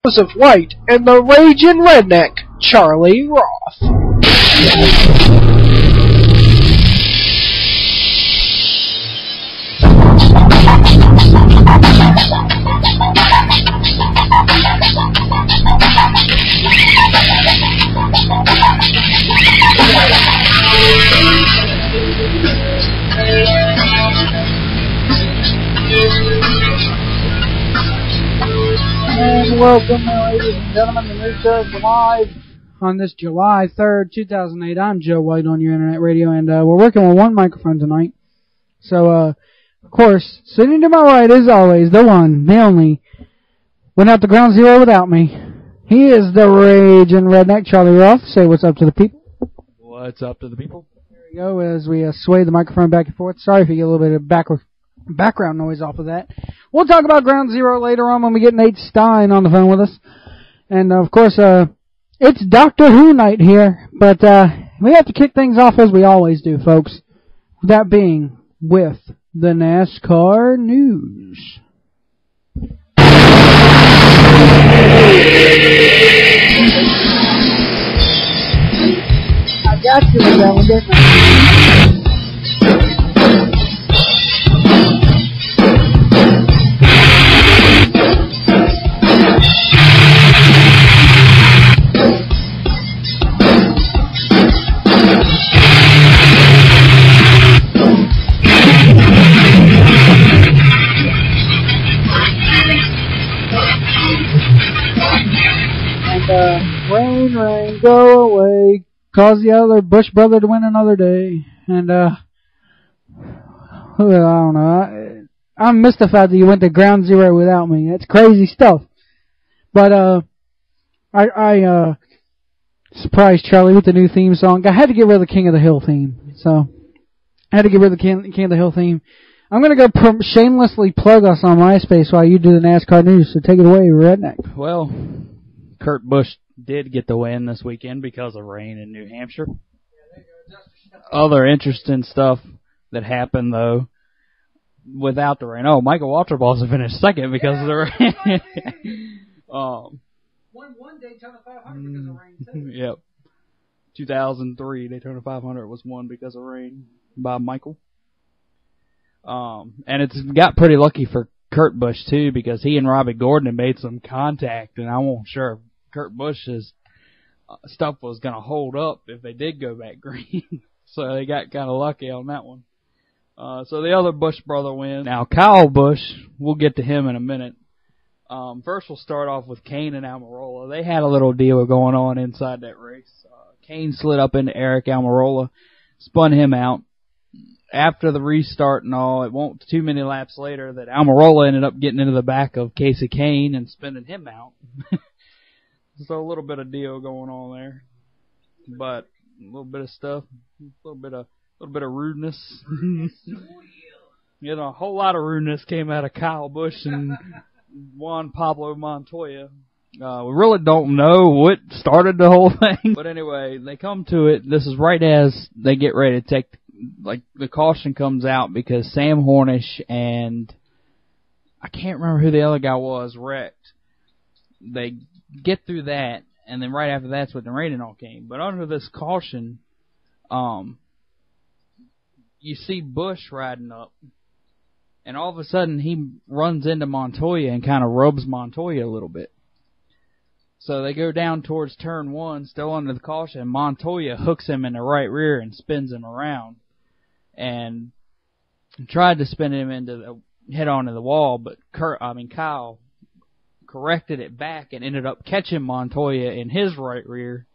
Joseph White and the Ragin' Redneck, Charlie Roth. And welcome, ladies and gentlemen, to Nsl July on this July 3rd, 2008. I'm Joe White on your internet radio, and we're working with one microphone tonight. So, of course, sitting to my right, as always, the one, the only, went out to ground zero without me. He is the Ragin' Redneck, Charlie Roth. Say what's up to the people. What's up to the people? There we go, as we sway the microphone back and forth. Sorry if you get a little bit of background noise off of that. We'll talk about Ground Zero later on when we get Nate Stein on the phone with us. And, of course, it's Doctor Who night here, but we have to kick things off as we always do, folks. That being with the NASCAR news. I got you with that one, didn't I? Rain, go away, cause the other Bush brother to win another day. And, I don't know, I'm mystified that you went to ground zero without me. That's crazy stuff. But, I surprised Charlie with the new theme song. I had to get rid of the King of the Hill theme. So, I had to get rid of the King of the Hill theme. I'm going to go shamelessly plug us on MySpace while you do the NASCAR news. So take it away, Redneck. Well, Kurt Busch did get the win this weekend because of rain in New Hampshire. Other interesting stuff that happened, though, without the rain. Oh, Michael Waltrip finished second because of the rain. One Daytona 500 because of rain, too. Yep. 2003 Daytona 500 was won because of rain by Michael. And it's got pretty lucky for Kurt Busch, too, because he and Robbie Gordon had made some contact, and I wasn't sure if Kurt Busch's stuff was going to hold up if they did go back green. So they got kind of lucky on that one. So the other Busch brother wins. Now, Kyle Busch, we'll get to him in a minute. First, we'll start off with Kane and Almirola. They had a little deal going on inside that race. Kane slid up into Eric Almirola, spun him out. After the restart and all, it won't too many laps later that Almirola ended up getting into the back of Casey Kane and spinning him out. So a little bit of deal going on there, but a little bit of stuff, a little bit of rudeness. You know, a whole lot of rudeness came out of Kyle Busch and Juan Pablo Montoya. We really don't know what started the whole thing, but anyway, they come to it. This is right as they get ready to take, like, the caution comes out because Sam Hornish and I can't remember who the other guy was wrecked. They get through that, and then right after that's when the rain and all came. But under this caution, you see Busch riding up, and all of a sudden he runs into Montoya and kind of rubs Montoya a little bit. So they go down towards turn one, still under the caution, and Montoya hooks him in the right rear and spins him around, and tried to spin him into the head onto the wall, but Kyle corrected it back and ended up catching Montoya in his right rear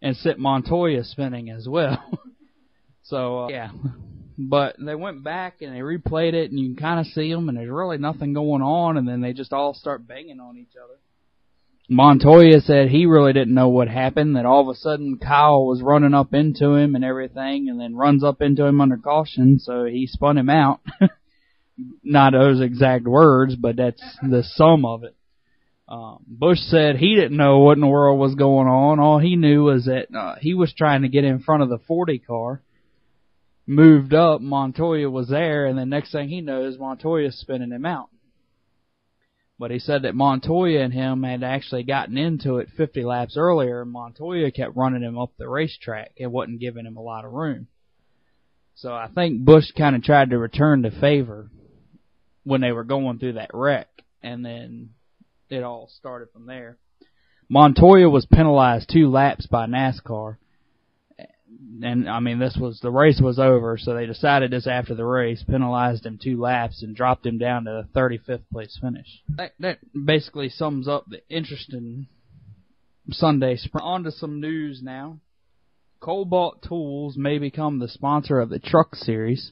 and sent Montoya spinning as well. So, yeah. But they went back and they replayed it, and you can kind of see them, and there's really nothing going on, and then they just all start banging on each other. Montoya said he really didn't know what happened, that all of a sudden Kyle was running up into him and everything, and then runs up into him under caution, so he spun him out. Not those exact words, but that's the sum of it. Busch said he didn't know what in the world was going on. All he knew was that he was trying to get in front of the 40 car, moved up, Montoya was there, and the next thing he knows, Montoya's spinning him out. But he said that Montoya and him had actually gotten into it 50 laps earlier, and Montoya kept running him up the racetrack. It wasn't giving him a lot of room. So I think Busch kind of tried to return the favor when they were going through that wreck, and then it all started from there. Montoya was penalized 2 laps by NASCAR. And, I mean, the race was over, so they decided this after the race, penalized him 2 laps, and dropped him down to the 35th place finish. That basically sums up the interesting Sunday sprint. On to some news now. Cobalt Tools may become the sponsor of the Truck Series.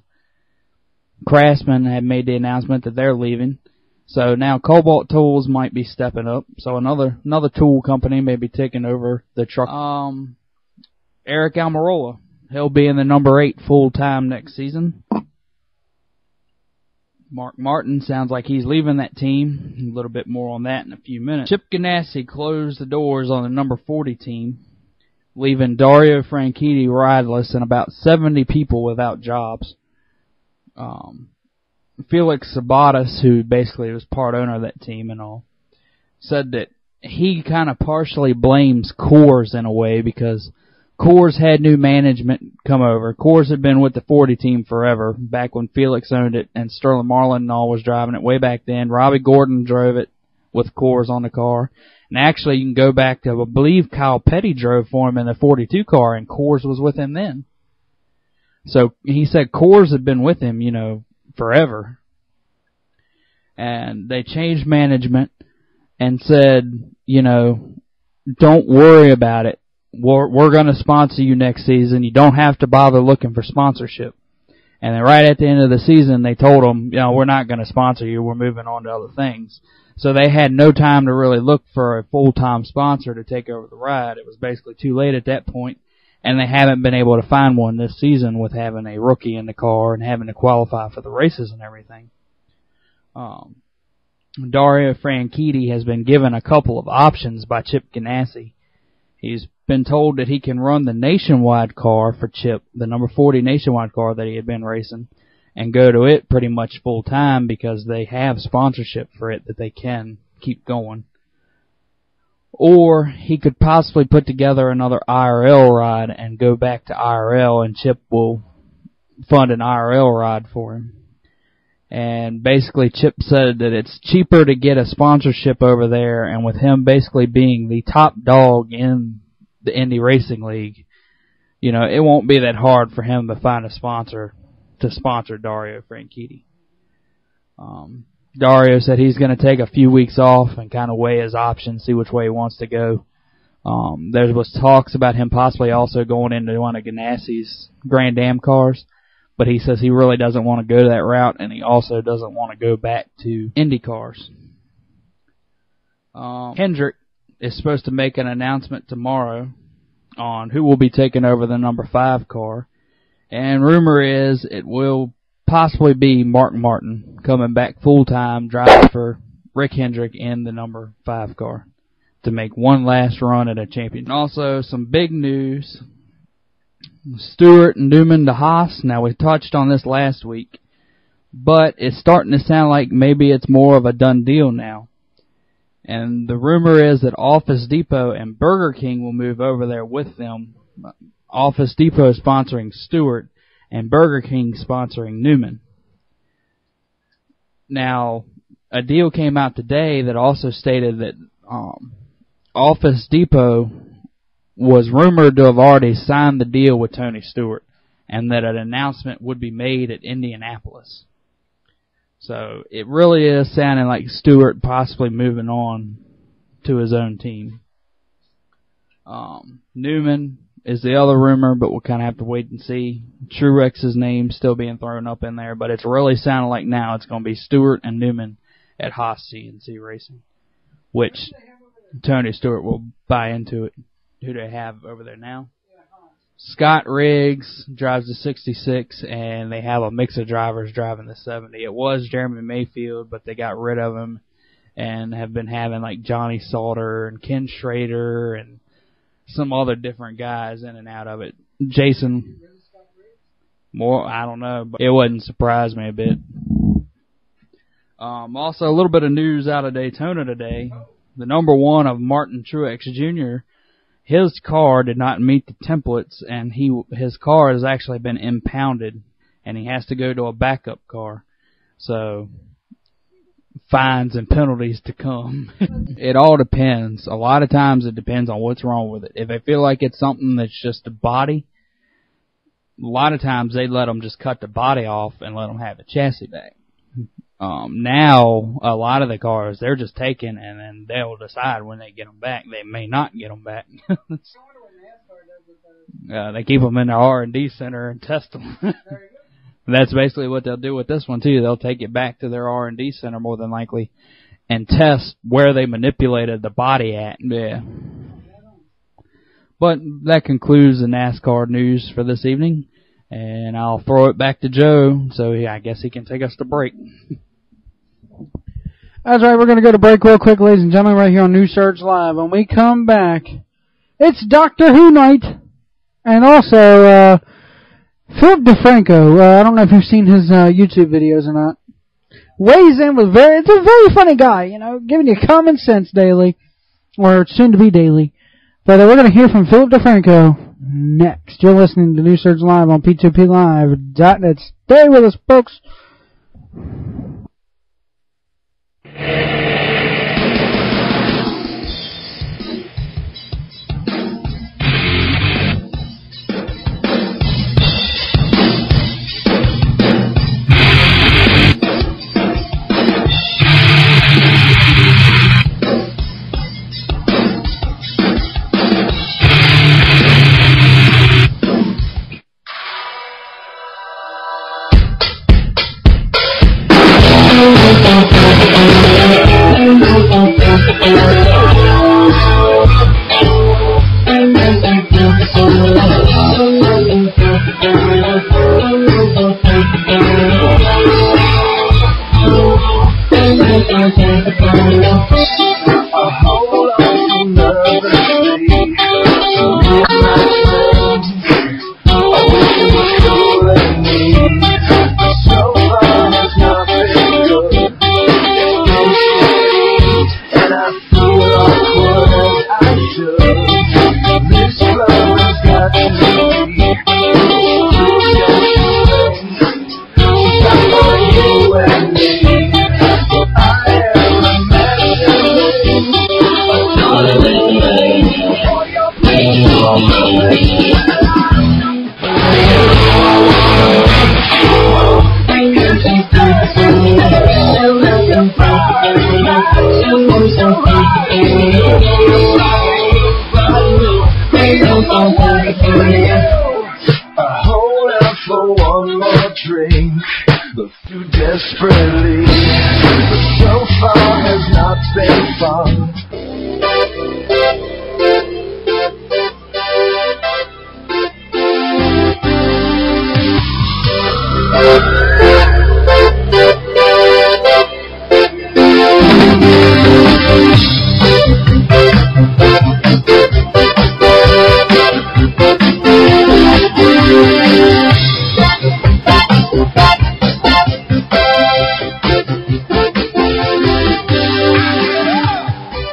Craftsman had made the announcement that they're leaving. So now Cobalt Tools might be stepping up. So another tool company may be taking over the truck. Eric Almirola, he'll be in the number 8 full-time next season. Mark Martin sounds like he's leaving that team. A little bit more on that in a few minutes. Chip Ganassi closed the doors on the number 40 team, leaving Dario Franchitti riderless and about 70 people without jobs. Felix Sabatis, who basically was part owner of that team and all, said that he kind of partially blames Coors in a way because Coors had new management come over. Coors had been with the 40 team forever, back when Felix owned it and Sterling Marlin and all was driving it way back then. Robbie Gordon drove it with Coors on the car. And actually, you can go back to, I believe, Kyle Petty drove for him in the 42 car, and Coors was with him then. So he said Coors had been with him, forever. And they changed management and said, don't worry about it. We're going to sponsor you next season. You don't have to bother looking for sponsorship. And then right at the end of the season, they told them, we're not going to sponsor you. We're moving on to other things. So they had no time to really look for a full-time sponsor to take over the ride. It was basically too late at that point, and they haven't been able to find one this season with having a rookie in the car and having to qualify for the races and everything. Dario Franchitti has been given a couple of options by Chip Ganassi. He's been told that he can run the nationwide car for Chip, the number 40 nationwide car that he had been racing, and go to it pretty much full time because they have sponsorship for it that they can keep going. Or he could possibly put together another IRL ride and go back to IRL, and Chip will fund an IRL ride for him. And basically Chip said that it's cheaper to get a sponsorship over there, and with him basically being the top dog in the Indy Racing League, it won't be that hard for him to find a sponsor to sponsor Dario Franchitti. Dario said he's going to take a few weeks off and kind of weigh his options, see which way he wants to go. There was talks about him possibly also going into one of Ganassi's Grand Am cars, but he says he really doesn't want to go that route, and he also doesn't want to go back to Indy cars. Hendrick is supposed to make an announcement tomorrow on who will be taking over the number 5 car, and rumor is it will possibly be Mark Martin coming back full-time, driving for Rick Hendrick in the number 5 car to make one last run at a championship. And also some big news. Stewart and Newman to Haas. Now, we touched on this last week, but it's starting to sound like maybe it's more of a done deal now. And the rumor is that Office Depot and Burger King will move over there with them. Office Depot is sponsoring Stewart, and Burger King sponsoring Newman. Now, a deal came out today that also stated that Office Depot was rumored to have already signed the deal with Tony Stewart, and that an announcement would be made at Indianapolis. So it really is sounding like Stewart possibly moving on to his own team. Newman is the other rumor, but we'll kind of have to wait and see. Truex's name still being thrown up in there, but it's really sounding like now it's going to be Stewart and Newman at Haas CNC Racing, which Tony Stewart will buy into it. Who do they have over there now? Scott Riggs drives the 66, and they have a mix of drivers driving the 70. It was Jeremy Mayfield, but they got rid of him and have been having like Johnny Salter and Ken Schrader and some other different guys in and out of it. Jason Moore, I don't know, but it wouldn't surprise me a bit. Also, a little bit of news out of Daytona today. The number one of Martin Truex Jr., his car did not meet the templates, and his car has actually been impounded, and he has to go to a backup car. So, fines and penalties to come. It all depends. A lot of times it depends on what's wrong with it. If they feel like it's something that's just a body, a lot of times they let them just cut the body off and let them have the chassis back. Now, a lot of the cars, they're just taken, and then they'll decide when they get them back. They may not get them back. They keep them in their R&D center and test them. That's basically what they'll do with this one, too. They'll take it back to their R&D center, more than likely, and test where they manipulated the body at. Yeah. But that concludes the NASCAR news for this evening. And I'll throw it back to Joe, so I guess he can take us to break. That's right, we're going to go to break real quick, ladies and gentlemen, right here on Nsl July. When we come back, it's Doctor Who night, and also Philip DeFranco. I don't know if you've seen his YouTube videos or not. Weighs in with it's a very funny guy, you know, giving you common sense daily, or soon to be daily. But we're going to hear from Philip DeFranco next. You're listening to Nsl Live on P2PLive.net. Stay with us, folks.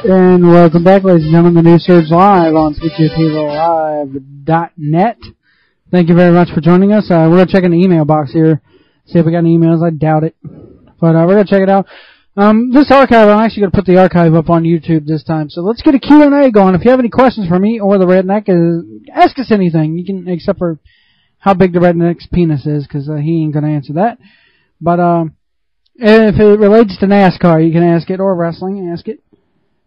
And welcome back, ladies and gentlemen, to Nsl Live on P2PLive.net. Thank you very much for joining us. We're going to check in the email box here, see if we got any emails. I doubt it. But we're going to check it out. This archive, I'm actually going to put the archive up on YouTube this time. So let's get a Q&A going. If you have any questions for me or the Redneck, ask us anything. You can, except for how big the Redneck's penis is, because he ain't going to answer that. But if it relates to NASCAR, you can ask it, or wrestling, ask it.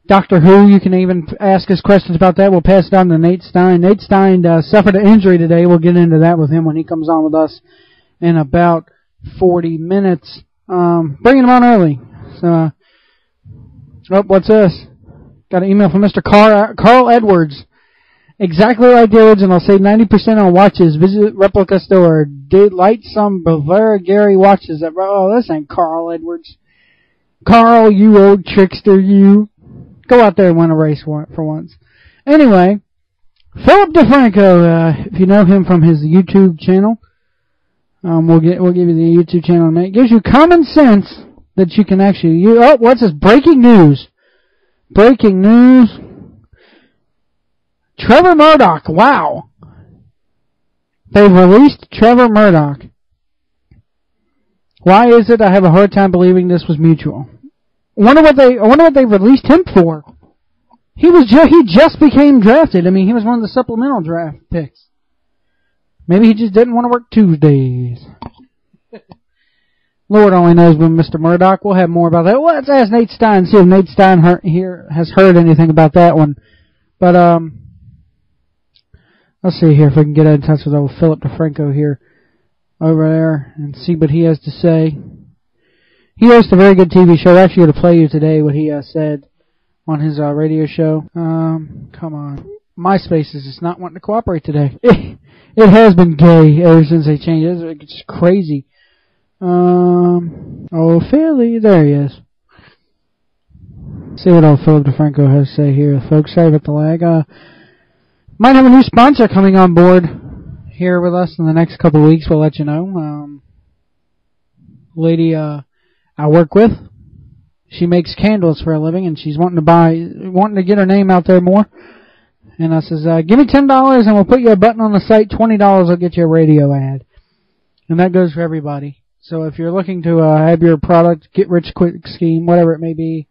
Doctor Who, you can even ask us questions about that. We'll pass it on to Nate Stein. Nate Stein suffered an injury today. We'll get into that with him when he comes on with us in about 40 minutes. Bringing him on early. So, what's this? Got an email from Mr. Carl Edwards. Exactly like the original. Save 90% on watches. Visit replica store. Light some Bavaria Gary watches. Oh, this ain't Carl Edwards. Carl, you old trickster, you. Go out there and win a race for once. Anyway, Philip DeFranco, if you know him from his YouTube channel, we'll give you the YouTube channel in a minute. Gives you common sense that you can actually... Oh, what's this? Breaking news. Breaking news. Trevor Murdoch. Wow. They've released Trevor Murdoch. Why is it I have a hard time believing this was mutual? I wonder what they released him for. He just became drafted. I mean, he was one of the supplemental draft picks. Maybe he just didn't want to work Tuesdays. Lord only knows when Mr. Murdoch. We'll have more about that. Well, let's ask Nate Stein, see if Nate Stein has heard anything about that one. But, let's see here if we can get in touch with old Philip DeFranco here, over there, and see what he has to say. He hosts a very good TV show. We're actually going to play you today what he said on his radio show. Come on. MySpace is just not wanting to cooperate today. It has been gay ever since they changed it. It's crazy. Oh, Philly, there he is. See what old Philip DeFranco has to say here, folks. Sorry about the lag. Might have a new sponsor coming on board here with us in the next couple of weeks. We'll let you know. Lady I work with, she makes candles for a living, and she's wanting to get her name out there more. And I says, give me $10 and we'll put you a button on the site. $20 will get you a radio ad. And that goes for everybody. So if you're looking to have your product get rich quick scheme, whatever it may be,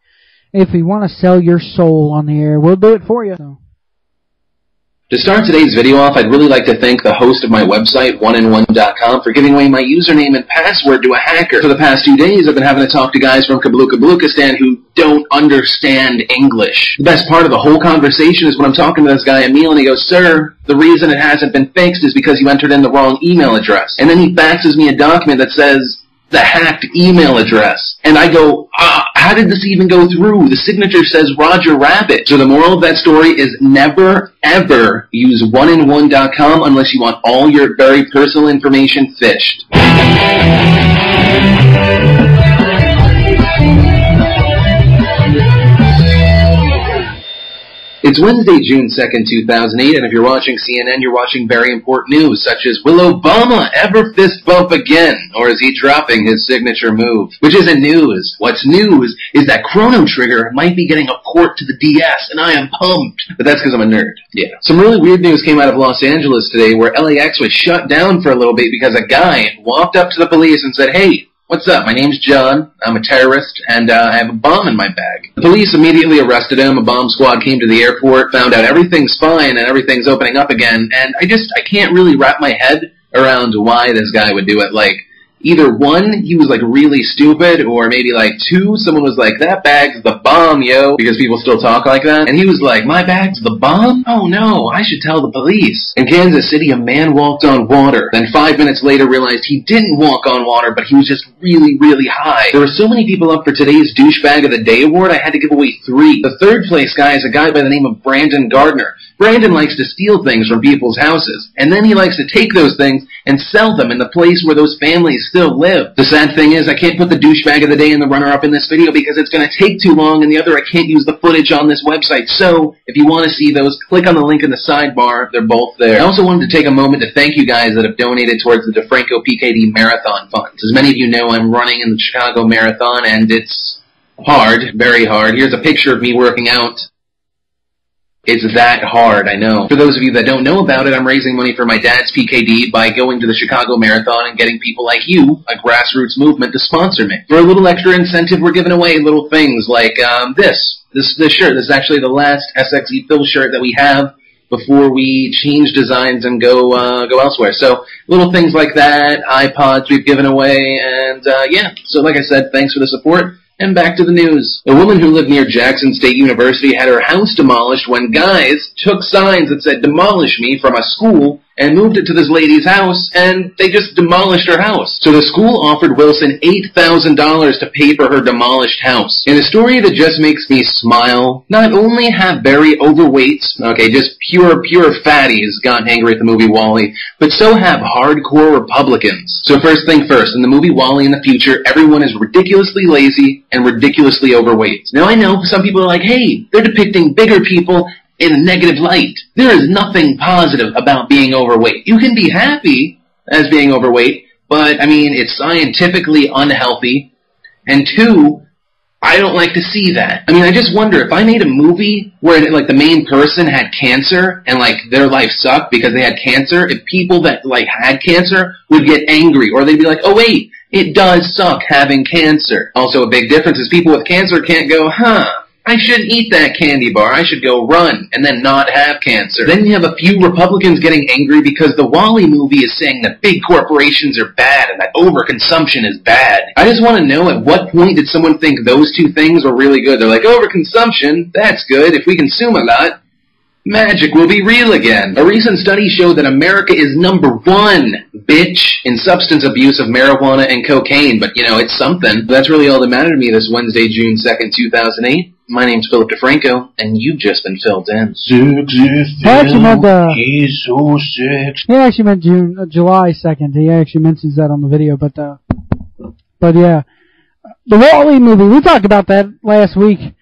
if you want to sell your soul on the air, we'll do it for you. So. To start today's video off, I'd really like to thank the host of my website, oneandone.com, for giving away my username and password to a hacker. For the past 2 days, I've been having to talk to guys from Kablukistan who don't understand English. The best part of the whole conversation is when I'm talking to this guy, Emil, and he goes, "Sir, the reason it hasn't been fixed is because you entered in the wrong email address." And then he faxes me a document that says, the hacked email address. And I go, how did this even go through? The signature says Roger Rabbit. So the moral of that story is never, ever use oneandone.com unless you want all your very personal information phished. It's Wednesday, June 2nd, 2008, and if you're watching CNN, you're watching very important news, such as, will Obama ever fist bump again, or is he dropping his signature move? Which isn't news. What's news is that Chrono Trigger might be getting a port to the DS, and I am pumped. But that's because I'm a nerd. Yeah. Some really weird news came out of Los Angeles today, where LAX was shut down for a little bit because a guy walked up to the police and said, "Hey, what's up? My name's John. I'm a terrorist, and I have a bomb in my bag." The police immediately arrested him. A bomb squad came to the airport, found out everything's fine and everything's opening up again, and I can't really wrap my head around why this guy would do it. Like, either one, he was like really stupid, or maybe like two, someone was like, "That bag's the bomb, yo," because people still talk like that. And he was like, "My bag's the bomb? Oh no, I should tell the police." In Kansas City, a man walked on water, then 5 minutes later realized he didn't walk on water, but he was just really, really high. There were so many people up for today's Douchebag of the Day award, I had to give away 3. The third place guy is a guy by the name of Brandon Gardner. Brandon likes to steal things from people's houses, and then he likes to take those things and sell them in the place where those families still live. The sad thing is I can't put the Douchebag of the Day and the runner-up in this video because it's going to take too long, and the other I can't use the footage on this website. So, if you want to see those, click on the link in the sidebar. They're both there. I also wanted to take a moment to thank you guys that have donated towards the DeFranco PKD Marathon Funds. As many of you know, I'm running in the Chicago Marathon, and it's hard, very hard. Here's a picture of me working out. It's that hard, I know. For those of you that don't know about it, I'm raising money for my dad's PKD by going to the Chicago Marathon and getting people like you, a grassroots movement, to sponsor me. For a little extra incentive, we're giving away little things like this shirt. This is actually the last SXE Phil shirt that we have before we change designs and go elsewhere. So little things like that, iPods we've given away, and yeah. So like I said, thanks for the support. And back to the news. A woman who lived near Jackson State University had her house demolished when guys took signs that said "demolish me" from a school and moved it to this lady's house, and they just demolished her house. So the school offered Wilson $8,000 to pay for her demolished house. In a story that just makes me smile, not only have very overweight, just pure fatties gotten angry at the movie WALL-E, but so have hardcore Republicans. So first thing first, in the movie WALL-E in the future, everyone is ridiculously lazy and ridiculously overweight. Now I know some people are like, hey, they're depicting bigger people in a negative light. There is nothing positive about being overweight. You can be happy as being overweight, but I mean, it's scientifically unhealthy, And two, I don't like to see that. I mean, I just wonder if I made a movie where, like, the main person had cancer and, like, their life sucked because they had cancer, if people that, like, had cancer would get angry, or they'd be like, oh, wait, it does suck having cancer. Also, a big difference is people with cancer can't go, I shouldn't eat that candy bar. I should go run and then not have cancer. Then you have a few Republicans getting angry because the WALL-E movie is saying that big corporations are bad and that overconsumption is bad. I just want to know, at what point did someone think those two things were really good? They're like, overconsumption, that's good. If we consume a lot, magic will be real again. A recent study showed that America is #1, bitch, in substance abuse of marijuana and cocaine. But, you know, it's something. That's really all that mattered to me this Wednesday, June 2nd, 2008. My name's Philip DeFranco, and you've just been filled in. He actually meant, he's so sexy. He actually meant July 2nd. He actually mentions that on the video, but yeah. The WALL-E movie, we talked about that last week.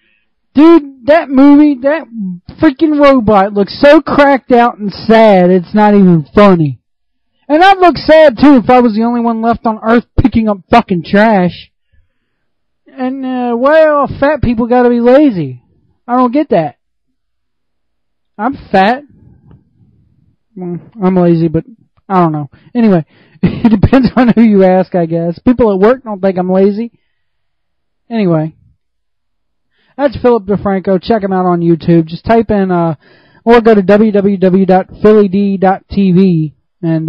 Dude, that movie, that freaking robot looks so cracked out and sad, it's not even funny. And I'd look sad, too, if I was the only one left on Earth picking up fucking trash. And, well, fat people gotta be lazy. I don't get that. I'm fat. Well, I'm lazy, but I don't know. Anyway, it depends on who you ask, I guess. People at work don't think I'm lazy. Anyway. That's Philip DeFranco. Check him out on YouTube. Just type in, or go to www.phillyD.tv and,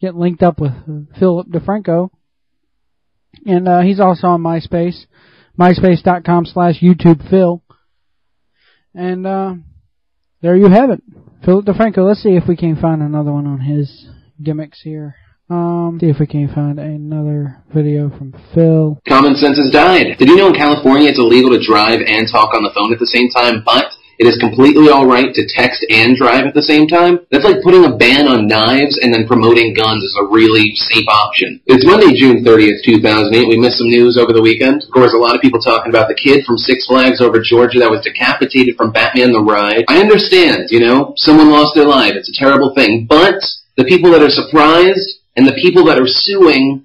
get linked up with Philip DeFranco. And he's also on MySpace, myspace.com/YouTubePhil. And there you have it. Philip DeFranco. Let's see if we can find another one on his gimmicks here. See if we can find another video from Phil. Common sense has died. Did you know in California it's illegal to drive and talk on the phone at the same time, but it is completely alright to text and drive at the same time? That's like putting a ban on knives and then promoting guns as a really safe option. It's Monday, June 30th, 2008. We missed some news over the weekend. Of course, a lot of people talking about the kid from Six Flags over Georgia that was decapitated from Batman the Ride. I understand, you know, someone lost their life. It's a terrible thing. But the people that are surprised and the people that are suing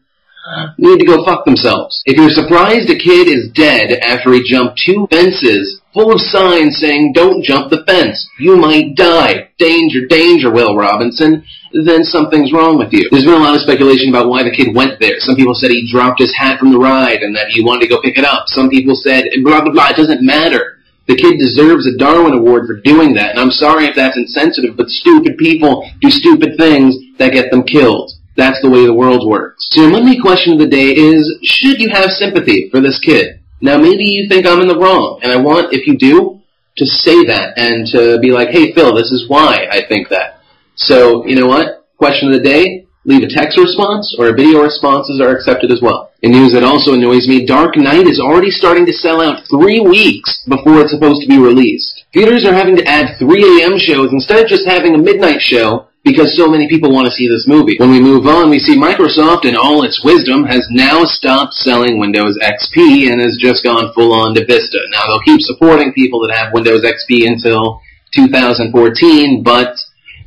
need to go fuck themselves. If you're surprised a kid is dead after he jumped 2 fences full of signs saying, don't jump the fence, you might die, danger, danger, Will Robinson, then something's wrong with you. There's been a lot of speculation about why the kid went there. Some people said he dropped his hat from the ride and that he wanted to go pick it up. Some people said, blah, blah, blah, it doesn't matter. The kid deserves a Darwin Award for doing that, and I'm sorry if that's insensitive, but stupid people do stupid things that get them killed. That's the way the world works. So your Monday question of the day is, should you have sympathy for this kid? Now, maybe you think I'm in the wrong, and I want, if you do, to say that and to be like, hey, Phil, this is why I think that. So, you know what? Question of the day, leave a text response or a video responses are accepted as well. In news that also annoys me, Dark Knight is already starting to sell out 3 weeks before it's supposed to be released. Theaters are having to add 3 a.m. shows instead of just having a midnight show, because so many people want to see this movie. When we move on, we see Microsoft, in all its wisdom, has now stopped selling Windows XP and has just gone full-on to Vista. Now, they'll keep supporting people that have Windows XP until 2014, but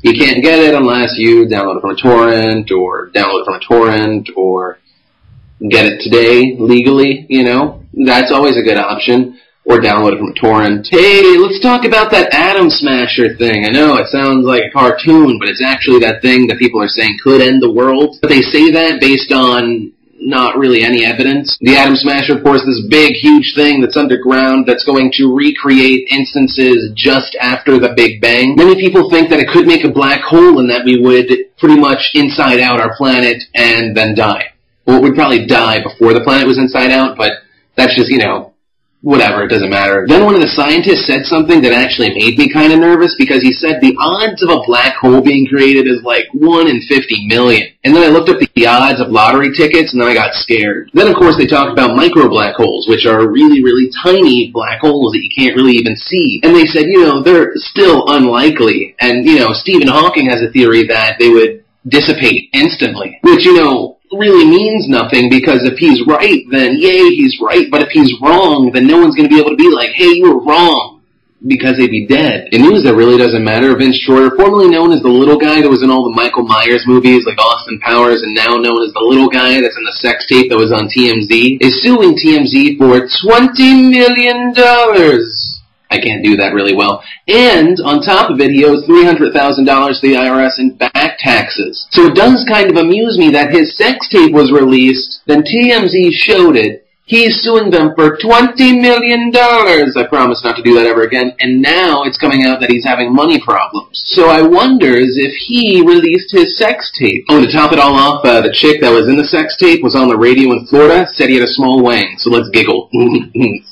you can't get it unless you download it from a torrent, or get it today, legally, you know. That's always a good option. Or download it from a torrent. Hey, let's talk about that Atom Smasher thing. I know it sounds like a cartoon, but it's actually that thing that people are saying could end the world. But they say that based on not really any evidence. The Atom Smasher, of course, this big, huge thing that's underground that's going to recreate instances just after the Big Bang. Many people think that it could make a black hole and that we would pretty much inside out our planet and then die. Well, we'd probably die before the planet was inside out, but that's just, you know, whatever, it doesn't matter. Then one of the scientists said something that actually made me kind of nervous, because he said the odds of a black hole being created is like 1 in 50 million. And then I looked up the odds of lottery tickets, and then I got scared. Then, of course, they talked about micro black holes, which are really, really tiny black holes that you can't really even see. And they said, you know, they're still unlikely. And, you know, Stephen Hawking has a theory that they would dissipate instantly, which, you know, really means nothing, because if he's right, then yay, he's right, but if he's wrong, then no one's going to be able to be like, hey, you were wrong. because they'd be dead. In news that really doesn't matter, Vince Shorter, formerly known as the little guy that was in all the Michael Myers movies like Austin Powers and now known as the little guy that's in the sex tape that was on TMZ, is suing TMZ for $20 million. I can't do that really well. And, on top of it, he owes $300,000 to the IRS in back taxes. So it does kind of amuse me that his sex tape was released, then TMZ showed it, he's suing them for $20 million. I promise not to do that ever again. And now it's coming out that he's having money problems. So I wonders if he released his sex tape. Oh, to top it all off, the chick that was in the sex tape was on the radio in Florida, said he had a small wang. So let's giggle.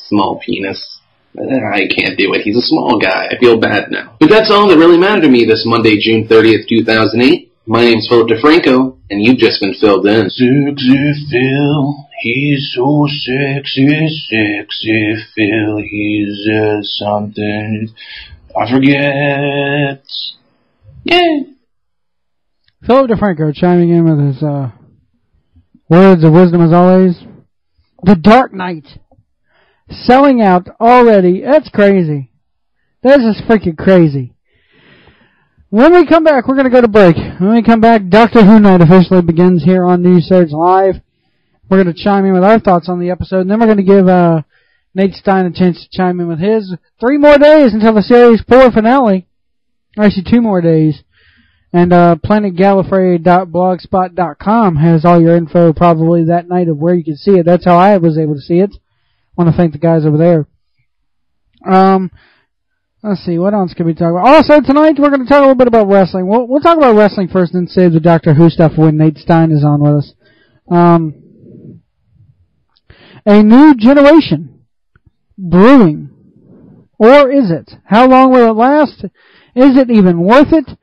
Small penis. I can't do it. He's a small guy. I feel bad now. But that's all that really mattered to me this Monday, June 30th, 2008. My name's Philip DeFranco, and you've just been filled in. Sexy Phil, he's so sexy, sexy Phil, he's something I forget. Yeah. Philip DeFranco chiming in with his words of wisdom as always. The Dark Knight. Selling out already. That's crazy. That's just freaking crazy. When we come back, we're going to go to break. When we come back, Doctor Who Night officially begins here on Nsl July. We're going to chime in with our thoughts on the episode, and then we're going to give Nate Stein a chance to chime in with his. 3 more days until the series 4 finale. Actually, 2 more days. And planetgallifrey.blogspot.com has all your info probably that night of where you can see it. That's how I was able to see it. I want to thank the guys over there. Let's see, what else can we talk about? Also, tonight we're going to talk a little bit about wrestling. We'll talk about wrestling first and then save the Doctor Who stuff when Nate Stein is on with us. A new generation brewing. Or is it? How long will it last? Is it even worth it?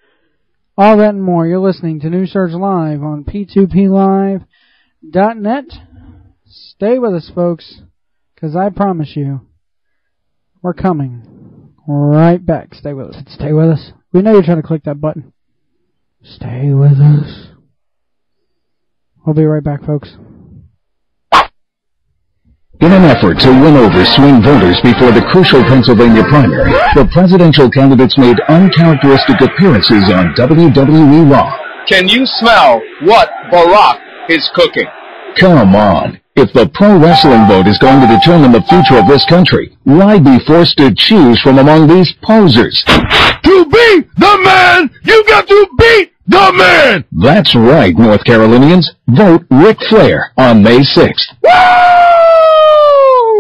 All that and more. You're listening to Nsl Live on P2PLive.net. Stay with us, folks. Because I promise you, we're coming right back. Stay with us. Stay with us. We know you're trying to click that button. Stay with us. We'll be right back, folks. In an effort to win over swing voters before the crucial Pennsylvania primary, the presidential candidates made uncharacteristic appearances on WWE Raw. Can you smell what Barack is cooking? Come on. If the pro wrestling vote is going to determine the future of this country, why be forced to choose from among these posers? To be the man, you got to beat the man! That's right, North Carolinians. Vote Ric Flair on May 6th. Woo!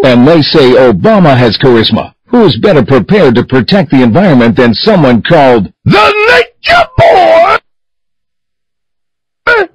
And they say Obama has charisma. Who's better prepared to protect the environment than someone called the Nature Boy? Woo!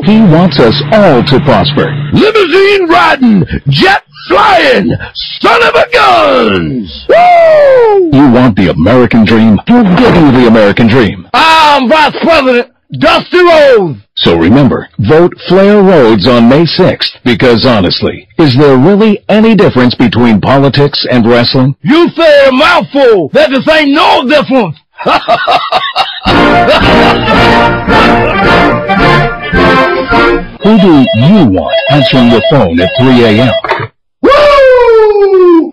He wants us all to prosper. Limousine riding, jet flying, son of a guns! Woo! You want the American dream? Who'll give you the American dream? I'm Vice President Dusty Rhodes. So remember, vote Flair Rhodes on May 6th, because honestly, is there really any difference between politics and wrestling? You say a mouthful, that just ain't no difference. Who do you want answering your phone at 3 a.m.? Woo!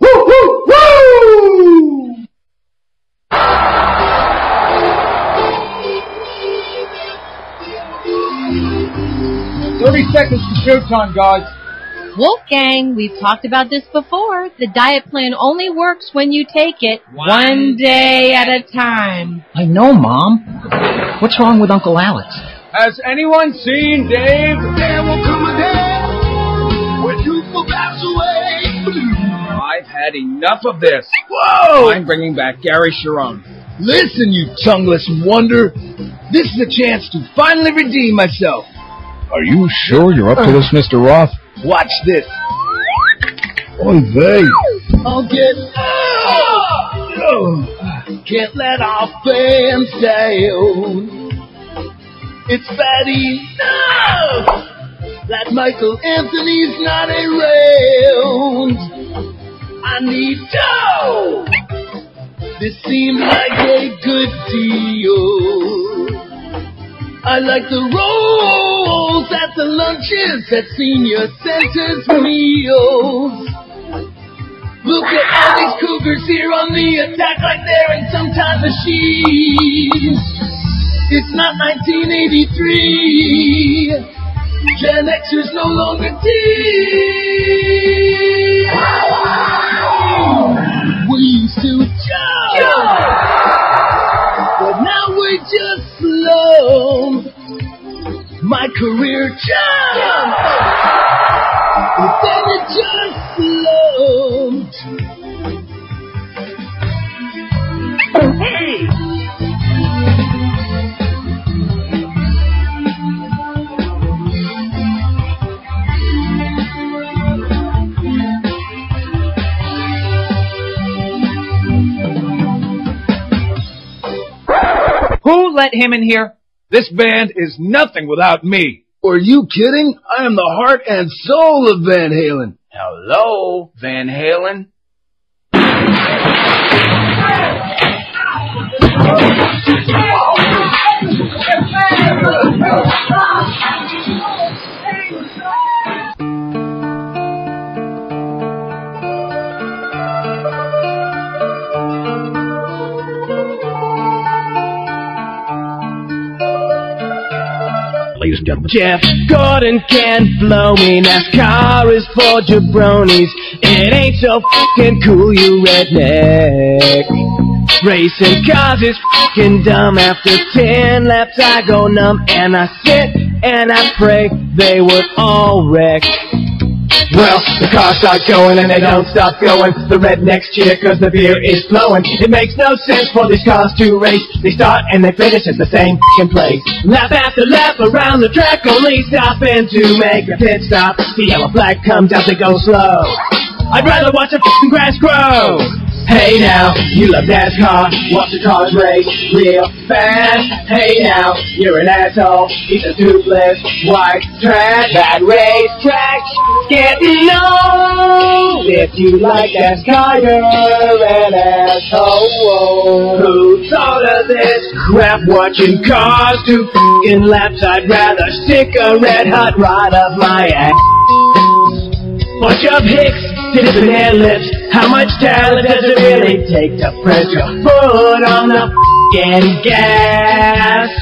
Woo, woo, woo! 30 seconds to showtime, guys. Wolfgang, we've talked about this before. The diet plan only works when you take it one day at a time. I know, Mom. What's wrong with Uncle Alex? Has anyone seen Dave? There will come a day when you will pass away. I've had enough of this. Whoa! I'm bringing back Gary Sharon. Listen, you tongueless wonder. This is a chance to finally redeem myself. Are you sure you're up to this, Mr. Roth? Watch this. Oy vey. I'll get... Can't let our fans down. It's bad enough that Michael Anthony's not around. I need dough. This seems like a good deal. I like the rolls at the lunches at senior centers meals. Look at all these cougars here on the attack like they're in some time machine. It's not 1983. Gen Xers no longer teen. We used to jump, but now we just slow. My career jump, but then it just slowed. Hey! Who let him in here? This band is nothing without me. Are you kidding? I am the heart and soul of Van Halen. Hello, Van Halen. Ladies and gentlemen. Jeff Gordon can't blow me. NASCAR is for jabronis. It ain't so fucking cool, you redneck. Racing cars is fucking dumb. After 10 laps I go numb, and I sit and I pray they would all wreck. Well, the cars start going and they don't stop going. The rednecks cheer cause the beer is flowing. It makes no sense for these cars to race. They start and they finish at the same f***ing place. Lap after lap around the track, only stopping to make a pit stop. The yellow flag comes out, they go slow. I'd rather watch a f***ing grass grow. Hey now, you love NASCAR, watch the cars race real fast. Hey now, you're an asshole, he's a toothless white trash. That racetrack getting old. If you like NASCAR, you're an asshole. Who thought of this crap? Watching cars do f***ing laps. I'd rather stick a red hot rod up my ass. Bunch of hicks, titties and hair lips. How much talent does it really take to press your foot on the f***ing gas?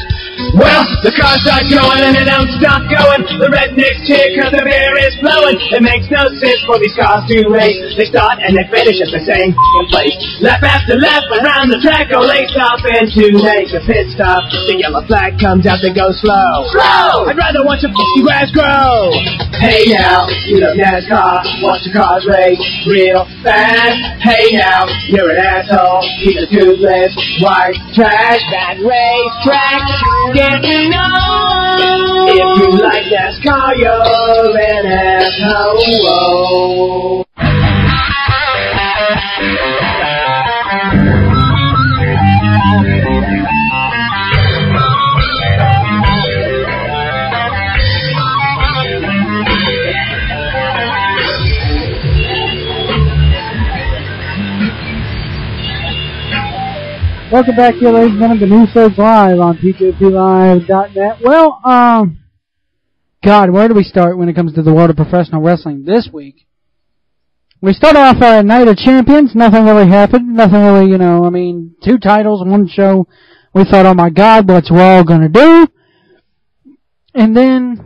Well, the cars start going and they don't stop going. The rednecks cheer cause the beer is flowing. It makes no sense for these cars to race. They start and they finish at the same f***ing place. Lap after lap around the track, only stopping to make a pit stop. The yellow flag comes out, they go slow. Slow! I'd rather watch a f***ing grass grow. Hey now, you love NASCAR, watch the cars race real fast. Hey now, you're an asshole, he's a toothless white trash. That racetrack getting old. If you like NASCAR, you're an asshole. Welcome back here, ladies and gentlemen, to Nsl July on PJPLive.net. Well, God, where do we start when it comes to the world of professional wrestling this week? We start off Night of Champions. Nothing really happened. Nothing really, 2 titles, 1 show. We thought, oh my God, what's Raw gonna do? And then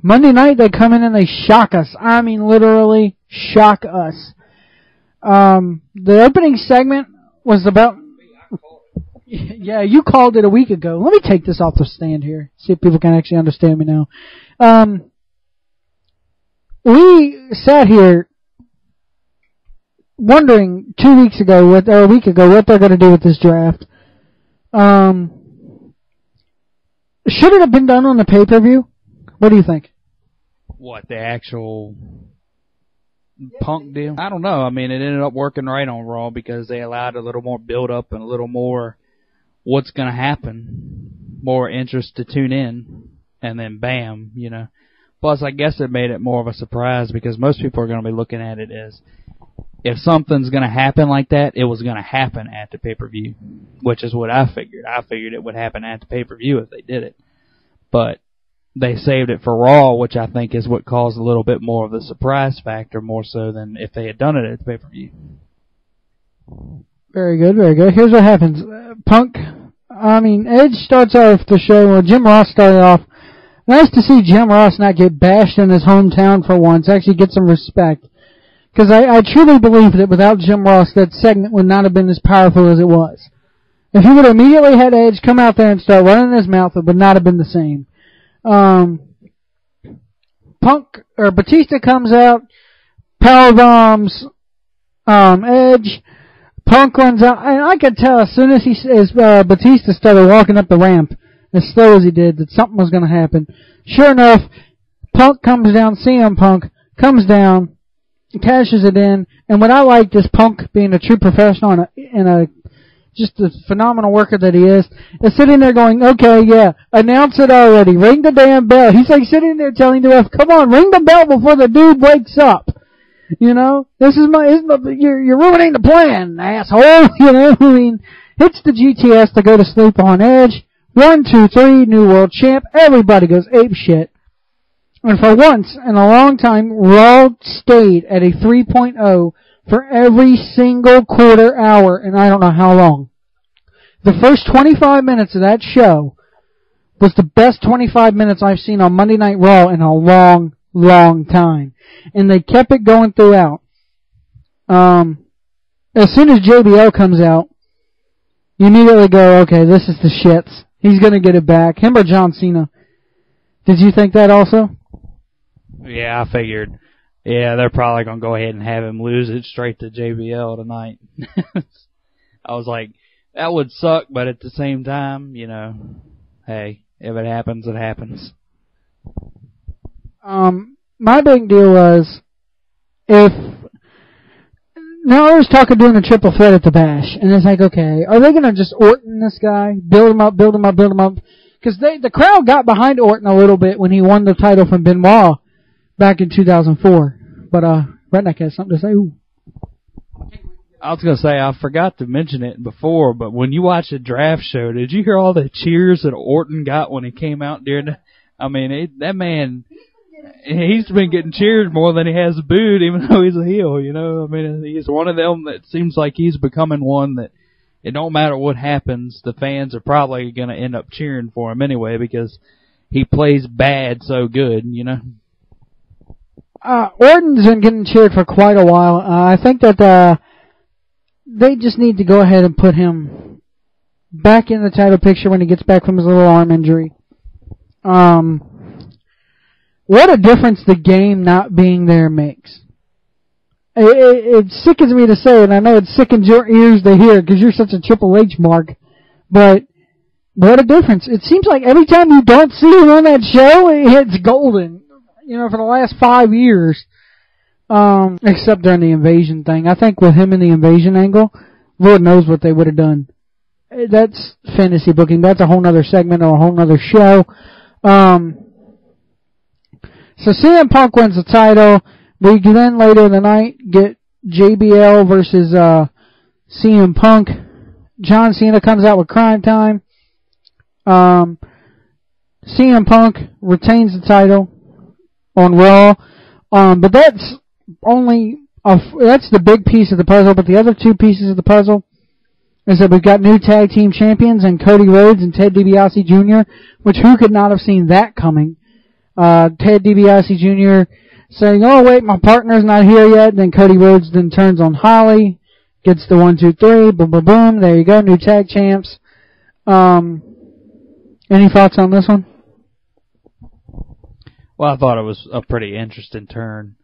Monday night they come in and they shock us. I mean, literally shock us. The opening segment was about... Yeah, you called it a week ago. Let me take this off the stand here. See if people can actually understand me now. We sat here wondering 2 weeks ago, or a week ago, what they're going to do with this draft. Should it have been done on the pay-per-view? What do you think? What, the actual Punk deal? I don't know. I mean, it ended up working right on Raw because they allowed a little more build-up and a little more what's going to happen, more interest to tune in, and then bam, Plus, I guess it made it more of a surprise because most people are going to be looking at it as if something's going to happen like that, it was going to happen at the pay-per-view, which is what I figured. I figured it would happen at the pay-per-view if they did it. But they saved it for Raw, which I think is what caused a little bit more of the surprise factor, more so than if they had done it at the pay-per-view. Very good, very good. Here's what happens. Edge starts off the show. Well, Jim Ross started off. Nice to see Jim Ross not get bashed in his hometown for once, actually get some respect. Because I truly believe that without Jim Ross, that segment would not have been as powerful as it was. If he would have immediately had Edge come out there and start running his mouth, it would not have been the same. Batista comes out, power bombs, Edge. Punk runs out, and I could tell as soon as Batista started walking up the ramp, as slow as he did, that something was going to happen. Sure enough, Punk comes down, CM Punk comes down, cashes it in, and what I liked is Punk being a true professional and just a phenomenal worker that he is sitting there going, okay, yeah, announce it already, ring the damn bell. He's like sitting there telling the ref, come on, ring the bell before the dude wakes up. You know, you're ruining the plan, asshole. You know, hits the GTS to go to sleep on Edge. 1, 2, 3, new world champ. Everybody goes ape shit. And for once in a long time, Raw stayed at a 3.0 for every single quarter hour, and I don't know how long. The first 25 minutes of that show was the best 25 minutes I've seen on Monday Night Raw in a long, long time. And they kept it going throughout. As soon as JBL comes out, you immediately go, okay, this is the shits. He's going to get it back. Him or John Cena. Did you think that also? Yeah, I figured. Yeah, they're probably going to go ahead and have him lose it straight to JBL tonight. I was like, that would suck, but at the same time, you know, hey, if it happens, it happens. My big deal was, now I was talking doing a triple threat at the Bash, and it's like, okay, are they going to just Orton this guy, build him up, because the crowd got behind Orton a little bit when he won the title from Benoit back in 2004, but Redneck has something to say. Ooh. I was going to say, I forgot to mention it before, but when you watch the draft show, did you hear all the cheers that Orton got when he came out during that man, he's been getting cheered more than he has booed, even though he's a heel, you know. I mean, he's one of them that seems like he's becoming one that it don't matter what happens, the fans are probably going to end up cheering for him anyway because he plays bad so good, you know. Orton's been getting cheered for quite a while. I think that they just need to go ahead and put him back in the title picture when he gets back from his little arm injury. What a difference the game not being there makes. It sickens me to say it. I know it sickens your ears to hear because you're such a Triple H mark. But what a difference. It seems like every time you don't see him on that show, it's golden. You know, for the last 5 years. Except during the invasion thing. I think with him in the invasion angle, Lord knows what they would have done. That's fantasy booking. That's a whole nother segment or a whole nother show. So CM Punk wins the title. We then later in the night get JBL versus CM Punk. John Cena comes out with Crime Time. CM Punk retains the title on Raw. But that's the big piece of the puzzle. But the other two pieces of the puzzle is that we've got new tag team champions in Cody Rhodes and Ted DiBiase Jr., which who could not have seen that coming? Ted DiBiase Jr. saying, oh wait, my partner's not here yet. Then Cody Rhodes then turns on Holly, gets the 1, 2, 3, boom, boom, boom. There you go, new tag champs. Any thoughts on this one? Well, I thought it was a pretty interesting turn,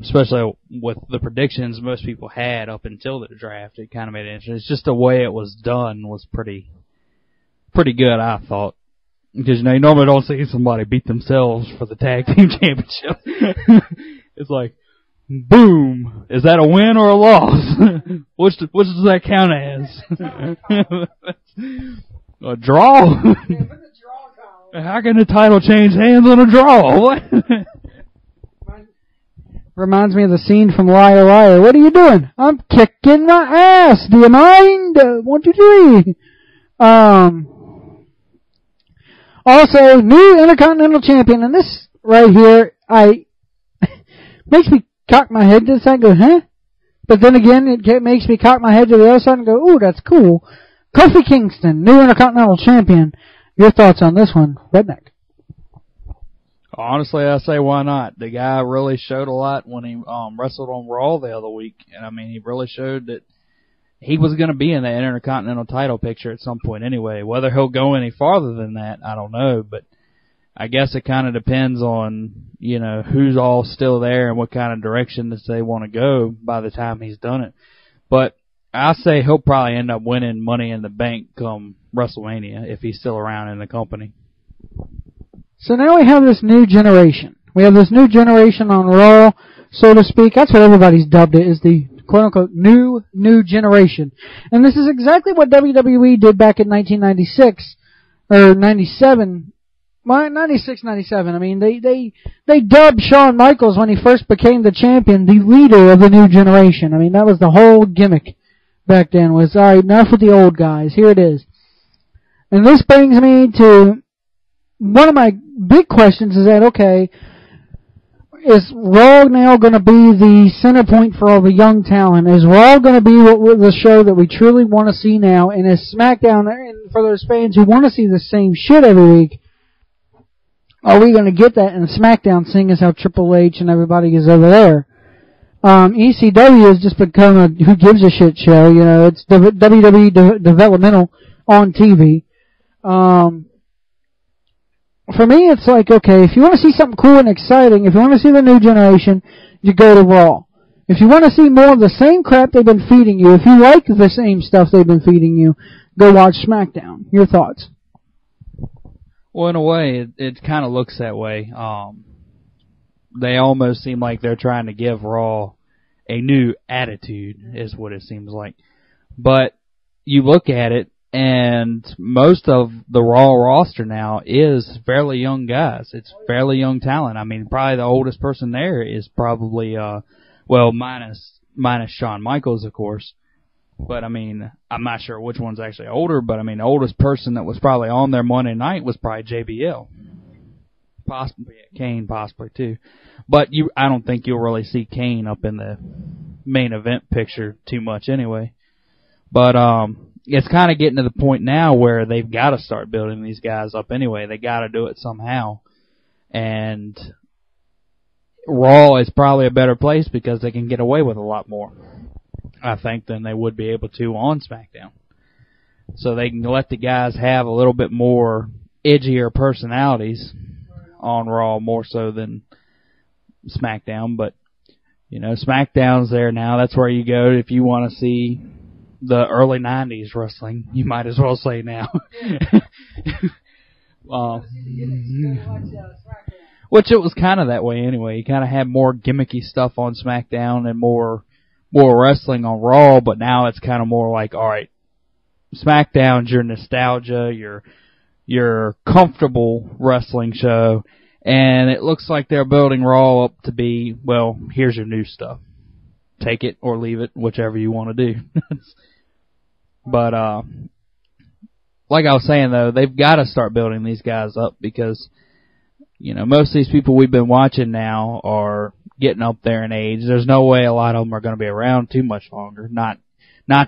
especially with the predictions most people had up until the draft. It kind of made it interesting. It's just the way it was done was pretty good, I thought. Because, you know, you normally don't see somebody beat themselves for the tag team championship. It's like, boom. Is that a win or a loss? Which does that count as? A draw? How can the title change hands on a draw? What? Reminds me of the scene from Liar Liar. What are you doing? I'm kicking my ass. Do you mind? 1, 2, 3. Also, new Intercontinental Champion, and this right here, makes me cock my head to the side and go, huh? But then again, it makes me cock my head to the other side and go, ooh, that's cool. Kofi Kingston, new Intercontinental Champion. Your thoughts on this one, Redneck? Honestly, I say why not. The guy really showed a lot when he wrestled on Raw the other week. And, I mean, he really showed that he was going to be in that Intercontinental title picture at some point anyway. Whether he'll go any farther than that, I don't know. But I guess it kind of depends on, you know, who's all still there and what kind of direction that they want to go by the time he's done it. But I say he'll probably end up winning Money in the Bank come WrestleMania if he's still around in the company. So now we have this new generation. We have this new generation on Raw, so to speak. That's what everybody's dubbed it, is the quote-unquote new generation. And this is exactly what WWE did back in 1996, or 97, well, 96, 97. I mean, they dubbed Shawn Michaels when he first became the champion, the leader of the new generation. I mean, that was the whole gimmick back then, was, all right, enough with the old guys. Here it is. And this brings me to one of my big questions is that, okay, is Raw now going to be the center point for all the young talent? Is Raw going to be the show that we truly want to see now? And is SmackDown, and for those fans who want to see the same shit every week, are we going to get that in SmackDown, seeing as how Triple H and everybody is over there? ECW has just become a who gives a shit show. You know, it's WWE developmental on TV. For me, it's like, okay, if you want to see something cool and exciting, if you want to see the new generation, you go to Raw. If you want to see more of the same crap they've been feeding you, if you like the same stuff they've been feeding you, go watch SmackDown. Your thoughts? Well, in a way, it kind of looks that way. They almost seem like they're trying to give Raw a new attitude, is what it seems like. But you look at it, and most of the Raw roster now is fairly young guys. It's fairly young talent. I mean, probably the oldest person there is probably, well, minus Shawn Michaels, of course. But, I mean, I'm not sure which one's actually older, but, I mean, the oldest person that was probably on there Monday night was probably JBL. Possibly Kane, possibly, too. But I don't think you'll really see Kane up in the main event picture too much anyway. But, it's kind of getting to the point now where they've got to start building these guys up anyway. They got to do it somehow. And Raw is probably a better place because they can get away with a lot more, I think, than they would be able to on SmackDown. So they can let the guys have a little bit more edgier personalities on Raw more so than SmackDown. But, you know, SmackDown's there now. That's where you go if you want to see the early 90s wrestling, you might as well say now. Which it was kind of that way anyway. You kind of had more gimmicky stuff on SmackDown and more wrestling on Raw, but now it's kind of more like, all right, SmackDown's your nostalgia, your comfortable wrestling show, and it looks like they're building Raw up to be, well, here's your new stuff. Take it or leave it, whichever you want to do. But, like I was saying, though, they've got to start building these guys up because, you know, most of these people we've been watching now are getting up there in age. There's no way a lot of them are going to be around too much longer. Not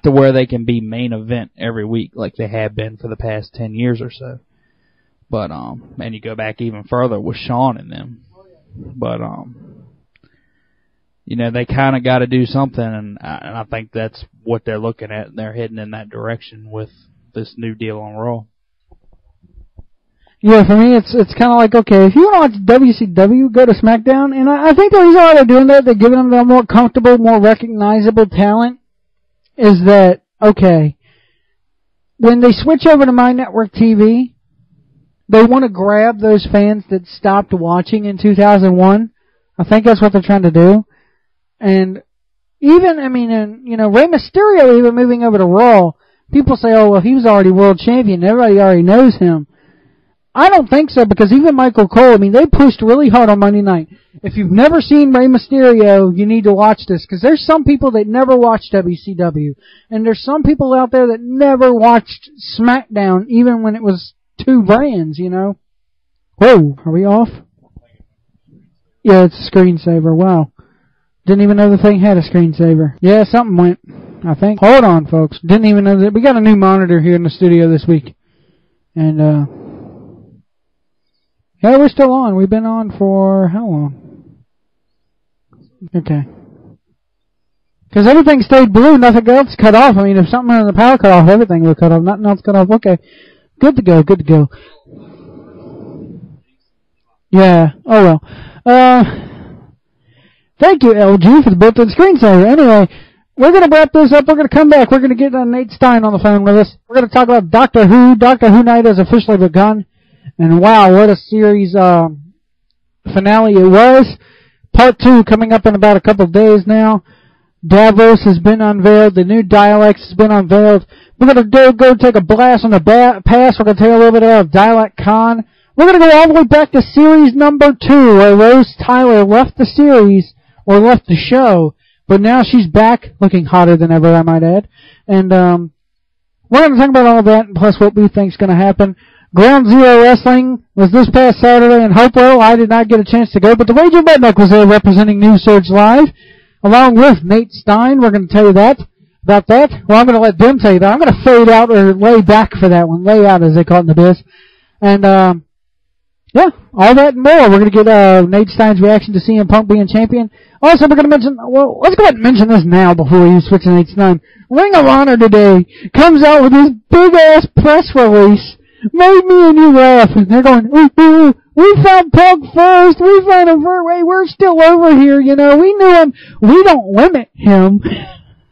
to where they can be main event every week like they have been for the past 10 years or so. But, and you go back even further with Shawn and them. But, you know, they kind of got to do something, and I think that's what they're looking at. They're heading in that direction with this new deal on Raw. Yeah, for me, it's kind of like, okay, if you want to watch WCW, go to SmackDown, and I think the reason why they're doing that, they're giving them the more comfortable, more recognizable talent, is that, okay, when they switch over to My Network TV, they want to grab those fans that stopped watching in 2001. I think that's what they're trying to do. And even, I mean, you know, Rey Mysterio even moving over to Raw, people say, oh, well, he was already world champion. Everybody already knows him. I don't think so, because even Michael Cole, I mean, they pushed really hard on Monday night. If you've never seen Rey Mysterio, you need to watch this, because there's some people that never watched WCW. And there's some people out there that never watched SmackDown, even when it was two brands, you know. Whoa, are we off? Yeah, it's a screensaver. Wow. Didn't even know the thing had a screensaver. Yeah, something went, I think. Hold on, folks. Didn't even know that. We got a new monitor here in the studio this week. And, yeah, we're still on. We've been on for how long? Okay. Because everything stayed blue, nothing else cut off. I mean, if something in the power cut off, everything would cut off. Nothing else cut off. Okay. Good to go, good to go. Yeah, oh well. Thank you, LG, for the built-in screensaver. Anyway, we're going to wrap this up. We're going to come back. We're going to get Nate Stein on the phone with us. We're going to talk about Doctor Who. Doctor Who night has officially begun. And wow, what a series finale it was. Part 2 coming up in about a couple of days now. Davos has been unveiled. The new dialects has been unveiled. We're going to go take a blast on the past. We're going to tell you a little bit about Dialect Con. We're going to go all the way back to series number 2, where Rose Tyler left the series, or left the show, but now she's back looking hotter than ever, I might add. And we're going to talk about all of that, and plus what we think is going to happen. Ground Zero Wrestling was this past Saturday in Hopewell. I did not get a chance to go, but the Raging Redneck was there representing Nsl July, along with Nate Stein. We're going to tell you about that. Well, I'm going to let them tell you that. I'm going to fade out or lay back for that one. Lay out, as they call it in the biz. And, yeah, all that and more. We're going to get Nate Stein's reaction to CM Punk being champion. Also, we're going to mention, well, let's go ahead and mention this now before we switch to Nate Stein. Ring of Honor today comes out with this big-ass press release. Made me and you laugh. And they're going, ooh, we found Punk first. We found him first. Wait, we're still over here, you know. We knew him. We don't limit him.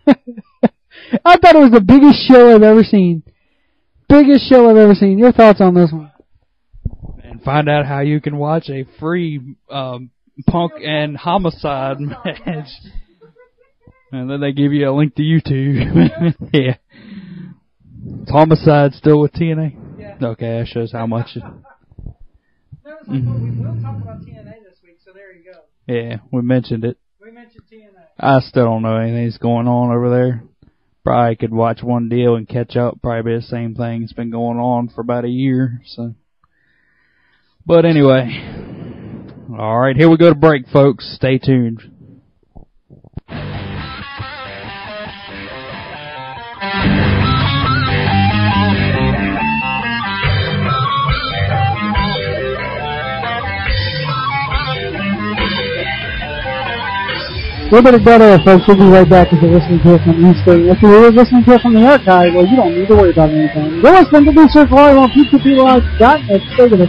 I thought it was the biggest show I've ever seen. Biggest show I've ever seen. Your thoughts on this one? And find out how you can watch a free Punk and Homicide match. And then they give you a link to YouTube. Yeah. Is Homicide still with TNA? Yeah. Okay, that shows how much. We will talk about TNA this week, so there you go. Yeah, we mentioned it. We mentioned TNA. I still don't know anything's going on over there. Probably could watch one deal and catch up. Probably the same thing. It's been going on for about a year, so. But anyway, all right, here we go to break, folks. Stay tuned. A little bit of dead air, folks. We'll be right back if you're listening to it from Eastern. If you're listening to it from the archive, well, you don't need to worry about anything. You're listening to Nsl July on P2P.net. Stay with us.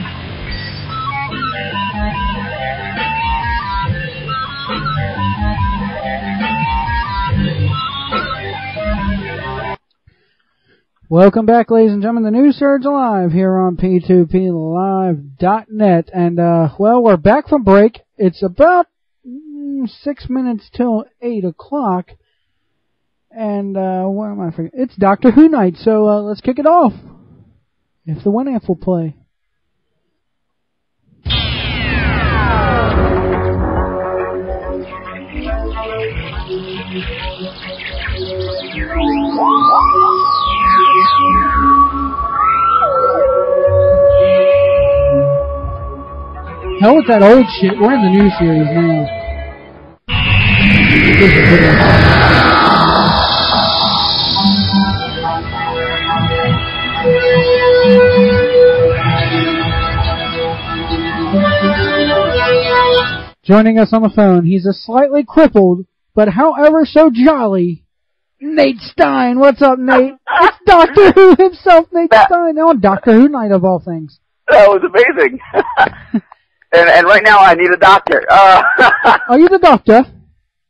Welcome back, ladies and gentlemen. The New Surge Live here on P2PLive.net. And, well, we're back from break. It's about 6 minutes till 8 o'clock. And, what am I forgetting? It's Doctor Who night, so let's kick it off. If the WinAmp will play. Hell with that old shit. We're in the new series now. This is good one. Joining us on the phone, he's a slightly crippled, but however so jolly, Nate Stein. What's up, Nate? It's Doctor Who himself, Nate Stein, on Doctor Who night of all things. That was amazing. And right now I need a doctor. Are you the doctor?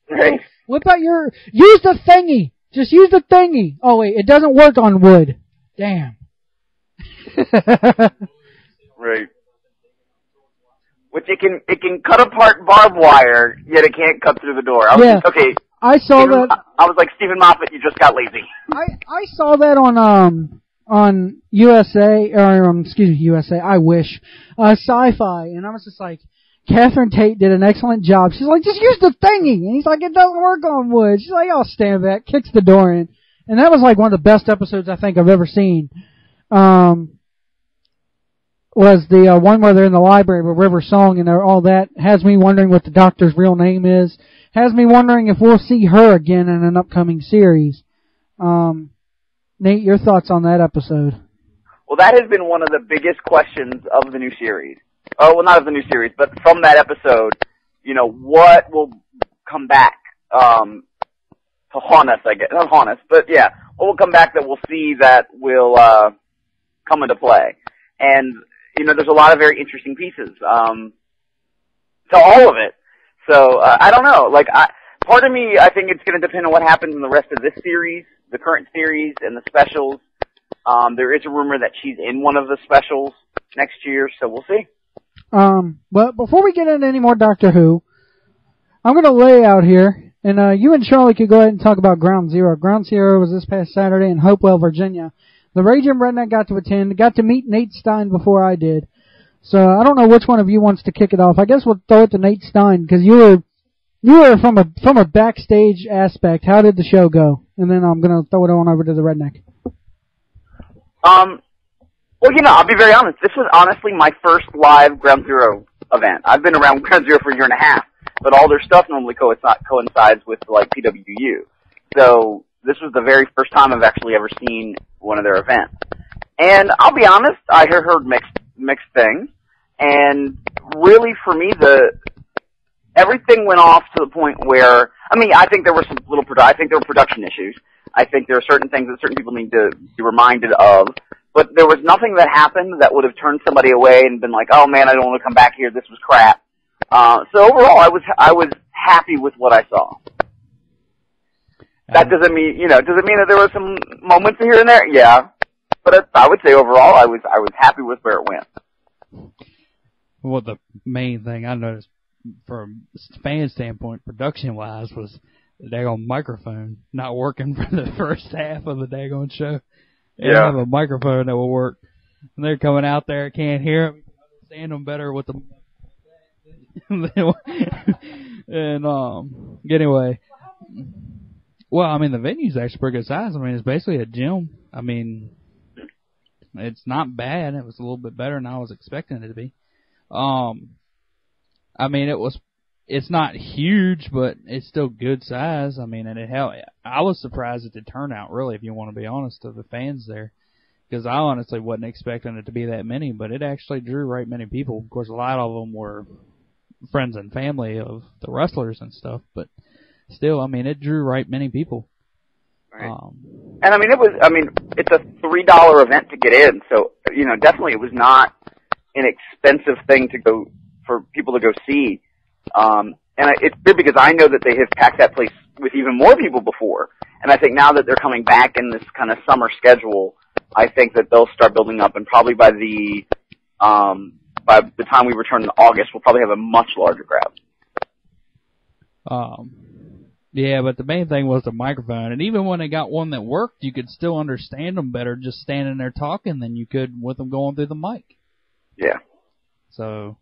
Hey. What about use the thingy. Just use the thingy. Oh wait, it doesn't work on wood. Damn. Right. Which it can cut apart barbed wire, yet it can't cut through the door. I saw that. I was like, Stephen Moffat, you just got lazy. I saw that on USA, or excuse me, USA, I wish, Sci-Fi, and I was just like, Catherine Tate did an excellent job. She's like, just use the thingy, and he's like, it doesn't work on wood. She's like, I'll stand back, kicks the door in, and that was like one of the best episodes I think I've ever seen. was the one where they're in the library with River Song and all that. Has me wondering what the Doctor's real name is. Has me wondering if we'll see her again in an upcoming series. Nate, your thoughts on that episode? Well, that has been one of the biggest questions of the new series. Oh, well, not of the new series, but from that episode, what will come back to haunt us, I guess. Not haunt us, but yeah, what will come back that we'll see that will come into play. And, there's a lot of very interesting pieces to all of it. So, I don't know. Part of me, I think it's going to depend on what happens in the rest of this series, the current series, and the specials. There is a rumor that she's in one of the specials next year, so we'll see. But before we get into any more Doctor Who, I'm going to lay out here, and you and Charlie could go ahead and talk about Ground Zero. Ground Zero was this past Saturday in Hopewell, Virginia. The Raging Redneck got to attend, got to meet Nate Stein before I did. So I don't know which one of you wants to kick it off. I guess we'll throw it to Nate Stein, because you were from a backstage aspect. How did the show go? And then I'm going to throw it on over to the Redneck. Well, I'll be very honest. This was honestly my first live Ground Zero event. I've been around Ground Zero for a year and a half, but all their stuff normally coincides with, PWU. So this was the very first time I've actually ever seen one of their events. And I'll be honest, I heard mixed things. And really, for me, everything went off to the point where, I think there were I think there were production issues. I think there are certain things that certain people need to be reminded of. But there was nothing that happened that would have turned somebody away and been like, oh man, I don't want to come back here, this was crap. So overall, I was happy with what I saw. That doesn't mean, does it mean that there were some moments here and there? Yeah. But I would say overall, I was happy with where it went. Well, the main thing I noticed from a fan standpoint, production-wise, was the daggone microphone not working for the first half of the daggone show. They didn't have a microphone that will work. And they're coming out there, can't hear them, understand them better with the... and, anyway... Well, the venue's actually pretty good size. It's basically a gym. It's not bad. It was a little bit better than I was expecting it to be. It's not huge, but it's still good size. I was surprised at the turnout, really, if you want to be honest, of the fans there. Because I honestly wasn't expecting it to be that many, but it actually drew right many people. Of course, a lot of them were friends and family of the wrestlers and stuff, but still, it drew right many people. Right. And it's a $3 event to get in, so, definitely it was not an expensive thing for people to go see. And it's good because I know that they have packed that place with even more people before. And I think now that they're coming back in this kind of summer schedule, I think that they'll start building up, and probably by the time we return in August, we'll probably have a much larger crowd. Yeah, but the main thing was the microphone. And even when they got one that worked, you could still understand them better just standing there talking than you could with them going through the mic. Yeah. So,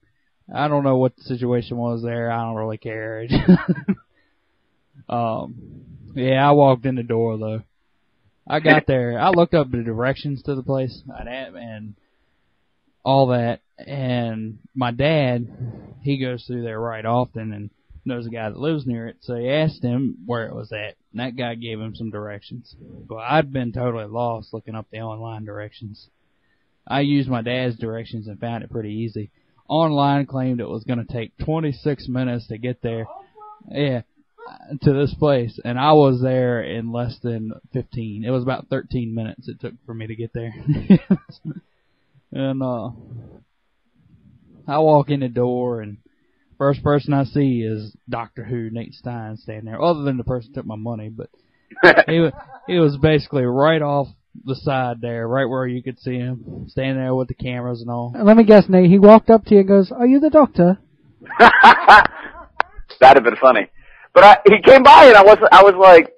I don't know what the situation was there. I don't really care. Yeah, I walked in the door, though. I got there. I looked up the directions to the place and all that. And my dad, he goes through there right often and knows a guy that lives near it, so he asked him where it was at, and that guy gave him some directions. But I'd been totally lost looking up the online directions. I used my dad's directions and found it pretty easy. Online claimed it was going to take 26 minutes to get there, to this place, and I was there in less than 15. It was about 13 minutes it took for me to get there. And I walk in the door, and first person I see is Doctor Who, Nate Stein, standing there, other than the person who took my money, but he was basically right off the side there, right where you could see him, standing there with the cameras and all. Let me guess, Nate, he walked up to you and goes, "Are you the doctor?" That'd have been funny. But he came by and I was like,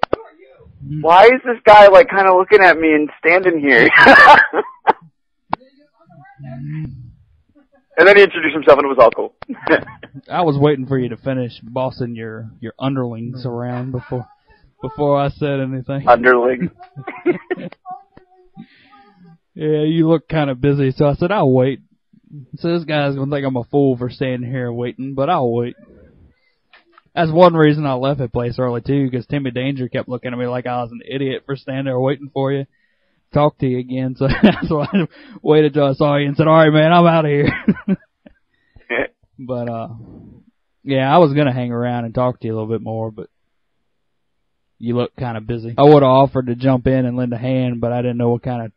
why is this guy kind of looking at me and standing here? And then he introduced himself, and it was all cool. I was waiting for you to finish bossing your underlings around before I said anything. Underling. Yeah, you look kind of busy, so I said, I'll wait. So this guy's gonna think I'm a fool for standing here waiting, but I'll wait. That's one reason I left that place early, too, because Timmy Danger kept looking at me like I was an idiot for standing there waiting for you. Talk to you again, so that's why I waited till I saw you and said, all right, man, I'm out of here. But, yeah, I was going to hang around and talk to you a little bit more, but you look kind of busy. I would have offered to jump in and lend a hand, but I didn't know what kind of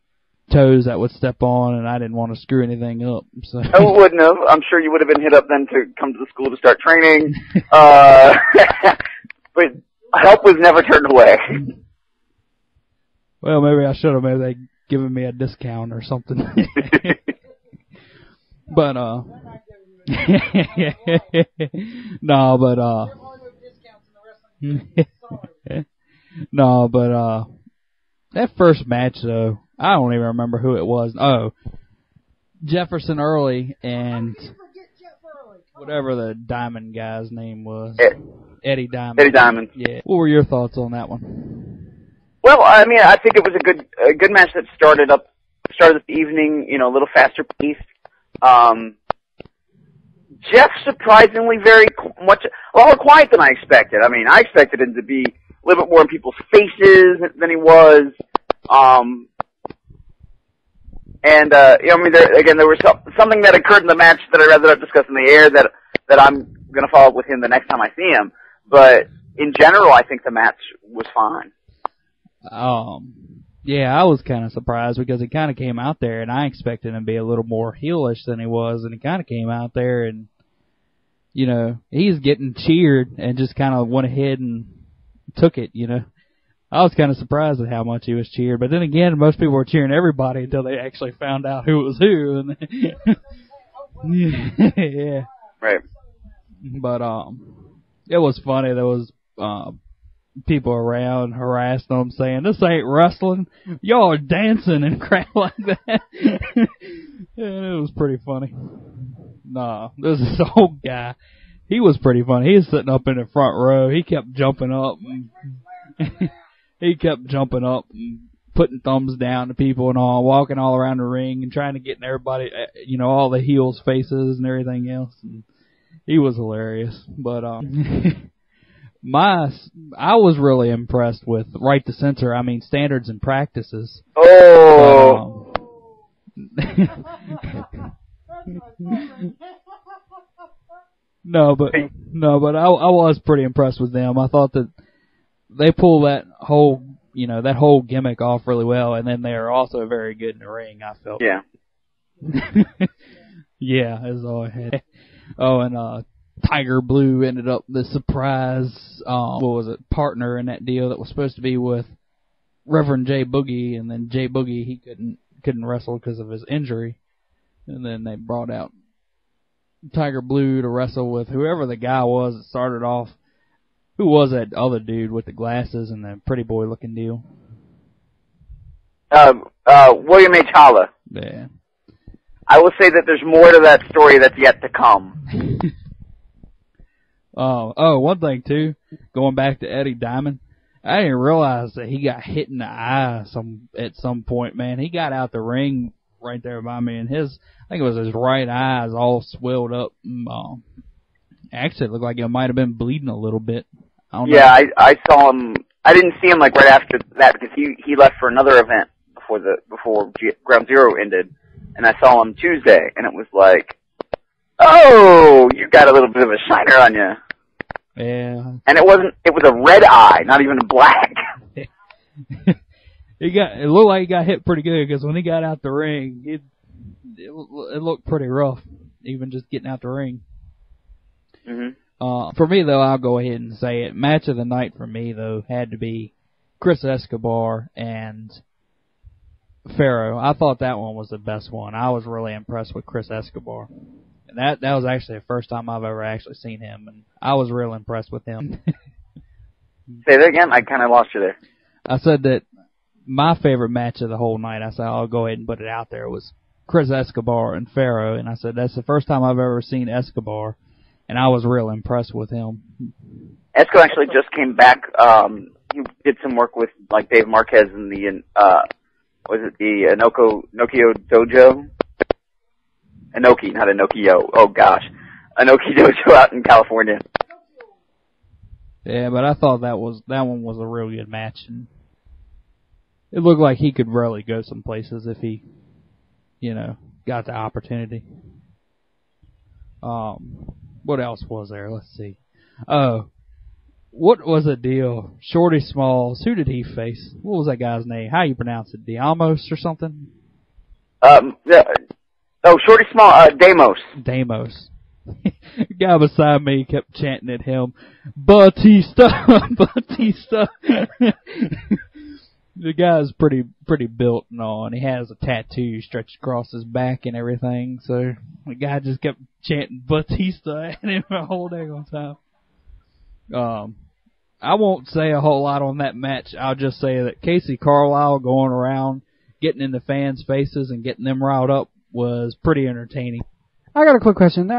toes that would step on, and I didn't want to screw anything up. So. I wouldn't have. I'm sure you would have been hit up then to come to the school to start training. But help was never turned away. Well, maybe I should have. Maybe they given me a discount or something. But, no, but, that first match, though, I don't even remember who it was. Oh, Jefferson Early and whatever the Diamond guy's name was. Eddie Diamond. Eddie Diamond. Yeah. What were your thoughts on that one? Well, I mean, I think it was a good match that started the evening, you know, a little faster paced. Jeff surprisingly a lot more quiet than I expected. I mean, I expected him to be a little bit more in people's faces than he was. You know, I mean, there was something that occurred in the match that I'd rather not discuss in the air that I'm going to follow up with him the next time I see him. But in general, I think the match was fine. Yeah, I was kind of surprised because he kind of came out there, and I expected him to be a little more heelish than he was, and he kind of came out there and, you know, he's getting cheered and just kind of went ahead and took it, you know. I was kind of surprised at how much he was cheered, but then again, most people were cheering everybody until they actually found out who was who. And yeah. Right. But it was funny. There was people around harassing them, saying, "This ain't wrestling. Y'all are dancing," and crap like that. And it was pretty funny. No, there's this old guy. He was pretty funny. He was sitting up in the front row. He kept jumping up. He kept jumping up and putting thumbs down to people and all, walking all around the ring and trying to get in everybody, you know, all the heels' faces and everything else. And he was hilarious. But I was really impressed with Right to Censor. I mean, Standards and Practices. Oh. No, but I was pretty impressed with them. I thought that they pull that whole gimmick off really well, and then they are also very good in the ring, I felt. Yeah. Yeah, that's all I had. Oh, and Tiger Blue ended up the surprise, partner in that deal that was supposed to be with Reverend J Boogie, and then J Boogie, he couldn't wrestle because of his injury. And then they brought out Tiger Blue to wrestle with whoever the guy was that started off. Who was that other dude with the glasses and the pretty boy looking deal? William H. Holla. Yeah. I will say that there's more to that story that's yet to come. One thing too, going back to Eddie Diamond, I didn't realize that he got hit in the eye at some point, man. He got out the ring right there by me, and I think it was his right eye is all swelled up. Actually, it looked like it might have been bleeding a little bit. I don't know. I saw him. I didn't see him like right after that because he left for another event before Ground Zero ended, and I saw him Tuesday, and it was like, oh, you got a little bit of a shiner on you. Yeah. And it was a red eye, not even a black. It looked like he got hit pretty good because when he got out the ring, it looked pretty rough, even just getting out the ring. Mm-hmm. For me, though, I'll go ahead and say it. Match of the night for me, though, had to be Chris Escobar and Pharaoh. I thought that one was the best one. I was really impressed with Chris Escobar. And that was actually the first time I've ever actually seen him, and I was real impressed with him. Say that again? I kind of lost you there. I said that my favorite match of the whole night, I said I'll go ahead and put it out there, was Chris Escobar and Pharaoh, and I said that's the first time I've ever seen Escobar, and I was real impressed with him. Esco actually just came back. He did some work with like Dave Marquez in the Nokio Dojo. Inoki, not Inokio. Oh gosh, Inoki Dojo out in California. Yeah, but I thought that one was a real good match, and it looked like he could really go some places if he, got the opportunity. What else was there? Let's see. Oh, what was the deal? Shorty Smalls, who did he face? What was that guy's name? How you pronounce it? Diamos or something? Shorty Small, Damos. Damos. The guy beside me kept chanting at him, Batista, Batista. The guy's pretty built and all, and he has a tattoo stretched across his back and everything, so the guy just kept chanting Batista at him the whole dang time. I won't say a whole lot on that match. I'll just say that Casey Carlisle going around, getting in the fans' faces and getting them riled up was pretty entertaining. I got a quick question.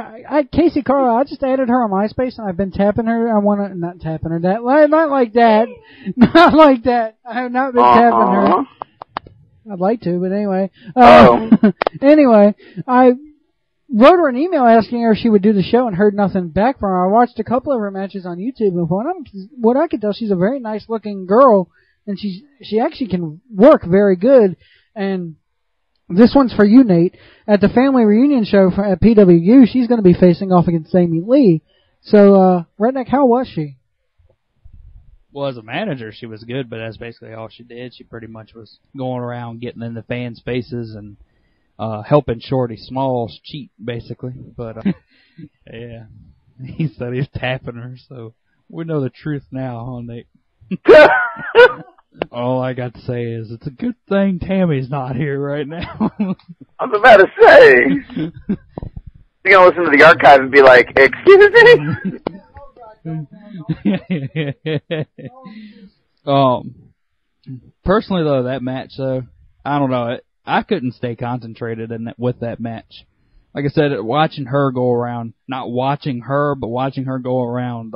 Casey Carlisle, I just added her on MySpace, and I've been tapping her. Not tapping her. Not like that. Not like that. I have not been tapping her. I'd like to, but anyway. Anyway, I wrote her an email asking her if she would do the show and heard nothing back from her. I watched a couple of her matches on YouTube, and from what I could tell, she's a very nice-looking girl, and she actually can work very good, and this one's for you, Nate. At the family reunion show at PWU, she's going to be facing off against Amy Lee. So, Redneck, how was she? Well, as a manager, she was good, but that's basically all she did. She pretty much was going around getting in the fans' faces and helping Shorty Smalls cheat, basically. But, yeah, he said he's tapping her, so we know the truth now, huh, Nate? All I got to say is it's a good thing Tammy's not here right now. I was about to say. You're going to listen to the archive and be like, excuse me? Personally, though, that match, though, I don't know. I couldn't stay concentrated with that match. Like I said, watching her go around, not watching her, but watching her go around,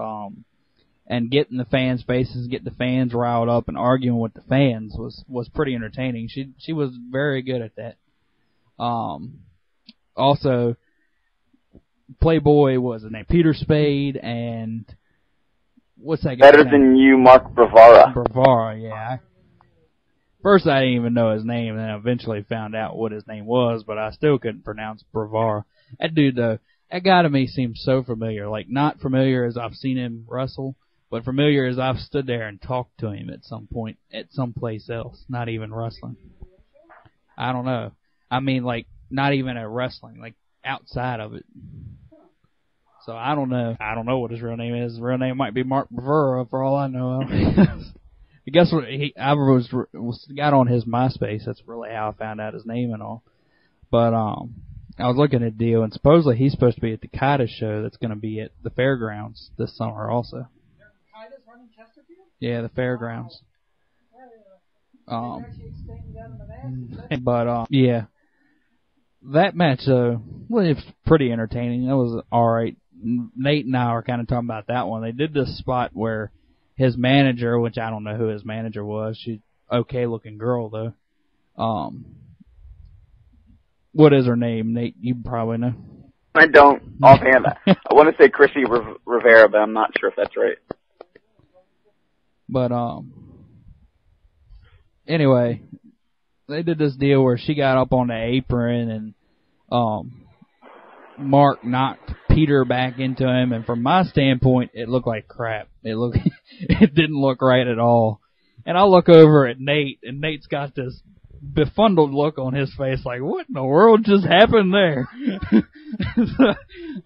and getting the fans' faces, get the fans riled up and arguing with the fans was pretty entertaining. She was very good at that. Also, Playboy was his name, Peter Spade, and what's that guy? Better Than You, Mark Bravara. Bravara, yeah. First I didn't even know his name, and then I eventually found out what his name was, but I still couldn't pronounce Bravara. That dude, though, that guy to me seems so familiar. Like, not familiar as I've seen him wrestle, but familiar as I've stood there and talked to him at some point, at some place else, not even wrestling. I don't know. I mean, like, not even at wrestling, like, outside of it. So I don't know. I don't know what his real name is. His real name might be Mark Bravura, for all I know. I guess what I got on his MySpace. That's really how I found out his name and all. But I was looking at the deal, and supposedly he's supposed to be at the Kaidas show that's going to be at the fairgrounds this summer also. Yeah, the fairgrounds. Yeah. That match, well, it was pretty entertaining. That was alright. Nate and I were kind of talking about that one. They did this spot where his manager, which I don't know who his manager was, she's okay looking girl though. What is her name, Nate? You probably know. I don't offhand. I want to say Chrissy Rivera, but I'm not sure if that's right. But anyway, they did this deal where she got up on the apron and Mark knocked Peter back into him, and from my standpoint, it looked like crap. It didn't look right at all. And I look over at Nate, and Nate's got this befuddled look on his face, like, what in the world just happened there? So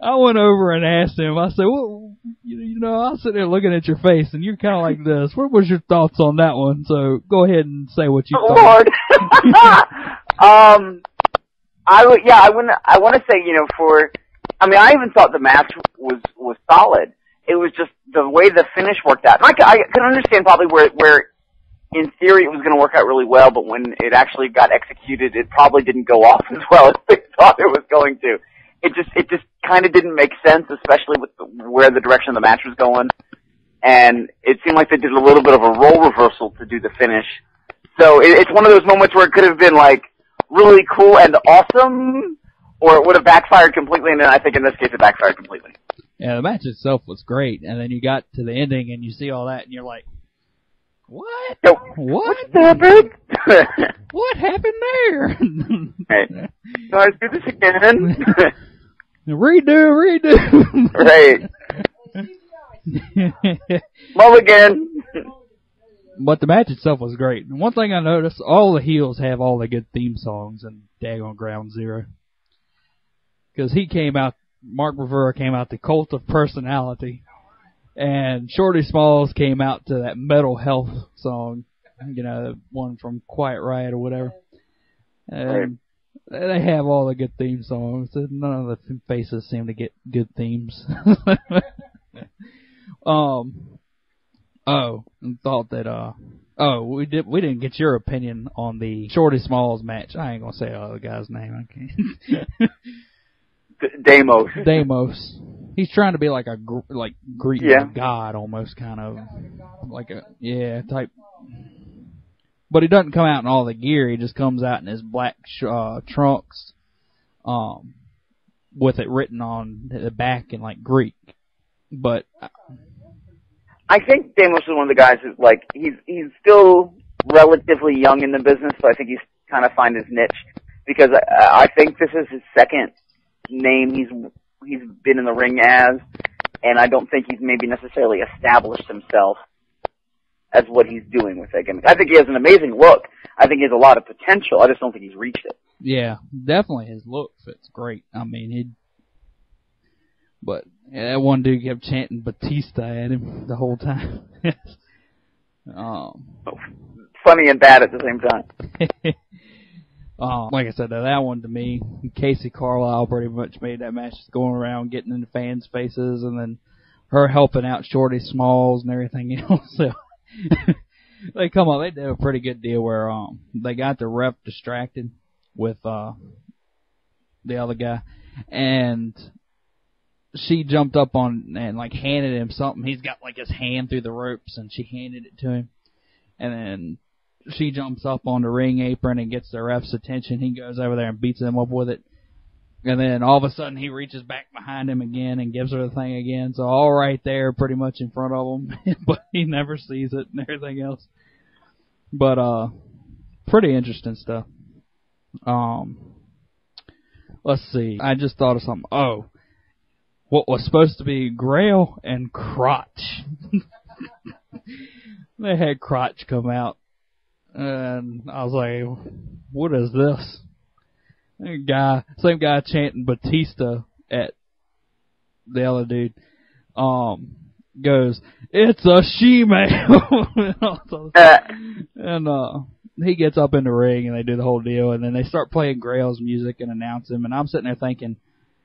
I went over and asked him, I said, well, I was sitting there looking at your face, and you're kind of like this. What was your thoughts on that one? So go ahead and say what you thought. Lord. I want to say, I even thought the match was solid. It was just the way the finish worked out. And I can understand probably where in theory it was going to work out really well, but when it actually got executed, it probably didn't go off as well as they thought it was going to. It just kind of didn't make sense, especially with where the direction the match was going. And it seemed like they did a little bit of a role reversal to do the finish. So it's one of those moments where it could have been like really cool and awesome, or it would have backfired completely, and then I think in this case it backfired completely. Yeah, the match itself was great, and then you got to the ending and you see all that, and you're like, what? Yo, What? What's happened? What happened there? Hey, guys, do this again. Redo. Right. Mulligan. But the match itself was great. And one thing I noticed, all the heels have all the good theme songs in daggone Ground Zero. Because he came out, Mark Rivera came out to Cult of Personality, and Shorty Smalls came out to that Mental Health song, you know, one from Quiet Riot or whatever. And they have all the good theme songs. None of the faces seem to get good themes. And thought that we didn't get your opinion on the Shorty Smalls match. I ain't gonna say the guy's name. I can't. Deimos. He's trying to be like a Greek god, almost, kind of like a type. But he doesn't come out in all the gear. He just comes out in his black trunks, with it written on the back in like Greek. But I think Deimos is one of the guys who's like he's still relatively young in the business, so I think he's kind of find his niche, because I think this is his second name he's been in the ring as, and I don't think he's maybe necessarily established himself as what he's doing with that gimmick. I think he has an amazing look. I think he has a lot of potential. I just don't think he's reached it. Yeah, definitely his look fits great. I mean, but that one dude kept chanting Batista at him the whole time. Funny and bad at the same time. Like I said, that one to me, Casey Carlisle pretty much made that match, just going around getting in the fans' faces, and then her helping out Shorty Smalls and everything else. So they did a pretty good deal where they got the ref distracted with the other guy, and she jumped up on and like handed him something. He's got like his hand through the ropes, and she handed it to him, and then she jumps up on the ring apron and gets the ref's attention. He goes over there and beats him up with it. And then all of a sudden he reaches back behind him again and gives her the thing again. So all right there, pretty much in front of him. But he never sees it and everything else. But pretty interesting stuff. Let's see. I just thought of something. What was supposed to be Grail and Crotch. They had Crotch come out. And I was like, what is this? Same guy chanting Batista at the other dude, goes, it's a she-male. And he gets up in the ring and they do the whole deal, and then they start playing Grail's music and announce him, and I'm sitting there thinking,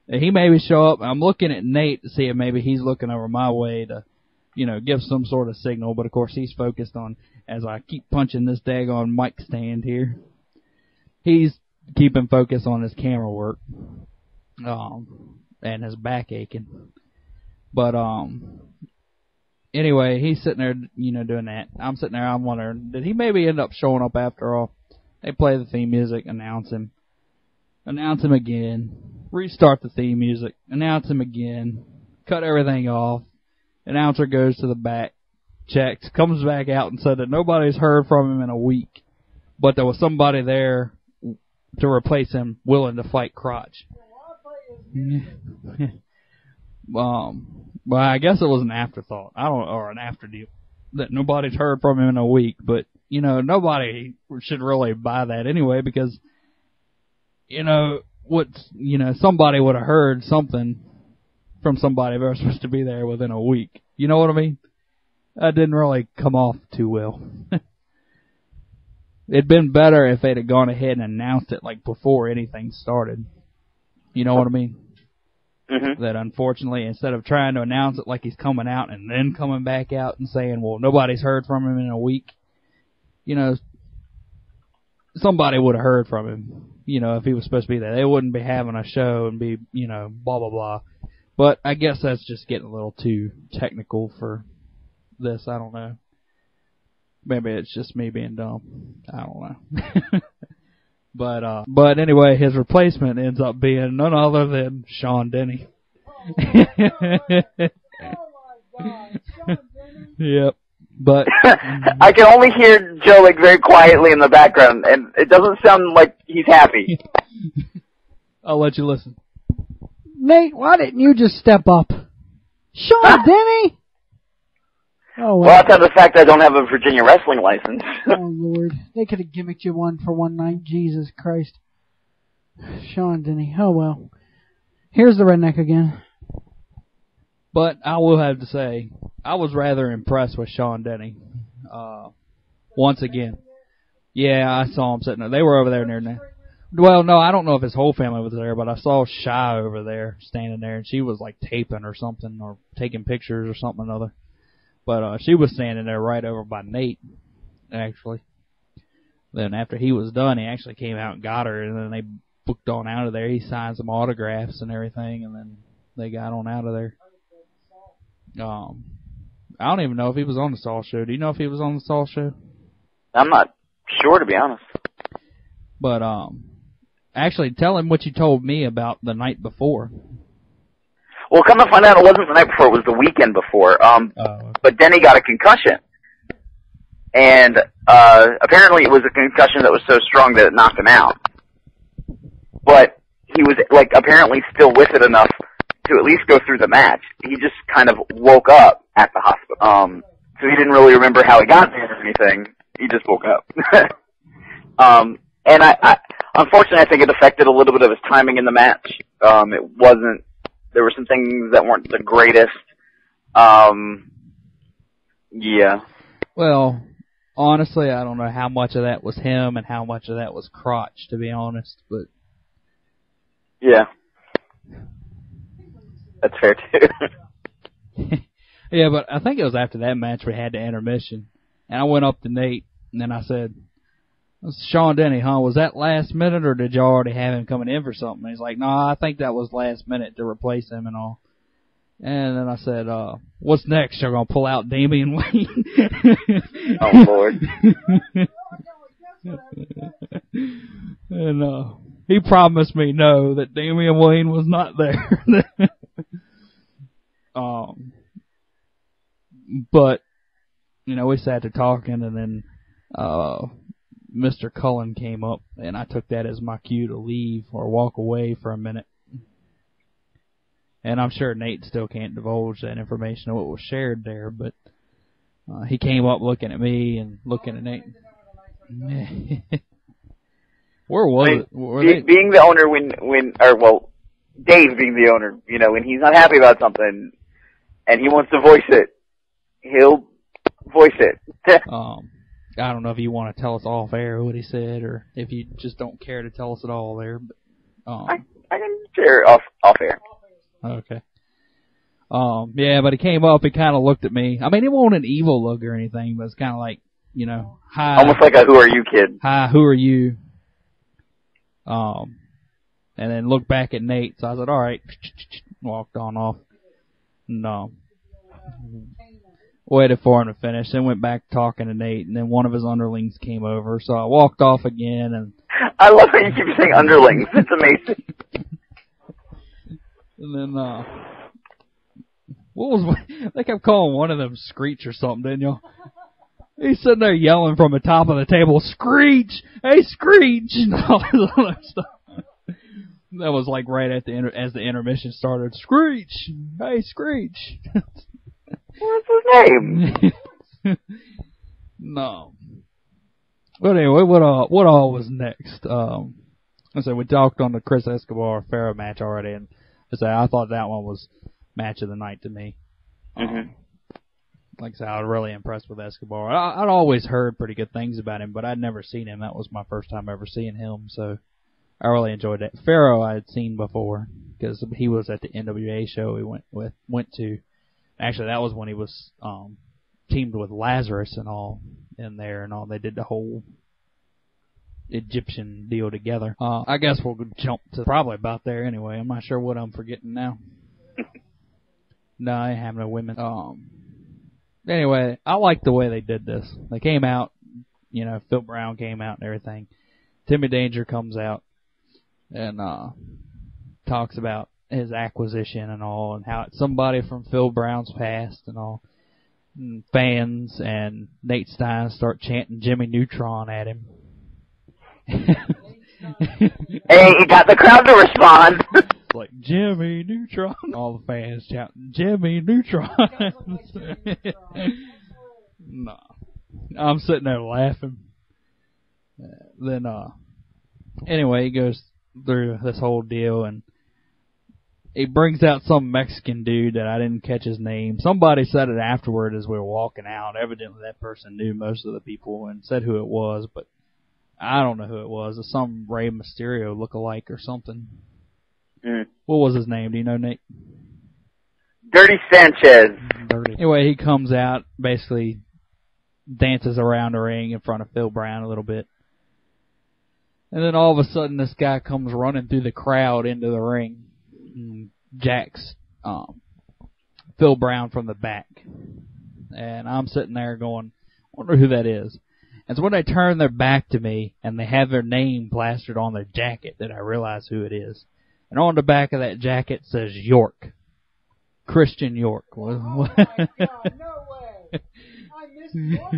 he maybe show up. I'm looking at Nate to see if maybe he's looking over my way to, give some sort of signal, but of course he's focused on, as I keep punching this daggone mic stand here, he's keeping focus on his camera work, and his back aching. But, anyway, he's sitting there, doing that. I'm sitting there, I'm wondering, did he maybe end up showing up after all? They play the theme music, announce him again, restart the theme music, announce him again, cut everything off. Announcer goes to the back, checks, comes back out and said that nobody's heard from him in a week, but there was somebody there to replace him willing to fight Crotch. Well, I guess it was an afterthought. Or an after deal. That nobody's heard from him in a week, but, nobody should really buy that anyway, because, somebody would have heard something from somebody that was supposed to be there within a week. You know what I mean? That didn't really come off too well. It'd been better if they'd have gone ahead and announced it like before anything started. You know what I mean? Mm-hmm. That unfortunately, instead of trying to announce it like he's coming out and then coming back out and saying, well, nobody's heard from him in a week, somebody would have heard from him, if he was supposed to be there. They wouldn't be having a show and be, blah, blah, blah. But I guess that's just getting a little too technical for this. I don't know. Maybe it's just me being dumb. I don't know. But anyway, his replacement ends up being none other than Sean Denny. Yep. But I can only hear Joe like very quietly in the background, and it doesn't sound like he's happy. I'll let you listen. Nate, why didn't you just step up? Sean Denny? Oh, well, outside the fact I don't have a Virginia wrestling license. Oh, Lord. They could have gimmicked you one for one night. Jesus Christ. Sean Denny. Oh, well. Here's the redneck again. But I will have to say, I was rather impressed with Sean Denny. Once again. Yeah, I saw him sitting there. They were over there near now. Well, no, I don't know if his whole family was there, but I saw Shy over there, standing there, and she was like taping or something, or taking pictures or something or another. But she was standing there right over by Nate, actually. Then after he was done, he actually came out and got her, and then they booked on out of there. He signed some autographs and everything, and then they got on out of there. I don't even know if he was on the Saul show. Do you know if he was on the Saul show? I'm not sure, to be honest. But actually, tell him what you told me about the night before. Well, come to find out, it wasn't the night before; it was the weekend before. But Denny got a concussion, and apparently it was a concussion that was so strong that it knocked him out. But he was like apparently still with it enough to at least go through the match. He just kind of woke up at the hospital, so he didn't really remember how he got there or anything. He just woke up. And I unfortunately, I think it affected a little bit of his timing in the match. It wasn't. There were some things that weren't the greatest. Yeah. Well, honestly, I don't know how much of that was him and how much of that was crotch, to be honest. But yeah, that's fair too. Yeah, but I think it was after that match we had the intermission, and I went up to Nate and then I said, "Sean Denny, huh? Was that last minute, or did you already have him coming in for something?" And he's like, "No, I think that was last minute to replace him and all." And then I said, "What's next? You're gonna pull out Damian Wayne?" Oh Lord! And he promised me no, that Damian Wayne was not there. But you know, we sat there talking, and then Mr. Cullen came up, and I took that as my cue to leave or walk away for a minute. And I'm sure Nate still can't divulge that information of what was shared there, but he came up looking at me and looking at Nate. Where was it? Being the owner Dave being the owner, you know, when he's not happy about something and he wants to voice it, he'll voice it. I don't know if you want to tell us off air what he said, or if you just don't care to tell us at all there. But I can share off air. Okay. Yeah, but he came up, he kind of looked at me. I mean, it wasn't an evil look or anything, but it's kind of like, you know, hi. Almost like a "Who are you" kid. Hi, who are you? And then looked back at Nate. So I said, all right. Walked on off. No. Waited for him to finish, then went back talking to Nate, and then one of his underlings came over, so I walked off again. And I love how you keep saying underlings. It's amazing. And then, they kept calling one of them Screech or something, didn't y'all? He's sitting there yelling from the top of the table, "Screech! Hey, Screech!" and all this other stuff. That was like right at as the intermission started. "Screech! Hey, Screech!" What's his name? No. But anyway, what all was next? I said we talked on the Chris Escobar Pharaoh match already, and I thought that one was match of the night to me. Mm-hmm. Like I said, I was really impressed with Escobar. I'd always heard pretty good things about him, but I'd never seen him. That was my first time ever seeing him, so I really enjoyed it. Pharaoh I had seen before because he was at the NWA show we went to. Actually, that was when he was teamed with Lazarus and all in there and all. They did the whole Egyptian deal together. I guess we'll jump to probably about there anyway. I'm not sure what I'm forgetting now. No, I ain't have no women. Anyway, I like the way they did this. They came out, you know, Phil Brown came out and everything. Timmy Danger comes out and talks about his acquisition and all, and how it's somebody from Phil Brown's past and all. And fans and Nate Stein start chanting Jimmy Neutron at him. Hey, he got the crowd to respond. Like, Jimmy Neutron. All the fans shouting, Jimmy Neutron. No. I'm sitting there laughing. Then, anyway, he goes through this whole deal, and he brings out some Mexican dude that I didn't catch his name. Somebody said it afterward as we were walking out. Evidently that person knew most of the people and said who it was, but I don't know who it was. It's some Rey Mysterio lookalike or something. What was his name? Do you know, Nate? Dirty Sanchez. Dirty. Anyway, he comes out, basically dances around the ring in front of Phil Brown a little bit. And then all of a sudden this guy comes running through the crowd into the ring. And jacks Phil Brown from the back. And I'm sitting there going, I wonder who that is. And so when they turn their back to me and they have their name plastered on their jacket, that I realize who it is. And on the back of that jacket says York. Christian York. Oh my God, no way. I missed York.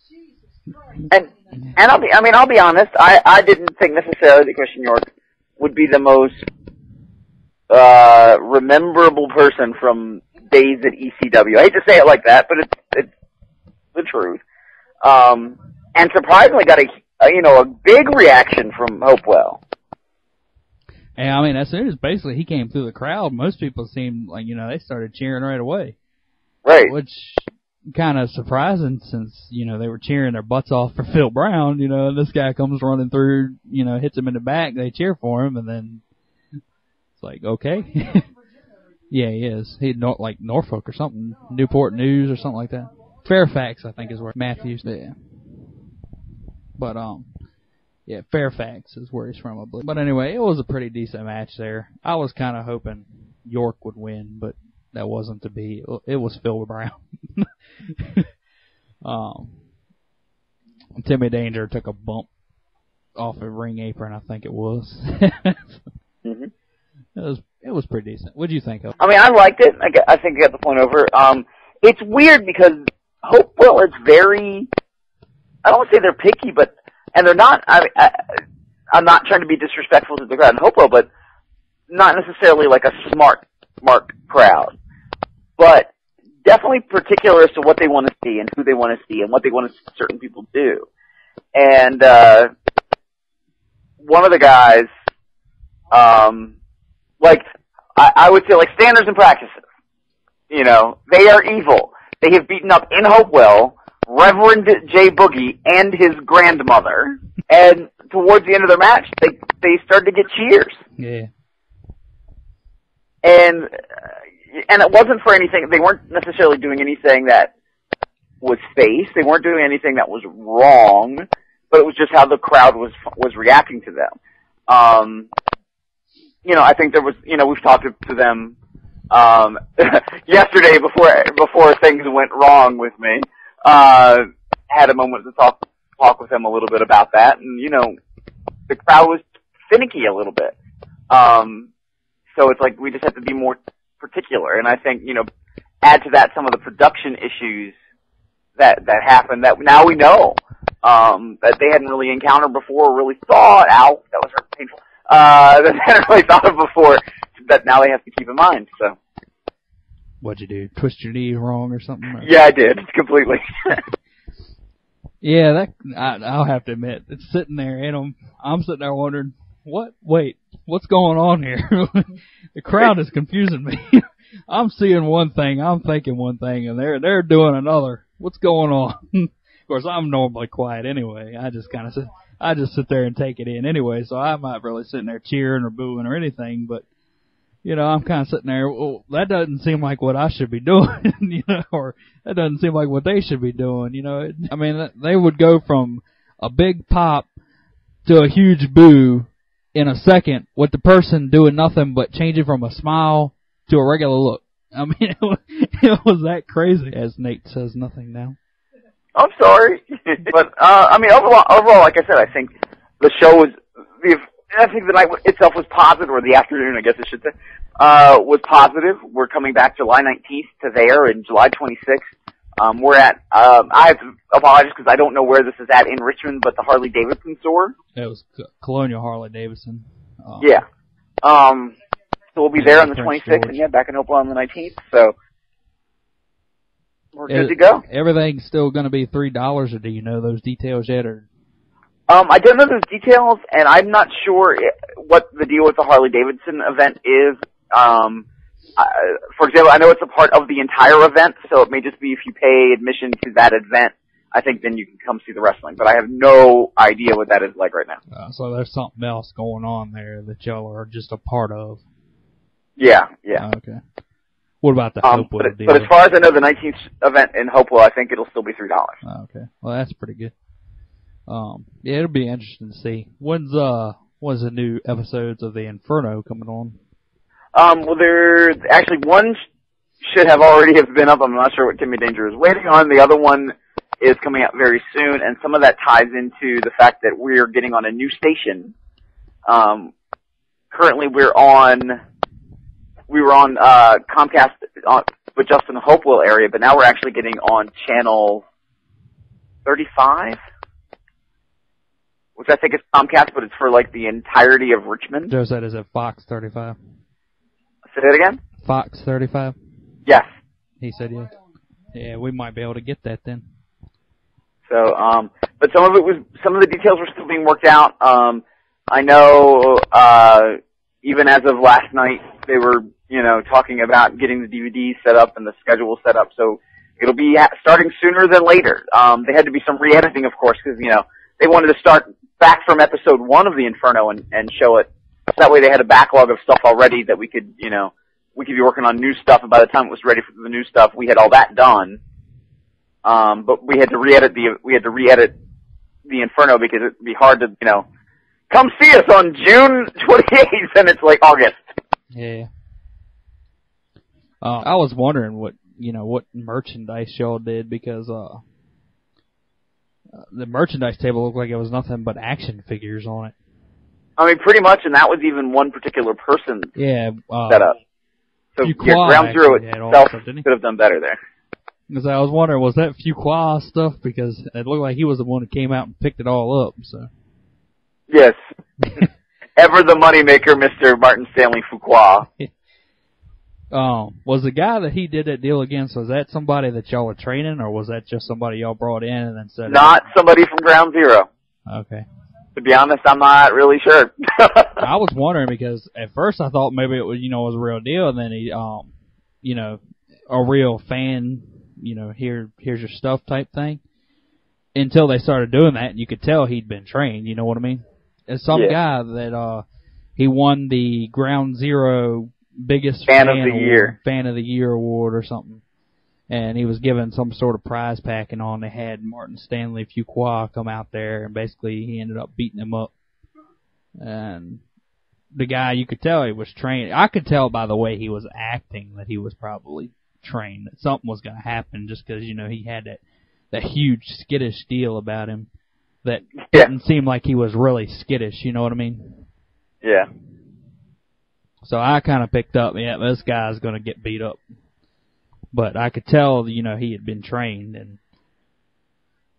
Jesus Christ. And I'll be honest, I didn't think necessarily that Christian York would be the most rememberable person from days at ECW. I hate to say it like that, but it's the truth. And surprisingly got a big reaction from Hopewell. And I mean, as soon as basically he came through the crowd, most people seemed like, they started cheering right away. Right. Which kind of surprising since, they were cheering their butts off for Phil Brown, and this guy comes running through, hits him in the back, they cheer for him, and then it's like, okay. Yeah, he is. He's like Norfolk or something, Newport News or something like that. Fairfax, I think, is where Matthews. Yeah. But, yeah, Fairfax is where he's from, I believe. But anyway, it was a pretty decent match there. I was kind of hoping York would win, but that wasn't to be. It was Phil Brown. Timmy Danger took a bump off a ring apron, I think it was. Mm-hmm. It was pretty decent. What did you think of it? I mean, I liked it. I think I got the point over. It's weird because Hopewell is very, I don't want to say they're picky, and they're not, I'm not trying to be disrespectful to the crowd in Hopewell, but not necessarily like a smart crowd. But definitely particular as to what they want to see and who they want to see and what they want to see certain people do. And, one of the guys, I would say like standards and practices. They are evil. They have beaten up in Hopewell Reverend J. Boogie and his grandmother, and towards the end of their match, they started to get cheers. Yeah. And it wasn't for anything. They weren't necessarily doing anything that was face. They weren't doing anything that was wrong, but it was just how the crowd was reacting to them. I think there was, we've talked to them yesterday before things went wrong with me. Had a moment to talk with them a little bit about that, and the crowd was finicky a little bit. So it's like we just have to be more particular, and I think add to that some of the production issues that happened that now we know that they hadn't really encountered before, or really thought. Ow, that was painful. That they hadn't really thought of before, that now they have to keep in mind. So. What'd you do? Twist your knee wrong or something? Or? Yeah, I did. Completely. Yeah, I'll have to admit, it's sitting there, and I'm sitting there wondering, what's going on here? The crowd is confusing me. I'm seeing one thing, I'm thinking one thing, and they're doing another. What's going on? Of course, I'm normally quiet anyway. I just sit there and take it in anyway, so I'm not really sitting there cheering or booing or anything, but I'm kind of sitting there, well, that doesn't seem like what I should be doing, or that doesn't seem like what they should be doing, they would go from a big pop to a huge boo in a second with the person doing nothing but changing from a smile to a regular look. I mean, it was that crazy, as Nate says nothing now. I'm sorry. But, overall, like I said, I think the show was, I think the night itself was positive, or the afternoon, I guess I should say, was positive. We're coming back July 19th to there and July 26th. We're at, I have to apologize because I don't know where this is at in Richmond, but the Harley-Davidson store. It was Colonial Harley-Davidson. Yeah. So we'll be there on the 26th, and back in Hopewell on the 19th, so we're good to go. Everything's still going to be $3, or do you know those details yet, or? I don't know those details, and I'm not sure what the deal with the Harley-Davidson event is. For example, I know it's a part of the entire event, so it may just be if you pay admission to that event, I think then you can come see the wrestling. But I have no idea what that is like right now. So there's something else going on there that y'all are just a part of. Yeah. Okay. What about the Hopewell deal? But as far as I know, the 19th event in Hopewell, I think it'll still be $3. Okay. Well, that's pretty good. Yeah, it'll be interesting to see. When's the new episodes of the Inferno coming on? Well, there's actually one should have already have been up. I'm not sure what Timmy Danger is waiting on. The other one is coming out very soon, and some of that ties into the fact that we're getting on a new station. Currently, we were on Comcast with just in the Hopewell area, but now we're actually getting on channel 35. Which I think is Comcast, but it's for like the entirety of Richmond. Joe said, is it Fox 35? Say that again? Fox 35? Yes. He said yes. Yeah, we might be able to get that then. So, but some of the details were still being worked out. I know, even as of last night, they were, talking about getting the DVD set up and the schedule set up, so it'll be starting sooner than later. They had to be some re-editing, of course, because, they wanted to start back from episode 1 of the Inferno and show it. So that way they had a backlog of stuff already that we could, we could be working on new stuff, and by the time it was ready for the new stuff, we had all that done. But we had to re-edit the Inferno because it'd be hard to, come see us on June 28th, and it's like August. Yeah. I was wondering what merchandise y'all did, because, the merchandise table looked like it was nothing but action figures on it. I mean, pretty much, and that was even one particular person's setup. So Ground Zero itself could have done better there. Because I was wondering, was that Fuqua stuff? Because it looked like he was the one who came out and picked it all up. So. Yes. Ever the moneymaker, Mr. Martin Stanley Fuqua. Was the guy that he did that deal against, was that somebody that y'all were training, or was that just somebody y'all brought in and then said... Not somebody from Ground Zero. Okay. To be honest, I'm not really sure. I was wondering because at first I thought maybe it was, was a real deal, and then he, a real fan, here's your stuff type thing. Until they started doing that, and you could tell he'd been trained, you know what I mean? It's some guy that, he won the Ground Zero biggest fan of the year award or something, and he was given some sort of prize packing on. They had Martin Stanley Fuqua come out there, and basically he ended up beating him up. And the guy, you could tell he was trained. I could tell by the way he was acting that he was probably trained, that something was going to happen, just because he had that huge skittish deal about him that didn't seem like he was really skittish, you know what I mean? Yeah. So I kind of picked up, this guy's going to get beat up. But I could tell, he had been trained, and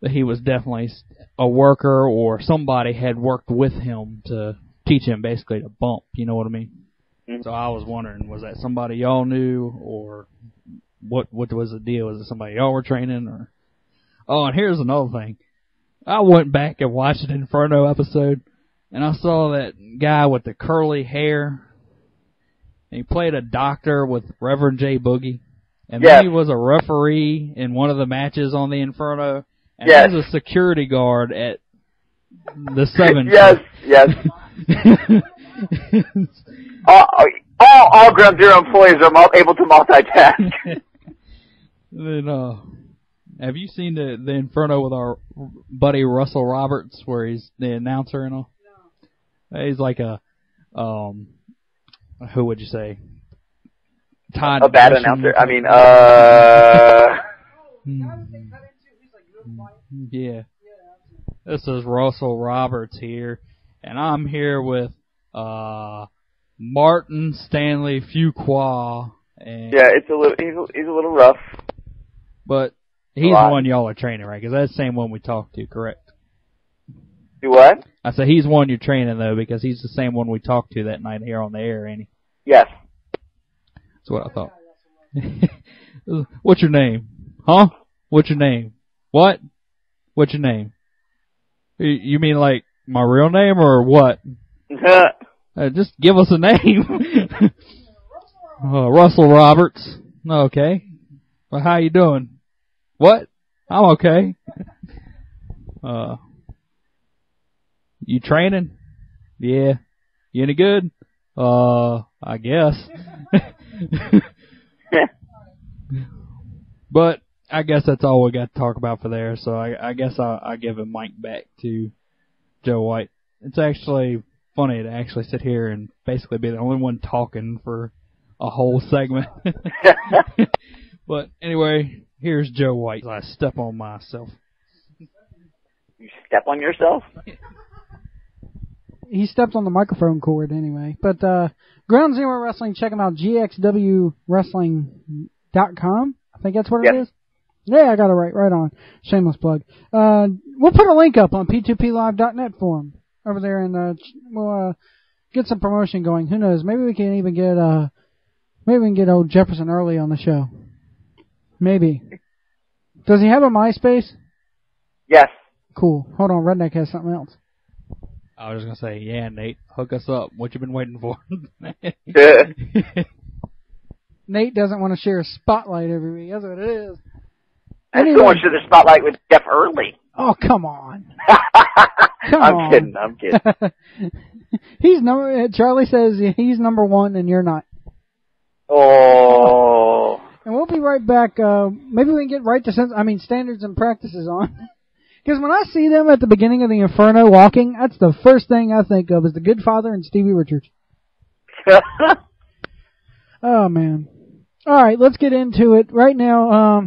that he was definitely a worker, or somebody had worked with him to teach him basically to bump, you know what I mean? Mm-hmm. So I was wondering, was that somebody y'all knew, or what was the deal? Was it somebody y'all were training? Or Oh, and here's another thing. I went back and watched an Inferno episode, and I saw that guy with the curly hair. He played a doctor with Reverend J. Boogie. And then he was a referee in one of the matches on the Inferno. And he was a security guard at the 7. Yes. all Ground Zero employees are able to multitask. Then, have you seen the Inferno with our buddy Russell Roberts, where he's the announcer and all? No. He's like a, who would you say? Todd a bad announcer. I mean, yeah. This is Russell Roberts here. and I'm here with Martin Stanley Fuqua. And Yeah, it's a little. He's a little rough. But he's the one y'all are training, right? Because that's the same one we talked to, correct? Do what? I said he's one you're training, though, because he's the same one we talked to that night here on the air, ain't he? Yes. That's what I thought. What's your name? Huh? What's your name? What? What's your name? You mean like my real name or what? Just give us a name. Russell Roberts. Okay. Well, how you doing? What? I'm okay. You training? Yeah. You any good? I guess. But I guess that's all we got to talk about for there, so I guess I'll give a mic back to Joe White. It's actually funny to actually sit here and basically be the only one talking for a whole segment. But anyway, here's Joe White. I step on myself. You step on yourself? He stepped on the microphone cord anyway. But Ground Zero Wrestling, check them out, gxwwrestling.com. I think that's what it is. Yeah, I got it right on. Shameless plug. We'll put a link up on p2plive.net for him over there, and we'll get some promotion going. Who knows? Maybe we can even get old Jefferson Early on the show. Maybe. Does he have a MySpace? Yes. Cool. Hold on, Redneck has something else. I was going to say, yeah, Nate, hook us up. What you been waiting for? Nate doesn't want to share a spotlight every week. That's what it is. I still want to share the spotlight with Jeff Early. Oh, come on. I'm kidding. He's Charlie says he's number one and you're not. Oh. And we'll be right back. Maybe we can get right to standards and practices on. Because when I see them at the beginning of the Inferno walking, that's the first thing I think of is the Good Father and Stevie Richards. Oh, man. All right, let's get into it. Right now,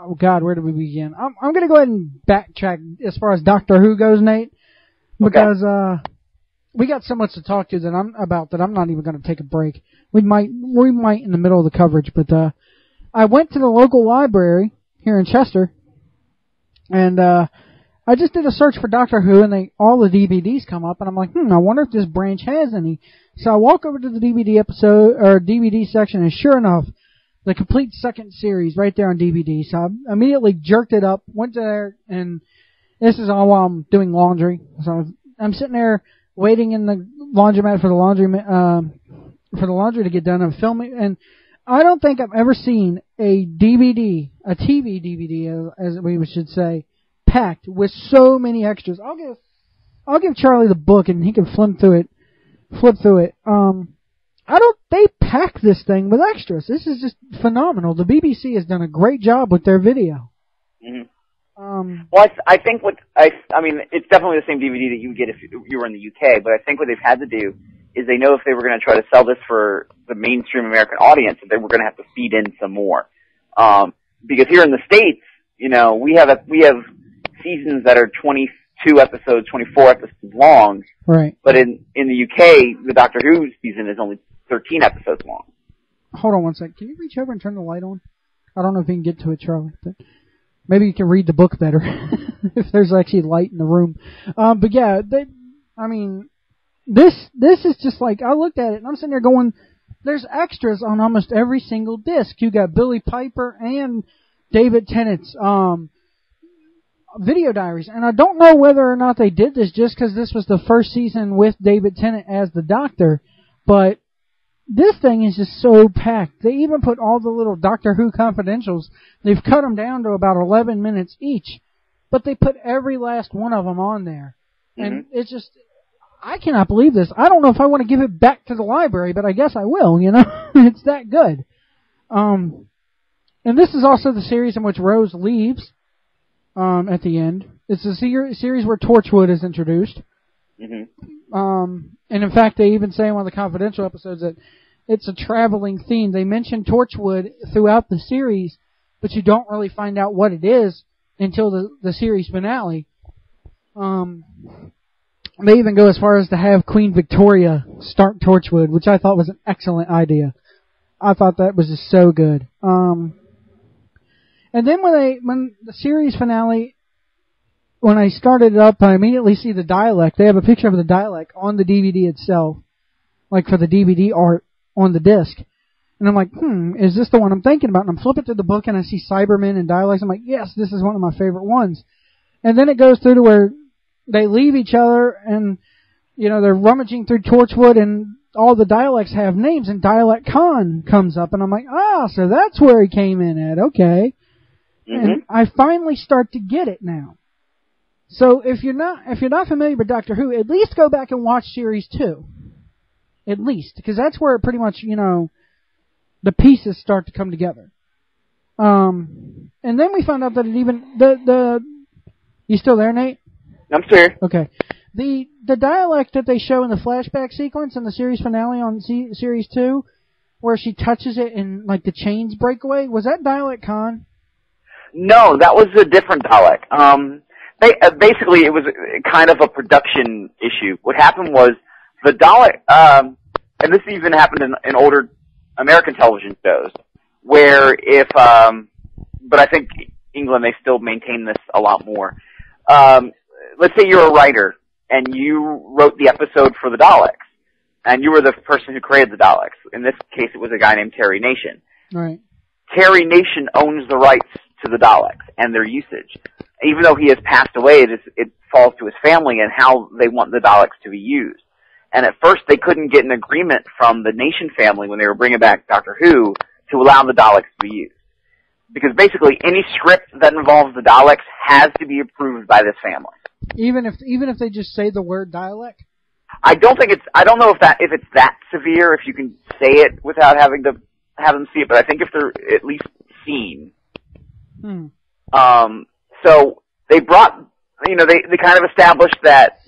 oh, God, where do we begin? I'm going to go ahead and backtrack as far as Doctor Who goes, Nate, because we got so much to talk to that I'm not even going to take a break. We might in the middle of the coverage, but I went to the local library here in Chester, and I just did a search for Doctor Who, and all the DVDs come up, and I'm like, I wonder if this branch has any. So I walk over to the DVD section, and sure enough, the complete second series right there on DVD. So I immediately jerked it up, went there, and this is all while I'm doing laundry. So I'm sitting there waiting in the laundromat for the laundry to get done. I'm filming, and I don't think I've ever seen a TV DVD, as we should say, packed with so many extras. I'll give Charlie the book, and he can flip through it. They pack this thing with extras. This is just phenomenal. The BBC has done a great job with their video. Mm-hmm. Well, I think it's definitely the same DVD that you would get if you were in the UK, but I think what they've had to do is they know if they were going to try to sell this for the mainstream American audience, that they were going to have to feed in some more. Because here in the States, we have seasons that are 22 episodes, 24 episodes long. Right. But in the UK, the Doctor Who season is only 13 episodes long. Hold on one second. Can you reach over and turn the light on? I don't know if you can get to it, Charlie, but maybe you can read the book better if there's actually light in the room. But yeah, this is just like, I looked at it and I'm sitting there going, there's extras on almost every single disc. You got Billy Piper and David Tennant's video diaries. And I don't know whether or not they did this just because this was the first season with David Tennant as the Doctor, but this thing is just so packed. They even put all the little Doctor Who confidentials. They've cut them down to about 11 minutes each, but they put every last one of them on there. And it's just, I cannot believe this. I don't know if I want to give it back to the library, but I guess I will, It's that good. And this is also the series in which Rose leaves at the end. It's a series where Torchwood is introduced. And in fact, they even say in one of the confidential episodes that it's a traveling theme. They mention Torchwood throughout the series, but you don't really find out what it is until the series finale. they even go as far as to have Queen Victoria start Torchwood, which I thought was an excellent idea. I thought that was just so good. And then when the series finale, when I started it up, I immediately see the dialect. They have a picture of the dialect on the DVD itself, like for the DVD art on the disc. And I'm like, is this the one I'm thinking about? And I'm flipping through the book and I see Cybermen and dialects. I'm like, yes, this is one of my favorite ones. And then it goes through to where they leave each other and, they're rummaging through Torchwood and all the dialects have names and Dialect Khan comes up. And I'm like, so that's where he came in at. Okay. Mm-hmm. And I finally start to get it now. So if you're not familiar with Doctor Who, at least go back and watch Series 2. At least. Because that's where pretty much, the pieces start to come together. And then we found out that it even, you still there, Nate? I'm still here. Okay. The dialect that they show in the flashback sequence in the series finale on Series 2, where she touches it and, like, the chains break away, was that Dialect Khan? No, that was a different dialect. Basically, it was kind of a production issue. What happened was the Dalek, and this even happened in older American television shows, where but I think England, they still maintain this a lot more. Let's say you're a writer, and you wrote the episode for the Daleks, and you were the person who created the Daleks. In this case, it was a guy named Terry Nation. Right. Terry Nation owns the rights to the Daleks and their usage. Even though he has passed away, it falls to his family and how they want the Daleks to be used. And at first, they couldn't get an agreement from the Nation family when they were bringing back Doctor Who to allow the Daleks to be used. Because basically, any script that involves the Daleks has to be approved by this family. Even if they just say the word dialect? I don't know if it's that severe, if you can say it without having to have them see it, but I think if they're at least seen. So they brought, they kind of established that,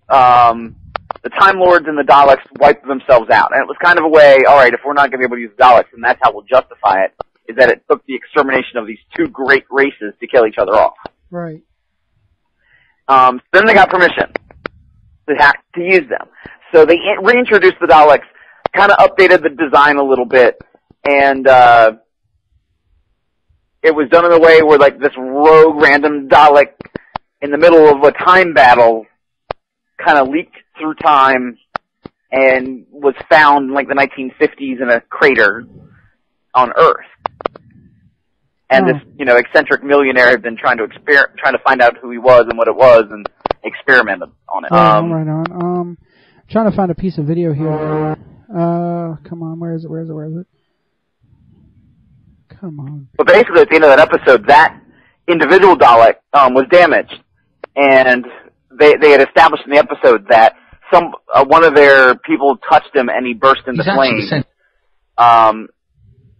the Time Lords and the Daleks wiped themselves out. And it was kind of a way, alright, if we're not going to be able to use the Daleks, then that's how we'll justify it, is that it took the extermination of these two great races to kill each other off. Right. Then they got permission to use them. So they reintroduced the Daleks, kind of updated the design a little bit, and it was done in a way where, like, this rogue random Dalek in the middle of a time battle kind of leaked through time and was found in, like, the 1950s in a crater on Earth. And this, eccentric millionaire had been trying to find out who he was and what it was and experimented on it. Right on. Trying to find a piece of video here. Come on, where is it? Come on. But basically, at the end of that episode, that individual Dalek was damaged, and they had established in the episode that one of their people touched him and he burst into flames.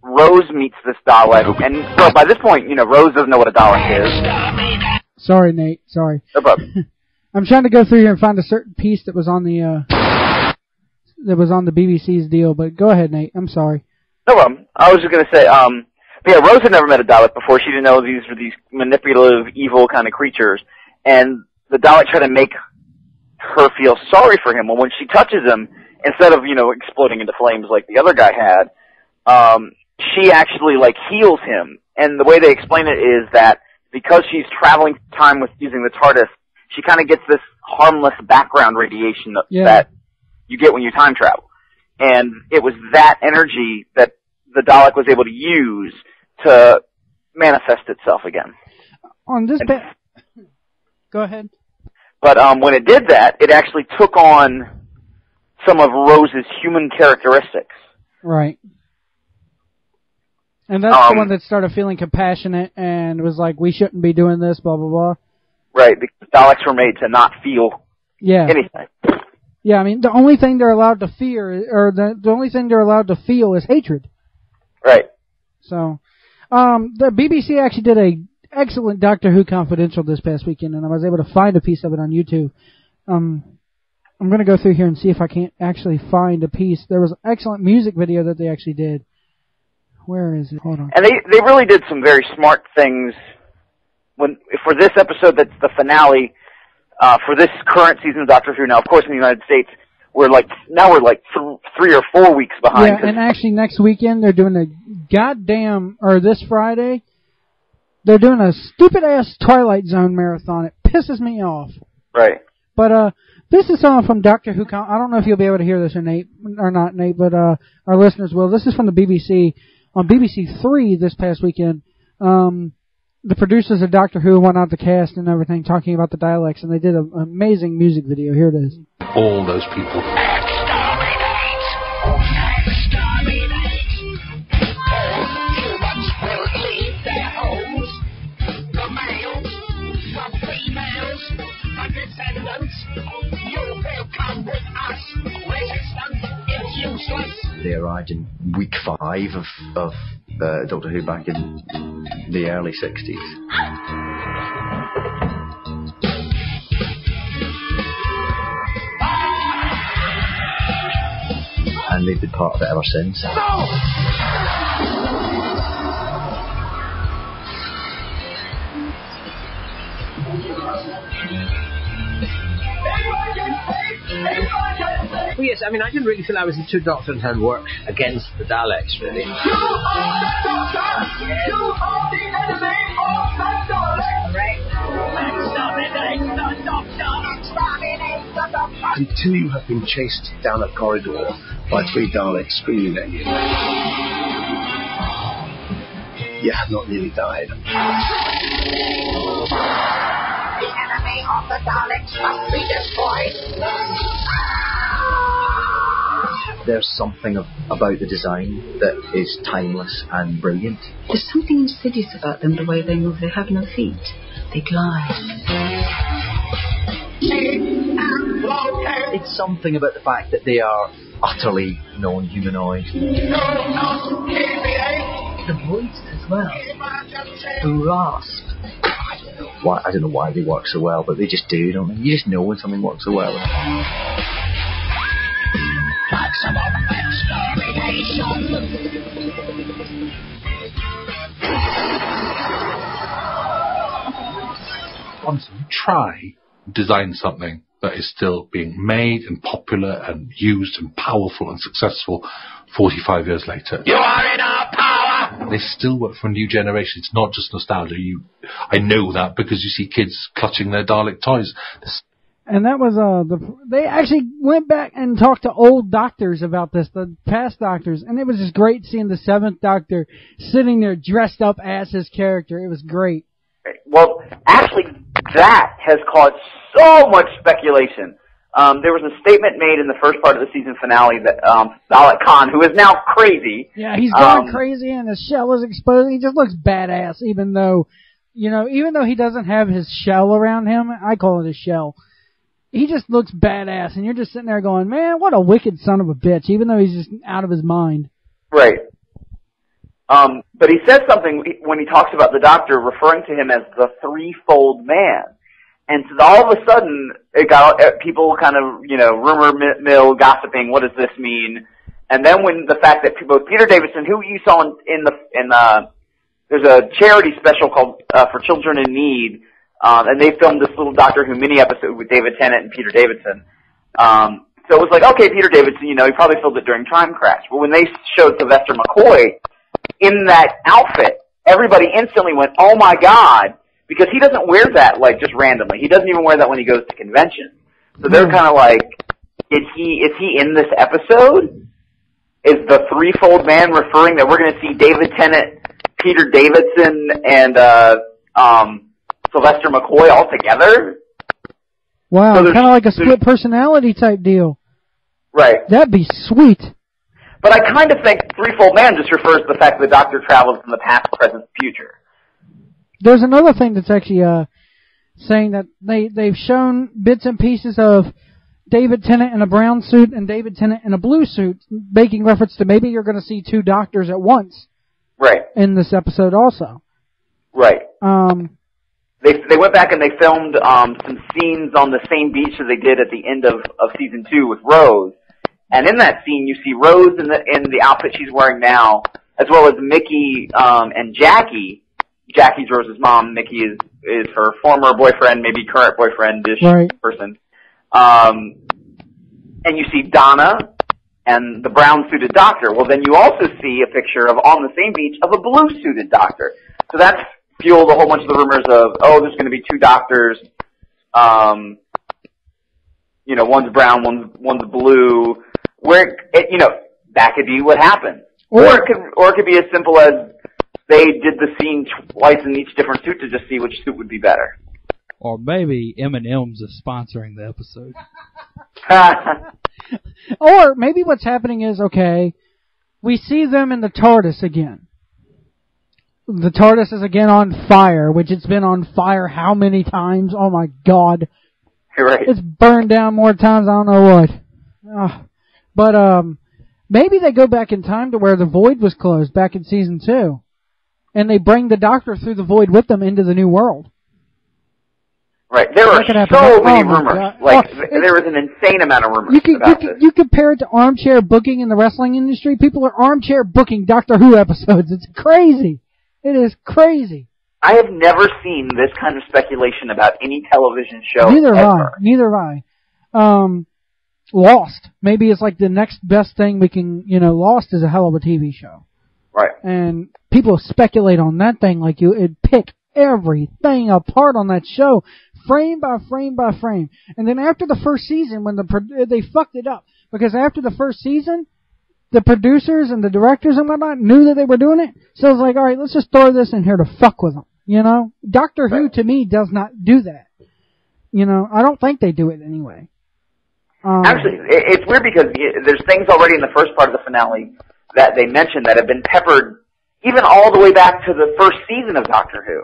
Rose meets this Dalek, and so by this point, Rose doesn't know what a Dalek is. Sorry, Nate. Sorry. No problem. I'm trying to go through here and find a certain piece that was on the BBC's deal, but go ahead, Nate. I'm sorry. No problem. I was just going to say, Rose had never met a Dalek before. She didn't know these were these manipulative, evil kind of creatures, and the Dalek tried to make her feel sorry for him. Well, when she touches him, instead of, exploding into flames like the other guy had, she actually, heals him. And the way they explain it is that because she's traveling time with using the TARDIS, she kind of gets this harmless background radiation that you get when you time travel. And it was that energy that the Dalek was able to use to manifest itself again. On this go ahead. But when it did that, it actually took on some of Rose's human characteristics. Right. And that's the one that started feeling compassionate and was like, we shouldn't be doing this, blah, blah, blah. Right, because Daleks were made to not feel anything. Yeah, I mean, the only thing they're allowed to fear, or the only thing they're allowed to feel is hatred. Right. So, the BBC actually did a excellent Doctor Who Confidential this past weekend, and I was able to find a piece of it on YouTube. I'm going to go through here and see if I can't actually find a piece. There was an excellent music video that they actually did. Where is it? Hold on. And they really did some very smart things. For this episode, that's the finale. for this current season of Doctor Who. Now, of course, in the United States, we're like 3 or 4 weeks behind. Yeah, and actually next weekend they're doing this Friday, they're doing a stupid-ass Twilight Zone marathon. It pisses me off. Right. But this is something from Doctor Who. I don't know if you'll be able to hear this or not, Nate, but our listeners will. This is from the BBC. On BBC 3 this past weekend, the producers of Doctor Who went out to cast and everything, talking about the dialects, and they did an amazing music video. Here it is. All those people. They arrived in week 5 of Doctor Who back in the early 60s. And they've been part of it ever since. Well, yes, I mean, I didn't really feel I was the two Doctor and hand work against the Daleks, really. You are the Doctor! You are the enemy of the Daleks! And two have been chased down a corridor by 3 Daleks screaming at you. You have not nearly died. The enemy of the Daleks must be destroyed! There's something about the design that is timeless and brilliant. There's something insidious about them, the way they move. They have no feet. They glide. It's something about the fact that they are utterly non-humanoid. The voice as well. The rasp. I don't know why they work so well, but they just do, don't they? You just know when something works so well. Honestly, try design something that is still being made and popular and used and powerful and successful 45 years later. You are in our power! They still work for a new generation. It's not just nostalgia. I know that because you see kids clutching their Dalek toys. And that was they actually went back and talked to old doctors about this, the past doctors, and it was just great seeing the 7th Doctor sitting there dressed up as his character. It was great. Well, actually, that has caused so much speculation. There was a statement made in the first part of the season finale that Dalek Khan, who is now crazy. Yeah, he's going crazy and his shell is exposed. He just looks badass, even though he doesn't have his shell around him. I call it a shell. He just looks badass, and you're just sitting there going, man, what a wicked son of a bitch, even though he's just out of his mind. Right. But he says something when he talks about the Doctor, referring to him as the threefold man. And so all of a sudden, it got people kind of, rumor mill, gossiping, what does this mean? And then when the fact that both Peter Davison, who you saw in there's a charity special called For Children in Need, and they filmed this little Doctor Who mini episode with David Tennant and Peter Davison. So it was like, okay, Peter Davison, he probably filmed it during Time Crash. But when they showed Sylvester McCoy in that outfit, everybody instantly went, oh my God, because he doesn't wear that just randomly. He doesn't even wear that when he goes to conventions. So they're kind of like, is he in this episode? Is the threefold man referring that we're going to see David Tennant, Peter Davison, and Sylvester McCoy all together? Wow, so kind of like a split personality type deal. Right. That'd be sweet. But I kind of think threefold man just refers to the fact that the Doctor travels from the past, present, future. There's another thing that's actually saying that they've shown bits and pieces of David Tennant in a brown suit and David Tennant in a blue suit, making reference to maybe you're going to see 2 Doctors at once. Right. In this episode also. Right. They went back and they filmed some scenes on the same beach as they did at the end of season 2 with Rose. And in that scene, you see Rose in the outfit she's wearing now, as well as Mickey and Jackie. Jackie's Rose's mom, Mickey is is her former boyfriend, maybe current boyfriend-ish person. And you see Donna and the brown-suited doctor. Well, then you also see a picture of, on the same beach, of a blue-suited doctor. So that's fueled a whole bunch of the rumors of, there's going to be two doctors. You know, one's brown, one's blue. Where, that could be what happened. Or it could be as simple as they did the scene twice in each different suit to just see which suit would be better. Or maybe M&M's is sponsoring the episode. Or maybe what's happening is, okay, we see them in the TARDIS again. The TARDIS is again on fire, which it's been on fire how many times? Oh my God. Right. It's burned down more times, I don't know what. But maybe they go back in time to where the void was closed back in season 2. And they bring the Doctor through the void with them into the new world. Right. There are so many rumors. There is an insane amount of rumors about this. You compare it to armchair booking in the wrestling industry. People are armchair booking Doctor Who episodes. It's crazy. It is crazy. I have never seen this kind of speculation about any television show Neither ever. have I. Lost. Maybe it's like the next best thing we can, Lost is a hell of a TV show. Right. And people speculate on that thing like it'd pick everything apart on that show, frame by frame by frame. And then after the first season, when they fucked it up, because after the first season, the producers and the directors and whatnot knew that they were doing it. So it was like, all right, let's just throw this in here to fuck with them. Doctor Who to me does not do that. I don't think they do it anyway. Actually, it's weird because there's things already in the first part of the finale that they mentioned that have been peppered even all the way back to the first season of Doctor Who.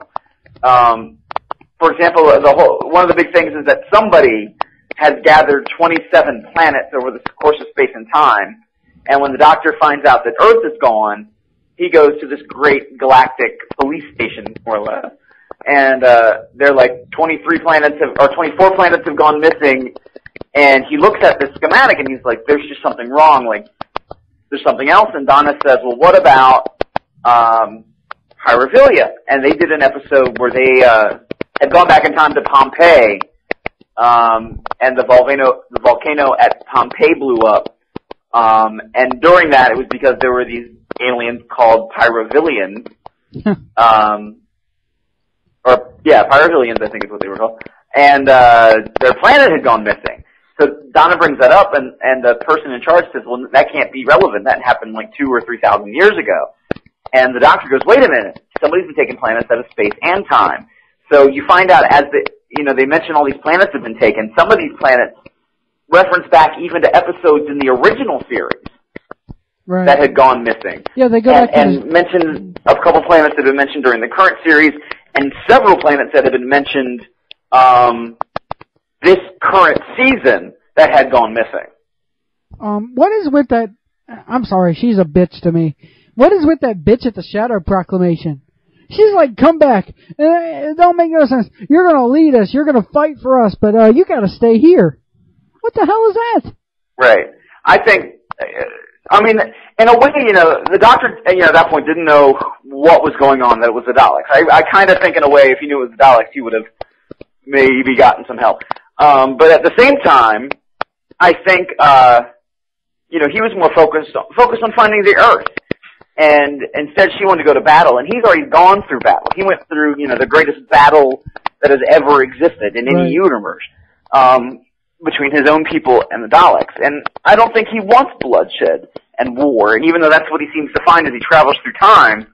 For example, one of the big things is that somebody has gathered 27 planets over the course of space and time, and when the Doctor finds out that Earth is gone, he goes to this great galactic police station, more or less. And they're like 24 planets have gone missing, and he looks at the schematic and he's like, there's just something wrong, like there's something else. And Donna says, well, what about Pyrovilia? And they did an episode where they had gone back in time to Pompeii, and the volcano at Pompeii blew up. And during that, it was because there were these aliens called Pyrovilians. Pyrovilians, I think is what they were called. And their planet had gone missing. So Donna brings that up, and the person in charge says, well, that can't be relevant. That happened like 2,000 or 3,000 years ago. And the Doctor goes, wait a minute. Somebody's been taking planets out of space and time. So you find out as they mention all these planets have been taken. Some of these planets reference back even to episodes in the original series that had gone missing. Yeah, they go back and mention a couple planets that have been mentioned during the current series, and several planets that have been mentioned this current season that had gone missing. What is with that? I'm sorry, she's a bitch to me. What is with that bitch at the Shadow Proclamation? She's like, come back. It don't make no sense. You're going to lead us. You're going to fight for us, but you got to stay here. What the hell is that? Right. I think, in a way, the Doctor, at that point didn't know what was going on, that it was the Daleks. I kind of think in a way, if he knew it was the Daleks, he would have maybe gotten some help. But at the same time, I think, he was more focused on finding the Earth. And instead she wanted to go to battle, and he's already gone through battle. He went through, the greatest battle that has ever existed in any universe, between his own people and the Daleks. And I don't think he wants bloodshed and war, and even though that's what he seems to find as he travels through time,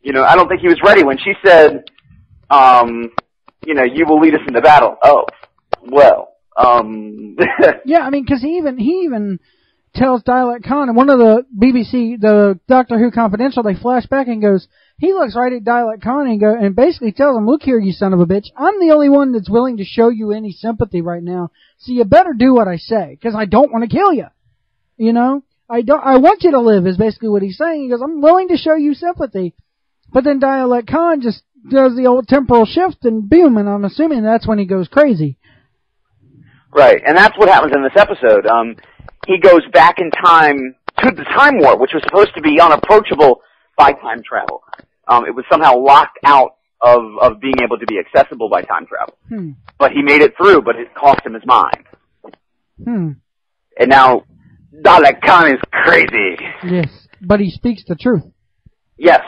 I don't think he was ready. When she said, you will lead us into battle. Oh, well, Yeah, because he even tells Dialect Khan, and one of the BBC, the Doctor Who Confidential, they flash back and goes, he looks right at Dialect Khan and basically tells him, look here, you son of a bitch, I'm the only one that's willing to show you any sympathy right now, so you better do what I say, because I don't want to kill you. I want you to live, is basically what he's saying. He goes, I'm willing to show you sympathy. But then Dialect Khan just does the old temporal shift and boom, and I'm assuming that's when he goes crazy. Right, and that's what happens in this episode. He goes back in time to the Time Warp, which was supposed to be unapproachable by time travel. It was somehow locked out of being able to be accessible by time travel. But he made it through, but it cost him his mind. And now, Dalek Khan is crazy. Yes, but he speaks the truth. Yes.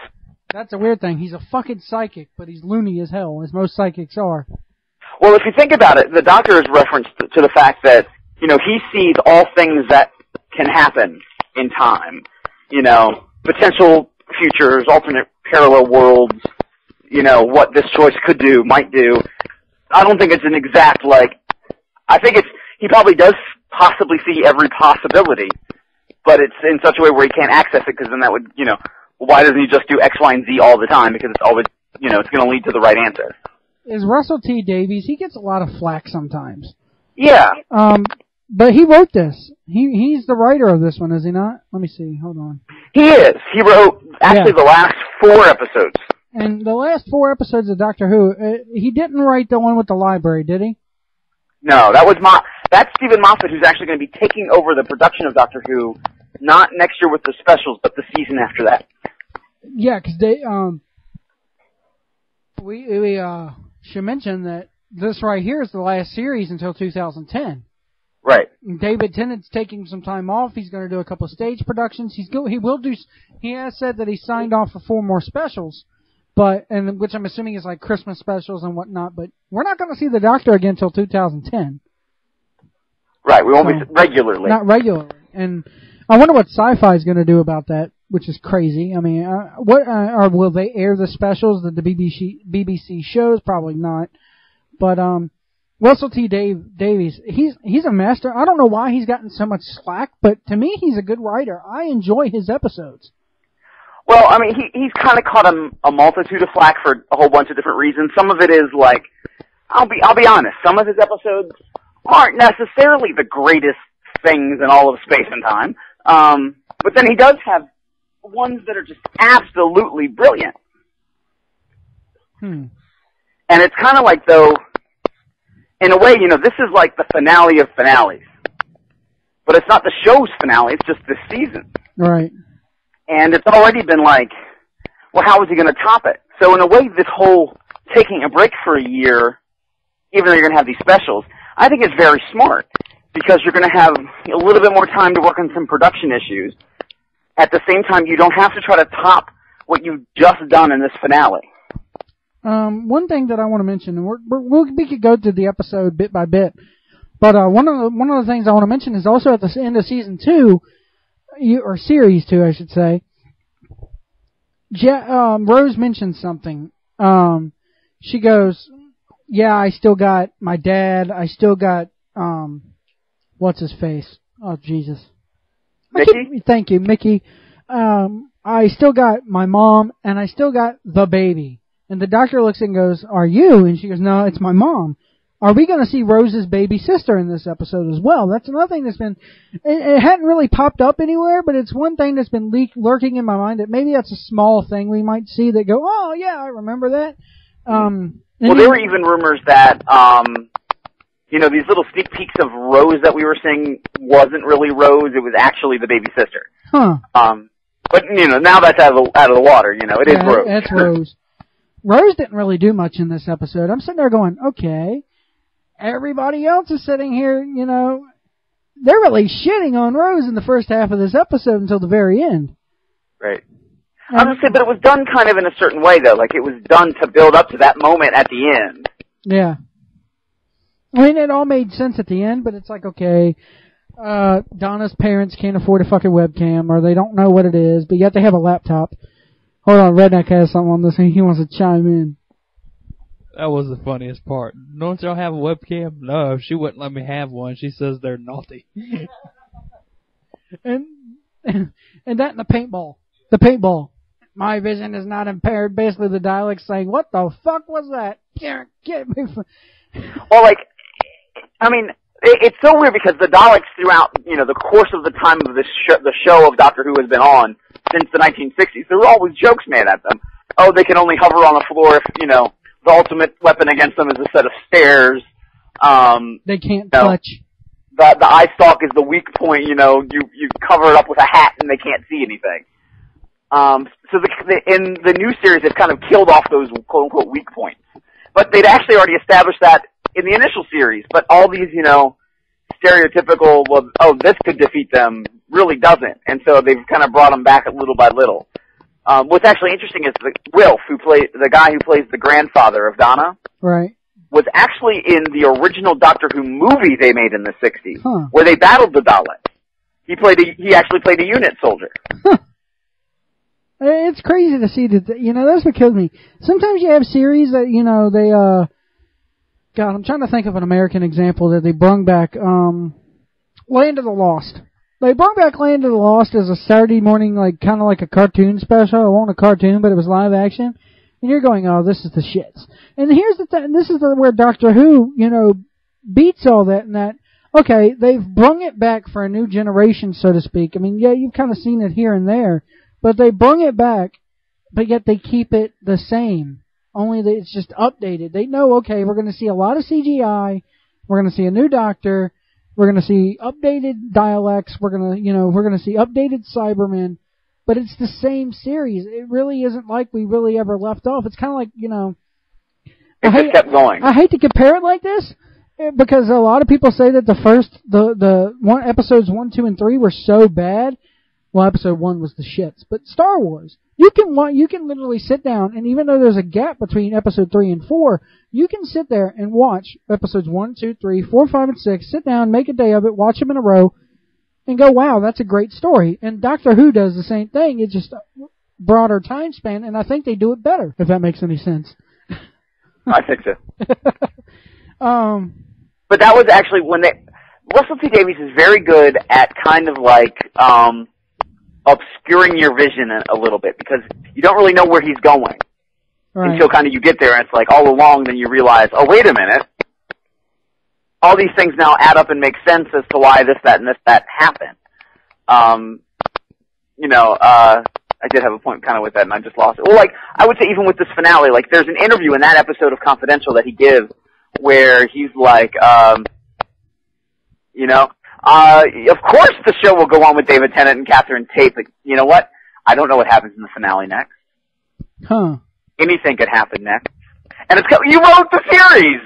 That's a weird thing. He's a fucking psychic, but he's loony as hell, as most psychics are. Well, if you think about it, the Doctor is referenced to the fact that, you know, he sees all things that can happen in time. You know, potential futures, alternate parallel worlds, you know, what this choice could do, might do. I don't think it's an exact, like, I think he probably does possibly see every possibility, but it's in such a way where he can't access it, because then that would, you know, why doesn't he just do X, Y, and Z all the time? Because it's always, you know, it's going to lead to the right answer. Is Russell T. Davies, he gets a lot of flack sometimes. Yeah. But he wrote this. He's the writer of this one, is he not? Let me see. Hold on. He is. He wrote, actually, the last 4 episodes. And the last 4 episodes of Doctor Who, he didn't write the one with the library, did he? No, that's Stephen Moffat, who's actually going to be taking over the production of Doctor Who, not next year with the specials, but the season after that. Yeah, because they, we should mention that this right here is the last series until 2010. Right. David Tennant's taking some time off. He's going to do a couple of stage productions. He has said that he signed off for 4 more specials, which I'm assuming is like Christmas specials and whatnot, but we're not going to see the Doctor again until 2010. Right, we won't be regularly. Not regularly. And I wonder what Sci-Fi is going to do about that, which is crazy. I mean, will they air the specials that the BBC shows? Probably not. But Russell T. Davies, he's a master. I don't know why he's gotten so much slack, but to me, he's a good writer. I enjoy his episodes. Well, I mean, he's kind of caught a multitude of flack for a whole bunch of different reasons. Some of it is like, I'll be honest, some of his episodes aren't necessarily the greatest things in all of space and time. But then he does have ones that are just absolutely brilliant. And it's kind of like, though, in a way, you know, this is like the finale of finales. But it's not the show's finale, it's just this season. Right. And it's already been like, well, how is he going to top it? So in a way, this whole taking a break for a year, even though you're going to have these specials, I think it's very smart, because you're going to have a little bit more time to work on some production issues. At the same time, you don't have to try to top what you've just done in this finale. One thing that I want to mention, and we could go through the episode bit by bit, but one of the things I want to mention is also at the end of season 2, or series 2, I should say. Rose mentioned something. She goes, "Yeah, I still got my dad. I still got what's his face? Oh Jesus, Mickey. Thank you, Mickey. I still got my mom, and I still got the baby." And the Doctor looks and goes, "Are you?" And she goes, "No, it's my mom." Are we going to see Rose's baby sister in this episode as well? That's another thing that's been, it hadn't really popped up anywhere, but it's one thing that's been lurking in my mind that maybe that's a small thing we might see that go, oh yeah, I remember that. Well, there were even rumors that, you know, these little sneak peeks of Rose that we were seeing wasn't really Rose, it was actually the baby sister. Huh. But, you know, now that's out of the water, you know, it is Rose. That's Rose. Rose didn't really do much in this episode. I'm sitting there going, okay, everybody else is sitting here, you know, they're really shitting on Rose in the first half of this episode until the very end. Right. I was going to say, but it was done kind of in a certain way, though. Like, it was done to build up to that moment at the end. Yeah. I mean, it all made sense at the end, but it's like, okay, Donna's parents can't afford a fucking webcam, or they don't know what it is, but yet they have a laptop. Hold on, Redneck has something on this, and he wants to chime in. That was the funniest part. Don't y'all have a webcam? No, she wouldn't let me have one. She says they're naughty. and that and the paintball. The paintball. My vision is not impaired. Basically, the Daleks saying, "What the fuck was that? Get me!" Well, like, I mean, it's so weird because the Daleks throughout, you know, the course of the time of this the show of Doctor Who has been on since the 1960s. There were always jokes made at them. Oh, they can only hover on the floor if, you know, the ultimate weapon against them is a set of stairs. They can't touch. The eye stalk is the weak point. You know, you cover it up with a hat and they can't see anything. So in the new series, they've kind of killed off those quote-unquote weak points. But they'd actually already established that in the initial series. But all these, stereotypical, well, this could defeat them, really doesn't. And so they've kind of brought them back little by little. What's actually interesting is Wilf, the guy who plays the grandfather of Donna, right, was actually in the original Doctor Who movie they made in the 60s, huh, where they battled the Daleks. He actually played a unit soldier. Huh. It's crazy to see that, that's what kills me. Sometimes you have series that, they, God, I'm trying to think of an American example that they brung back, Land of the Lost. They brought back Land of the Lost as a Saturday morning, kind of like a cartoon special. It wasn't a cartoon, but it was live action. And you're going, oh, this is the shits. And here's the thing, this is where Doctor Who, beats all that and that. Okay, they've brung it back for a new generation, so to speak. I mean, yeah, you've kind of seen it here and there. But they brung it back, but yet they keep it the same. Only that it's just updated. They know, okay, we're going to see a lot of CGI. We're going to see a new Doctor. We're going to see updated dialects. We're going to see updated Cybermen. But it's the same series. It really isn't like we really ever left off. It's kind of like, It just kept going. I hate to compare it like this, because a lot of people say that the episodes 1, 2, and 3 were so bad. Well, episode 1 was the shits. But Star Wars, you can literally sit down, and even though there's a gap between episode 3 and 4, you can sit there and watch episodes 1, 2, 3, 4, 5, and 6, sit down, make a day of it, watch them in a row, and go, wow, that's a great story. And Doctor Who does the same thing. It's just a broader time span, and I think they do it better, if that makes any sense. I think so. But that was actually when Russell T Davies is very good at kind of obscuring your vision a little bit, because you don't really know where he's going until kind of you get there, and it's like all along then you realize, oh, wait a minute, all these things now add up and make sense as to why this, that, and this, that happened. I did have a point kind of with that, and I just lost it. Well, I would say even with this finale, there's an interview in that episode of Confidential that he gives where he's like, of course the show will go on with David Tennant and Catherine Tate, but you know what? I don't know what happens in the finale next. Huh. Anything could happen next. And you wrote the series!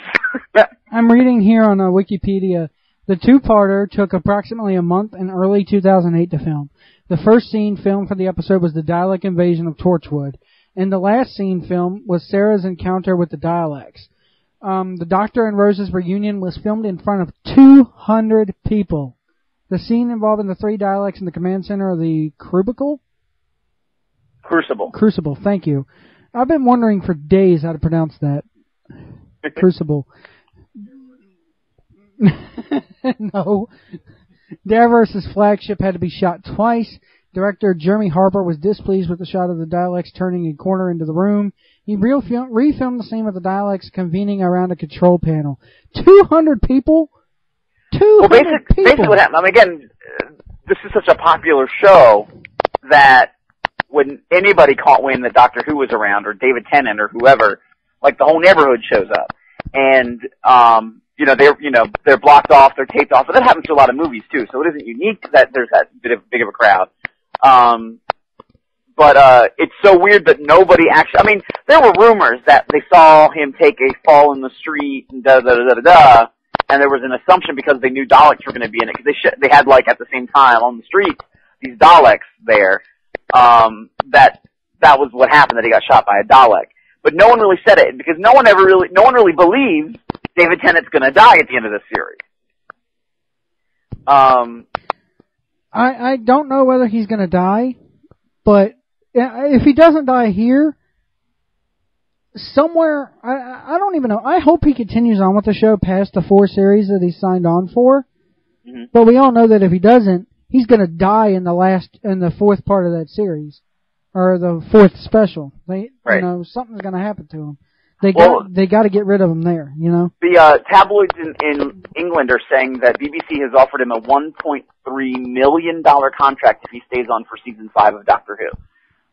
I'm reading here on Wikipedia, the two-parter took approximately a month in early 2008 to film. The first scene filmed for the episode was the Dalek invasion of Torchwood, and the last scene filmed was Sarah's encounter with the Daleks. The Doctor and Rose's reunion was filmed in front of 200 people. The scene involving the 3 Daleks in the command center of the Crucible, thank you. I've been wondering for days how to pronounce that. Crucible. No. Davros' flagship had to be shot twice. Director Jeremy Harper was displeased with the shot of the Daleks turning a corner into the room. He refilmed the scene of the Daleks convening around a control panel. 200 people? 200 people! Basically what happened, again, this is such a popular show that when anybody caught wind that Doctor Who was around, or David Tennant, or whoever, the whole neighborhood shows up. And, they're blocked off, they're taped off. But that happens to a lot of movies, too, so it isn't unique that there's that big of a crowd. But it's so weird that nobody actually, there were rumors that they saw him take a fall in the street and da-da-da-da-da-da, and there was an assumption because they knew Daleks were going to be in it, because they had, at the same time on the street, these Daleks there, that was what happened, that he got shot by a Dalek. But no one really said it, because no one really believes David Tennant's going to die at the end of this series. I don't know whether he's going to die, but if he doesn't die here, somewhere, I don't even know. I hope he continues on with the show past the 4 series that he signed on for. Mm-hmm. But we all know that if he doesn't, he's going to die in the 4th part of that series, or the 4th special. Something's going to happen to him. They got to get rid of him there, The tabloids in England are saying that BBC has offered him a $1.3 million contract if he stays on for season 5 of Doctor Who.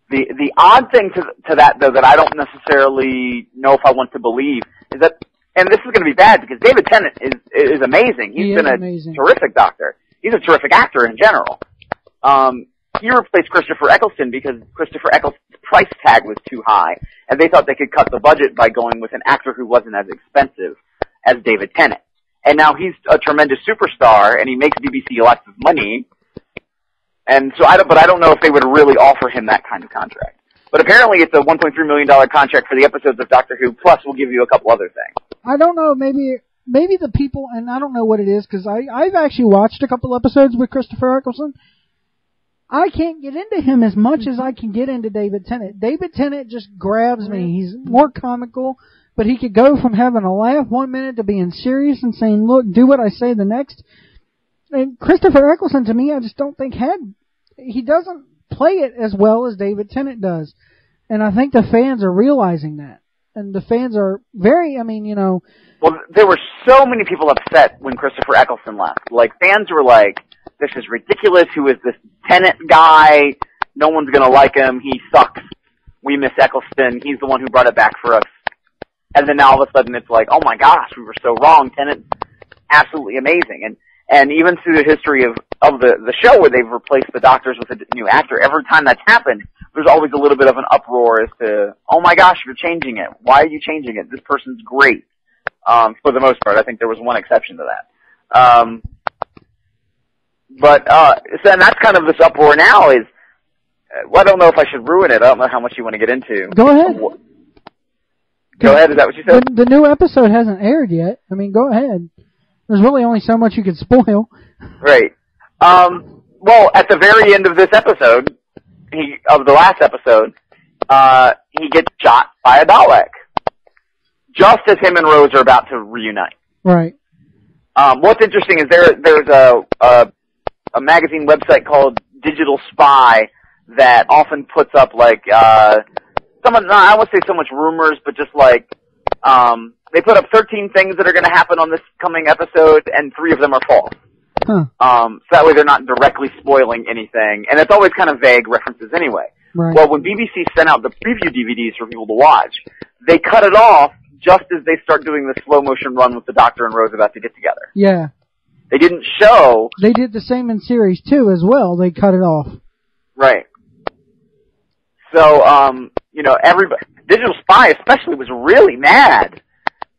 The odd thing to that, though, that I don't necessarily know if I want to believe, is that, and this is going to be bad, because David Tennant is amazing. He's been a terrific Doctor. He's a terrific actor in general. he replaced Christopher Eccleston because Christopher Eccleston's price tag was too high, and they thought they could cut the budget by going with an actor who wasn't as expensive as David Tennant. And now he's a tremendous superstar, and he makes BBC lots of money. And so I don't know if they would really offer him that kind of contract. But apparently it's a $1.3 million contract for the episodes of Doctor Who, plus we'll give you a couple other things. I don't know, maybe the people, and I don't know what it is, because I've actually watched a couple episodes with Christopher Eccleston. I can't get into him as much as I can get into David Tennant. David Tennant just grabs me. He's more comical, but he could go from having a laugh 1 minute to being serious and saying, look, do what I say the next. And Christopher Eccleston, to me, I just don't think he doesn't play it as well as David Tennant does. And I think the fans are realizing that. And the fans are very, Well, there were so many people upset when Christopher Eccleston left. Like, fans were like, this is ridiculous. Who is this Tennant guy? No one's going to like him. He sucks. We miss Eccleston. He's the one who brought it back for us. And then now all of a sudden it's like, oh my gosh, we were so wrong. Tennant's absolutely amazing. And even through the history of the show where they've replaced the doctors with a new actor, every time that's happened, there's always a little bit of an uproar as to, oh my gosh, you're changing it. Why are you changing it? This person's great. For the most part. I think there was one exception to that. So and that's kind of this uproar now is, well, I don't know if I should ruin it. I don't know how much you want to get into. Go ahead. Go ahead, is that what you said? The new episode hasn't aired yet. I mean, go ahead. There's really only so much you could spoil. Right. Well, at the very end of this episode, of the last episode, he gets shot by a Dalek. Just as him and Rose are about to reunite. Right. What's interesting is there's a magazine website called Digital Spy that often puts up like I won't say so much rumors, but just like they put up 13 things that are going to happen on this coming episode, and 3 of them are false. Huh. So that way they're not directly spoiling anything, and it's always kind of vague references anyway. Right. Well, when BBC sent out the preview DVDs for people to watch, they cut it off just as they start doing the slow motion run with the Doctor and Rose about to get together. Yeah. They didn't show. They did the same in Series 2 as well. They cut it off. Right. So, everybody, Digital Spy especially was really mad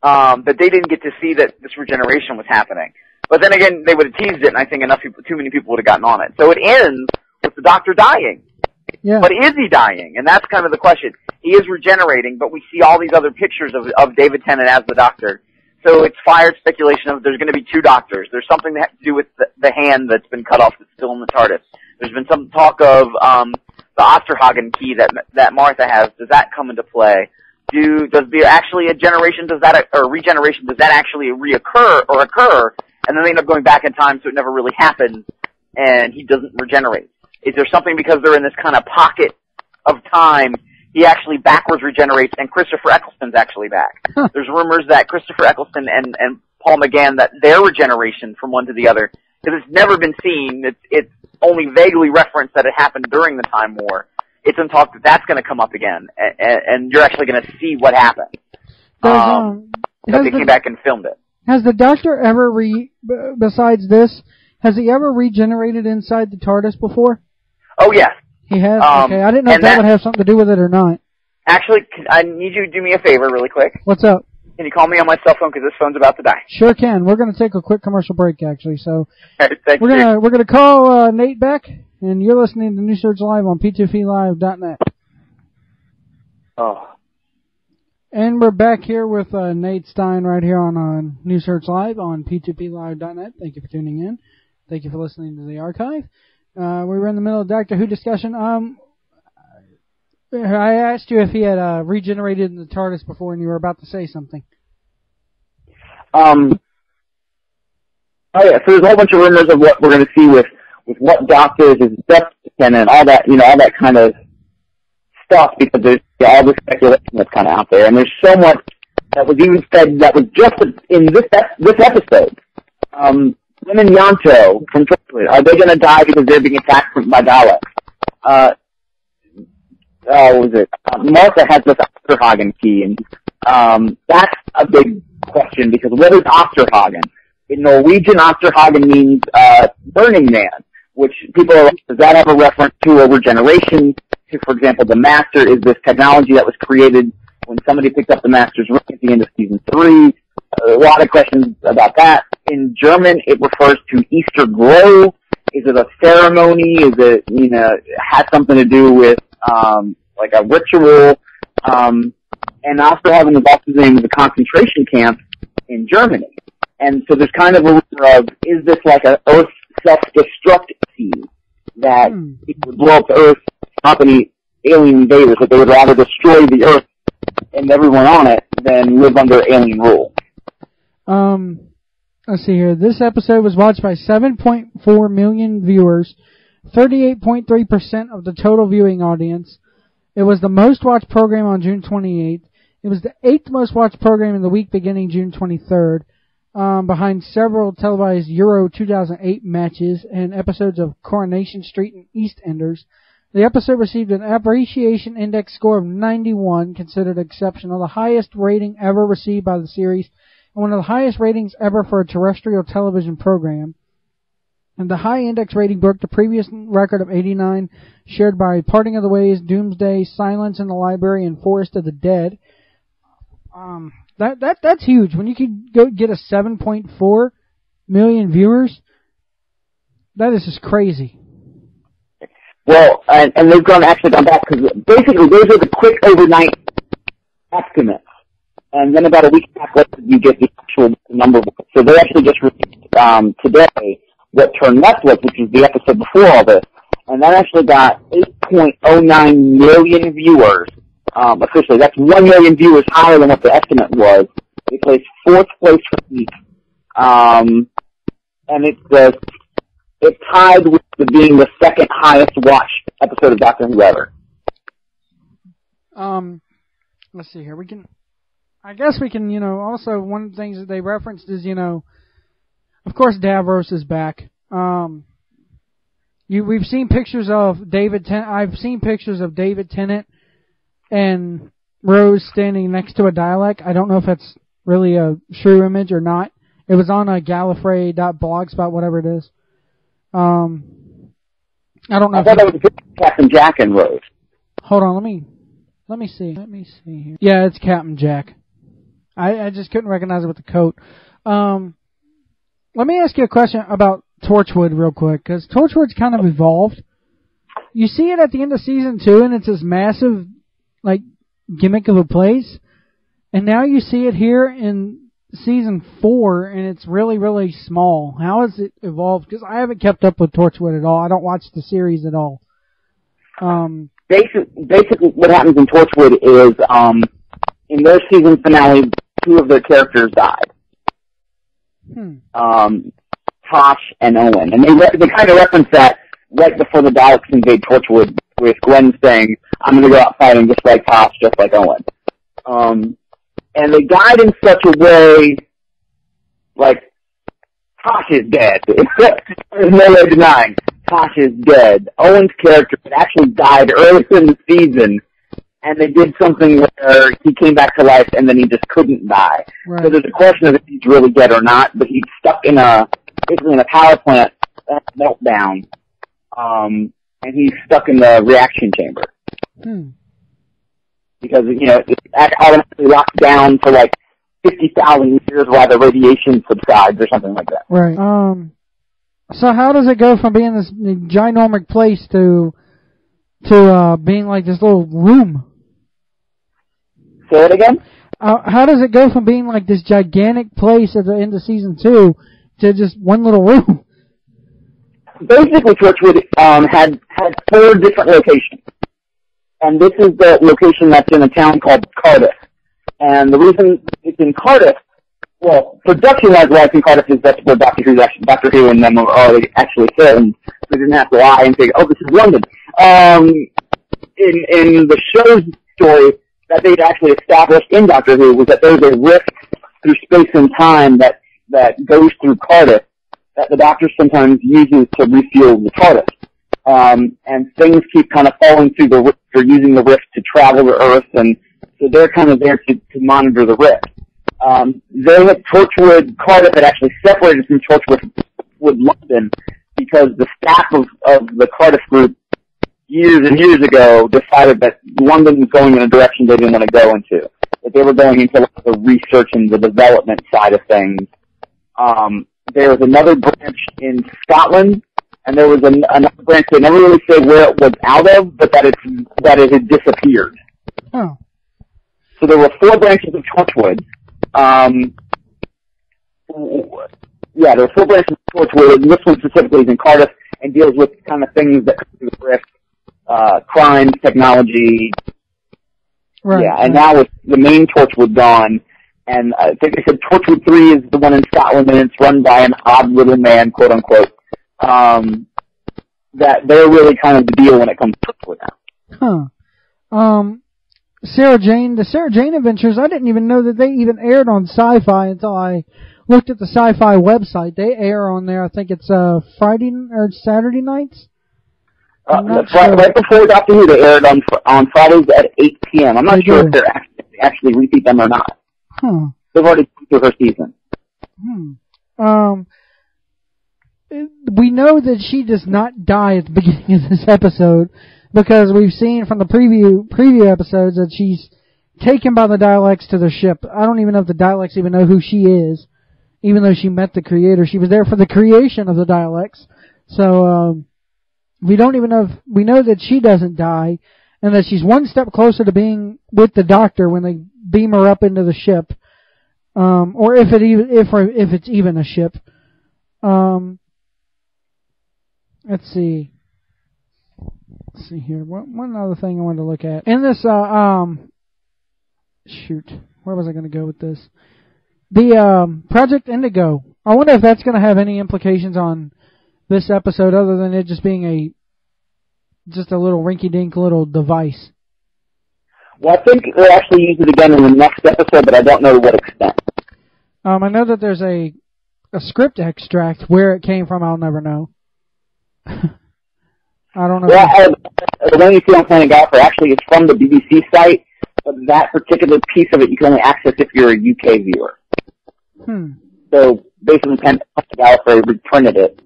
that they didn't get to see that this regeneration was happening. But then again, they would have teased it, and I think too many people would have gotten on it. So it ends with the Doctor dying. Yeah. But is he dying? And that's kind of the question. He is regenerating, but we see all these other pictures of David Tennant as the Doctor. So it's fired speculation of there's going to be 2 Doctors. There's something that has to do with the hand that's been cut off that's still in the TARDIS. There's been some talk of the Osterhagen key that Martha has. Does that come into play? Does there actually a regeneration? Does that actually reoccur or occur? And then they end up going back in time, so it never really happens, and he doesn't regenerate. Is there something because they're in this kind of pocket of time, he actually backwards regenerates, and Christopher Eccleston's actually back? Huh. There's rumors that Christopher Eccleston and Paul McGann, that their regeneration from one to the other, because it's never been seen, it's only vaguely referenced that it happened during the Time War. It's in talk that that's going to come up again, and you're actually going to see what happened. That they came back and filmed it. Has the Doctor ever, besides this, has he ever regenerated inside the TARDIS before? Oh, yes. He has? Okay, I didn't know if that would have something to do with it or not. Actually, I need you to do me a favor really quick. What's up? Can you call me on my cell phone because this phone's about to die? Sure can. We're going to take a quick commercial break, actually. So Thank we're you. gonna call Nate back, and you're listening to Nsl July on p2plive.net. Oh. And we're back here with Nate Stein right here on Nsl Live on p2plive.net. Thank you for tuning in. Thank you for listening to the archive. We were in the middle of Doctor Who discussion. I asked you if he had regenerated in the TARDIS before, and you were about to say something. Oh yeah, so there's a whole bunch of rumors of what we're going to see with what Doctors is best and all that, all that kind of stuff, because there's all this speculation that's kind of out there, and there's so much that was even said that was just in this episode. Lynn and Yanto from Torchwood, are they going to die because they're being attacked by Daleks? Martha has this Osterhagen key, and that's a big question, because what is Osterhagen? In Norwegian, Osterhagen means Burning Man, which people are like, does that have a reference to a regeneration? To, for example, the Master is this technology that was created when somebody picked up the Master's ring at the end of season 3. A lot of questions about that. In German, it refers to Easter Glow. Is it a ceremony? Is it, has something to do with, like a ritual? And also having the boss's name of the concentration camp in Germany. And so there's kind of a rumor of, is this like a Earth self-destruct scene that people would blow up the Earth, stop any alien invaders, that they would rather destroy the Earth and everyone on it than live under alien rule? Let's see here. This episode was watched by 7.4 million viewers, 38.3% of the total viewing audience. It was the most watched program on June 28th. It was the 8th most watched program in the week beginning June 23rd, behind several televised Euro 2008 matches and episodes of Coronation Street and EastEnders. The episode received an appreciation index score of 91, considered exceptional, the highest rating ever received by the series, and one of the highest ratings ever for a terrestrial television program. And the high index rating broke the previous record of 89, shared by Parting of the Ways, Doomsday, Silence in the Library, and Forest of the Dead. That's huge. When you could go get a 7.4 million viewers, that is just crazy. Well, and they've actually gone back, because basically those are the quick overnight estimates. And then about a week back later, you get the actual number. So they actually just released today what turned left was, which was the episode before all this. And that actually got 8.09 million viewers officially. That's 1 million viewers higher than what the estimate was. They placed 4th place for the week. And it's tied with being the second highest watched episode of Doctor Who ever. Let's see here. I guess we can, also one of the things that they referenced is, of course Davros is back. We've seen pictures of David Tennant. I've seen pictures of David Tennant and Rose standing next to a Dalek. I don't know if that's really a true image or not. It was on a Gallifrey.blogspot, whatever it is. I don't know. I thought that was Captain Jack and Rose. Hold on, let me see. Let me see here. Yeah, it's Captain Jack. I just couldn't recognize it with the coat. Let me ask you a question about Torchwood real quick, because Torchwood's kind of evolved. You see it at the end of season 2, and it's this massive, gimmick of a place. And now you see it here in season 4, and it's really, really small. How has it evolved? Because I haven't kept up with Torchwood at all. I don't watch the series at all. Basically, what happens in Torchwood is, in their season finale, 2 of their characters died. Tosh and Owen. And they kind of reference that right before the Daleks invade Torchwood, with Gwen saying, I'm going to go out fighting just like Tosh, just like Owen. And they died in such a way, Tosh is dead. There's no way denying. Tosh is dead. Owen's character had actually died early in the season, and they did something where he came back to life and then he just couldn't die. Right. So there's a question of if he's really dead or not, but he's stuck basically in a power plant meltdown, and he's stuck in the reaction chamber. Because, it's automatically locked down for 50,000 years while the radiation subsides or something like that. Right. So how does it go from being this ginormous place to being like this little room? Say it again? How does it go from being like this gigantic place at the end of season 2 to just one little room? Basically, Torchwood had 4 different locations. And this is the location that's in a town called Cardiff. And the reason it's in Cardiff, well, production-wise, why it's in Cardiff is that's where Doctor Who and them are already actually filmed. So they didn't have to lie and say, oh, this is London. In the show's story that they'd actually established in Doctor Who was that there's a rift through space and time that goes through Cardiff that the Doctor sometimes uses to refuel the TARDIS. And things keep kind of falling through the rift or using the rift to travel to Earth, and so they're kind of there to monitor the rift. They had Torchwood, Cardiff had actually separated from Torchwood London because the staff of the Cardiff group years and years ago decided that London was going in a direction they didn't want to go into. That they were going into like the research and the development side of things. There was another branch in Scotland, and there was another branch they never really said where it was out of, but that it had disappeared. Oh. So there were 4 branches of Torchwood. Yeah, there were 4 branches of Torchwood, and this one specifically is in Cardiff and deals with kind of things that come through the rift, crime, technology. Right. Yeah, and now with the main Torchwood gone, and I think they said Torchwood 3 is the one in Scotland, and it's run by an odd little man, quote unquote. That they're really kind of the deal when it comes to Torchwood now. The Sarah Jane Adventures, I didn't even know that they even aired on Sci-Fi until I looked at the Sci-Fi website. They air on there, I think it's Friday or Saturday nights. Right before Doctor Who, they aired on Fridays at 8 p.m. I'm not sure if they actually repeat them or not. They've already come through her season. We know that she does not die at the beginning of this episode because we've seen from the preview episodes that she's taken by the Daleks to their ship. I don't even know if the Daleks even know who she is, even though she met the creator. She was there for the creation of the Daleks. So, we don't even know we know that she doesn't die and that she's one step closer to being with the Doctor when they beam her up into the ship. Or if it's even a ship. Let's see. Let's see here. One other thing I wanted to look at. In this, shoot. Where was I going to go with this? The, Project Indigo. I wonder if that's going to have any implications on this episode other than it just being just a little rinky-dink little device. Well, I think they'll actually use it again in the next episode, but I don't know to what extent. I know that there's a script extract. Where it came from, I'll never know. I don't know. Well, the one you see on Planet Gallifrey actually is from the BBC site, but that particular piece of it you can only access if you're a UK viewer. So basically, Planet Gallifrey reprinted it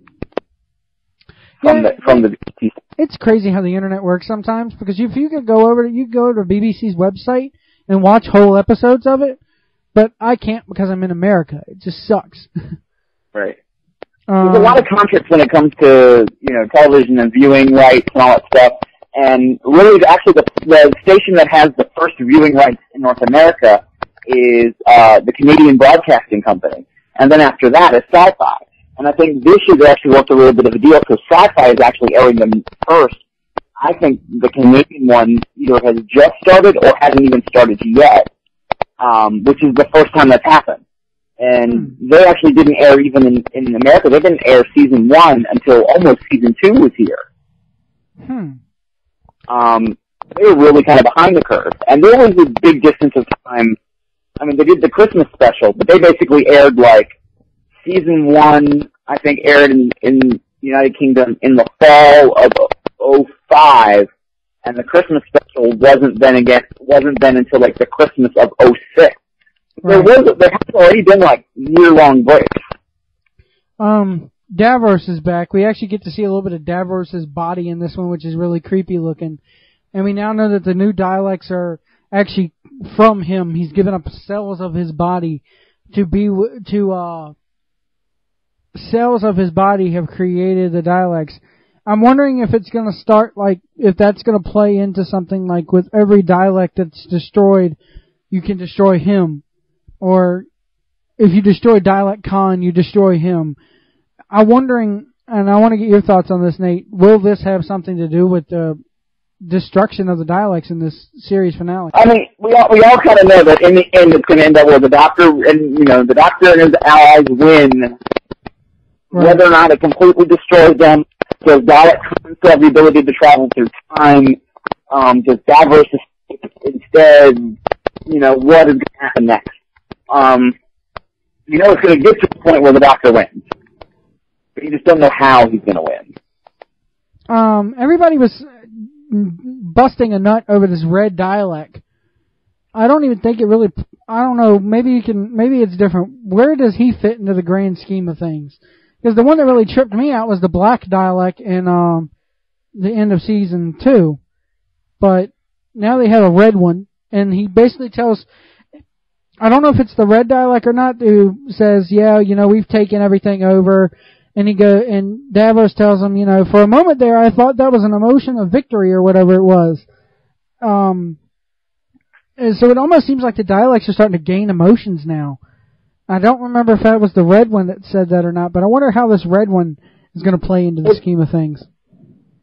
from the BBC. It's crazy how the internet works sometimes, because if you could go over to BBC's website and watch whole episodes of it, but I can't because I'm in America. It just sucks. Right. There's a lot of conflicts when it comes to, television and viewing rights and all that stuff. And really, actually, the station that has the first viewing rights in North America is the Canadian Broadcasting Company. And then after that is Sci-Fi. And I think this year they actually worked a little bit of a deal, because Sci-Fi is actually airing them first. I think the Canadian one either has just started or hasn't even started yet, which is the first time that's happened. And they actually didn't air even in America. They didn't air season 1 until almost season 2 was here. They were really kind of behind the curve. And there was a big distance of time. I mean, they did the Christmas special, but they basically aired season 1, I think, aired in the United Kingdom in the fall of 2005, and the Christmas special wasn't then until the Christmas of 2006. Right. There has already been year-long breaks. Davros is back. We actually get to see a little bit of Davros' body in this one, which is really creepy looking. And we now know that the new Daleks are actually from him. He's given up cells of his body cells of his body have created the Daleks. I'm wondering if it's going to start if that's going to play into something with every Dalek that's destroyed, you can destroy him. Or if you destroy Dalek Khan, you destroy him. I'm wondering, and I want to get your thoughts on this, Nate, will this have something to do with the destruction of the Daleks in this series finale? I mean, we all kind of know that in the end it's going to end up where the Doctor and his allies win. Right. Whether or not it completely destroys them, does Dalek Khan still have the ability to travel through time? Does Davros instead? What is going to happen next? It's going to get to the point where the Doctor wins. But you just don't know how he's going to win. Everybody was busting a nut over this red Dalek. I don't even think it really, I don't know, maybe it's different. Where does he fit into the grand scheme of things? Because the one that really tripped me out was the black Dalek in the end of season 2. But now they have a red one, and he basically tells, I don't know if it's the red Dalek or not, who says, yeah, we've taken everything over. And and Davros tells him, for a moment there I thought that was an emotion of victory or whatever it was. And so it almost seems like the Daleks are starting to gain emotions now. I don't remember if that was the red one that said that or not, but I wonder how this red one is going to play into the scheme of things.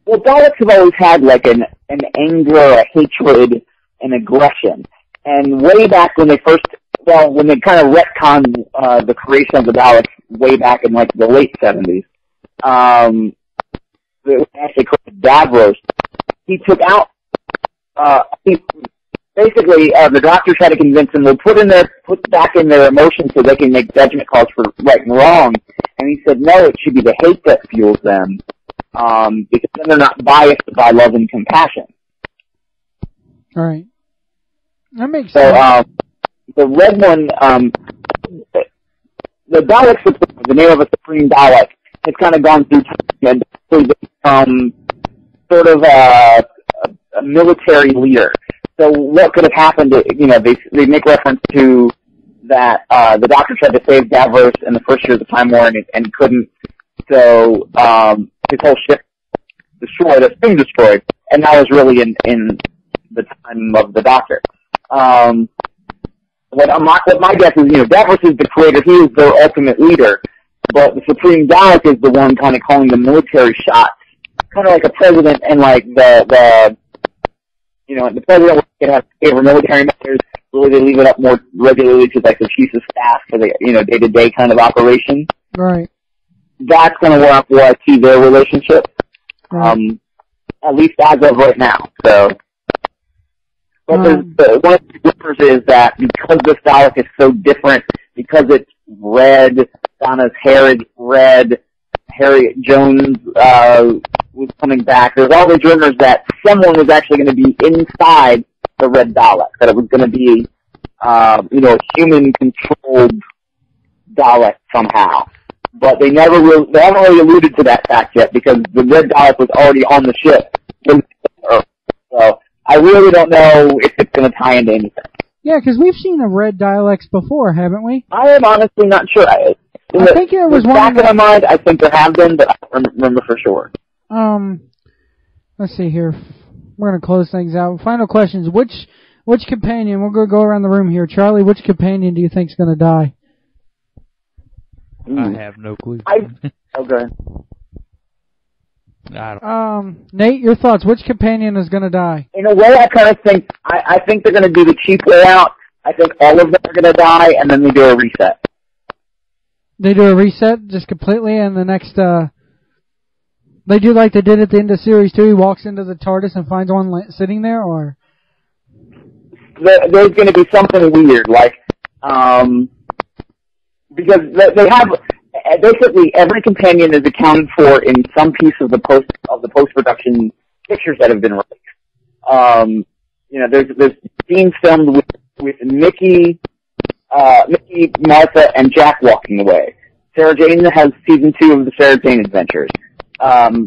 Well, Daleks have always had like an anger, a hatred, an aggression. And way back when they when they kind of retconned the creation of the Daleks way back in like the late 70s, actually Davros, he took out, basically, the doctor tried to convince them to put back in their emotions so they can make judgment calls for right and wrong. And he said, no, it should be the hate that fuels them, because then they're not biased by love and compassion. All right. That makes sense. So, the red one, the Dalek Supreme, the name of a Supreme Dalek, has kind of gone through time and become sort of a military leader. So what could have happened, they make reference to that the Doctor tried to save Davros in the first year of the Time War and couldn't, so his whole ship destroyed, a thing destroyed, and that was really in the time of the Doctor. What my guess is, Davros is the creator, he is their ultimate leader, but the Supreme Dalek is the one kind of calling the military shots, kind of like a president and like the president can have favor military matters. Really, they leave it up more regularly to like the chiefs of staff for the day-to-day kind of operation. Right. That's kind of where I see their relationship. Right. At least as of right now. So, but one of the differences is that because this Dalek is so different, because it's red, Donna's hair is red, Harriet Jones was coming back. There's all these rumors that someone was actually going to be inside the red Dalek, that it was going to be, a human-controlled Dalek somehow. But they haven't really alluded to that fact yet because the red Dalek was already on the ship. So I really don't know if it's going to tie into anything. Yeah, because we've seen the red Daleks before, haven't we? I am honestly not sure. I think there was one back in my mind. I think there have been, but I don't remember for sure. Let's see here. We're going to close things out. Final questions. Which companion? We're going to go around the room here. Charlie, which companion do you think is going to die? I have no clue. Okay. I don't. Nate, your thoughts. Which companion is going to die? In a way, I kind of think I think they're going to do the cheap way out. I think all of them are going to die, and then they do a reset. They do a reset just completely, and the next they do like they did at the end of Series 2. He walks into the TARDIS and finds one sitting there, or there's going to be something weird, like because they have basically every companion is accounted for in some piece of the post-production pictures that have been released. There's scenes filmed with Mickey, Martha, and Jack walking away. Sarah Jane has season 2 of the Sarah Jane Adventures.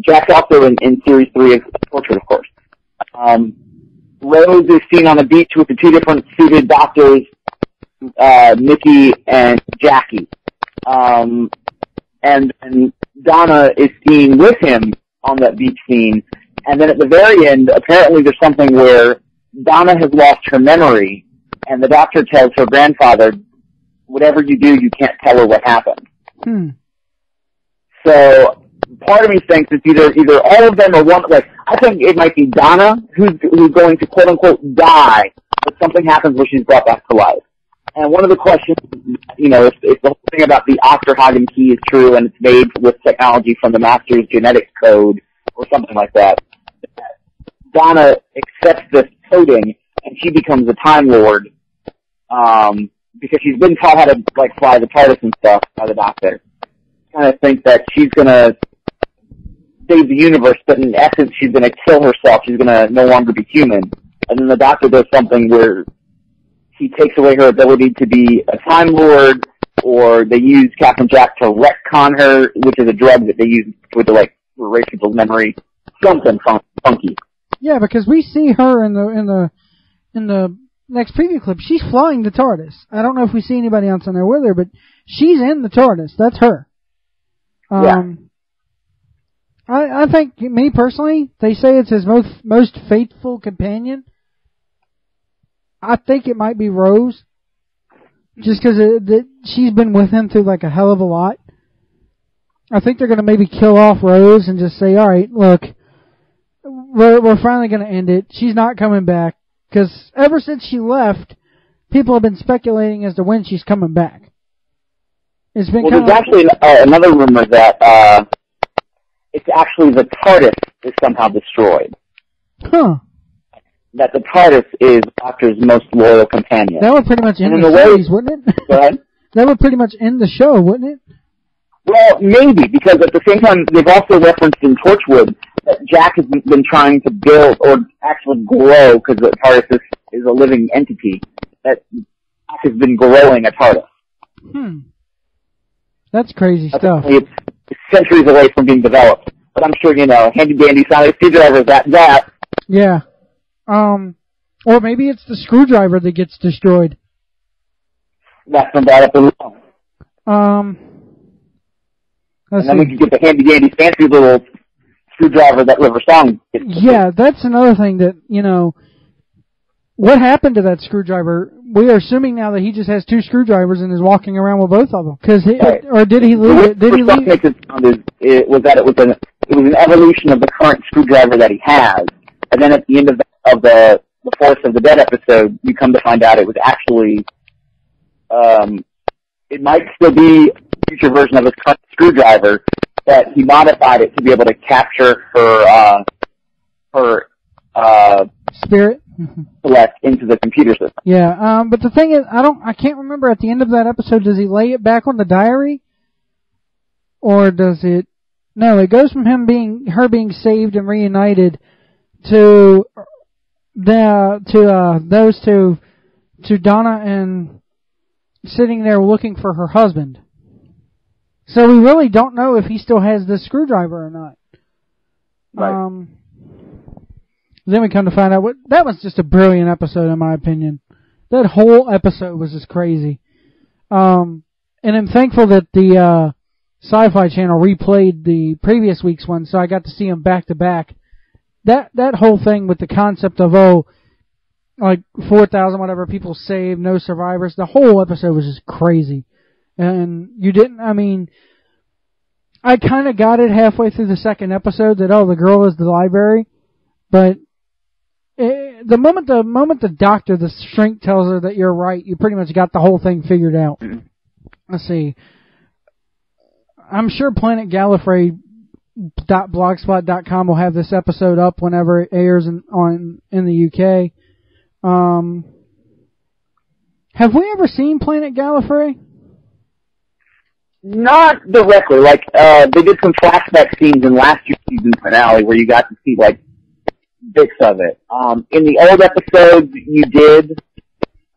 Jack's also in series 3 of Torchwood, of course. Rose is seen on a beach with the two different suited doctors, Mickey and Jackie. And Donna is seen with him on that beach scene. And then at the very end, apparently there's something where Donna has lost her memory, and the doctor tells her grandfather, whatever you do, you can't tell her what happened. So part of me thinks it's either all of them or one. Like, I think it might be Donna who's going to quote unquote die, but something happens where she's brought back to life. And one of the questions, if the whole thing about the Osterhagen key is true and it's made with technology from the Master's genetics code or something like that, Donna accepts this coding and she becomes a Time Lord because she's been taught how to fly the TARDIS and stuff by the Doctor. I kind of think that she's gonna save the universe, but in essence she's gonna kill herself. She's gonna no longer be human. And then the Doctor does something where he takes away her ability to be a Time Lord, or they use Captain Jack to retcon her, which is a drug that they use to like erase people's memory. Something funky. Yeah, because we see her in the next preview clip. She's flying the TARDIS. I don't know if we see anybody else in there with her, but she's in the TARDIS. That's her. I think, me personally, they say it's his most faithful companion. I think it might be Rose, just because she's been with him through like a hell of a lot. I think they're going to maybe kill off Rose and just say, all right, look, we're finally going to end it. She's not coming back, because ever since she left, people have been speculating as to when she's coming back. It's been there's actually another rumor that it's actually the TARDIS is somehow destroyed. Huh. That the TARDIS is Doctor's most loyal companion. That would pretty much end the series, wouldn't it? Go ahead? That would pretty much end the show, wouldn't it? Well, maybe, because at the same time, they've also referenced in Torchwood that Jack has been trying to build, or actually grow, because the TARDIS is a living entity, that Jack has been growing a TARDIS. That's crazy stuff. It's centuries away from being developed. But I'm sure, handy-dandy sonic screwdriver, that. Yeah. Or maybe it's the screwdriver that gets destroyed. That's been brought up in the and then we can get the handy-dandy fancy little screwdriver that River Song gets. Yeah, that's another thing that, what happened to that screwdriver? We are assuming now that he just has two screwdrivers and is walking around with both of them. Or did he leave it? Did he leave it? It was an evolution of the current screwdriver that he has. And then at the end of the Force of the Dead episode, you come to find out it was actually, it might still be a future version of his current screwdriver, but he modified it to be able to capture her spirit select into the computer system. Yeah, but the thing is, I can't remember at the end of that episode, does he lay it back on the diary? Or does it, no, it goes from her being saved and reunited to those two, to Donna and sitting there looking for her husband. So we really don't know if he still has this screwdriver or not. Right. Then we come to find out that was just a brilliant episode in my opinion. That whole episode was just crazy. And I'm thankful that the Sci-Fi Channel replayed the previous week's one, so I got to see them back to back. That whole thing with the concept of 4,000 whatever people saved, no survivors. The whole episode was just crazy. And I kind of got it halfway through the second episode that the girl is the library, but the moment the doctor, the shrink, tells her that you're right, you pretty much got the whole thing figured out. Let's see. I'm sure PlanetGallifrey.blogspot.com will have this episode up whenever it airs in the UK. Have we ever seen Planet Gallifrey? Not directly. They did some flashback scenes in last year's season finale where you got to see bits of it. In the old episodes, you did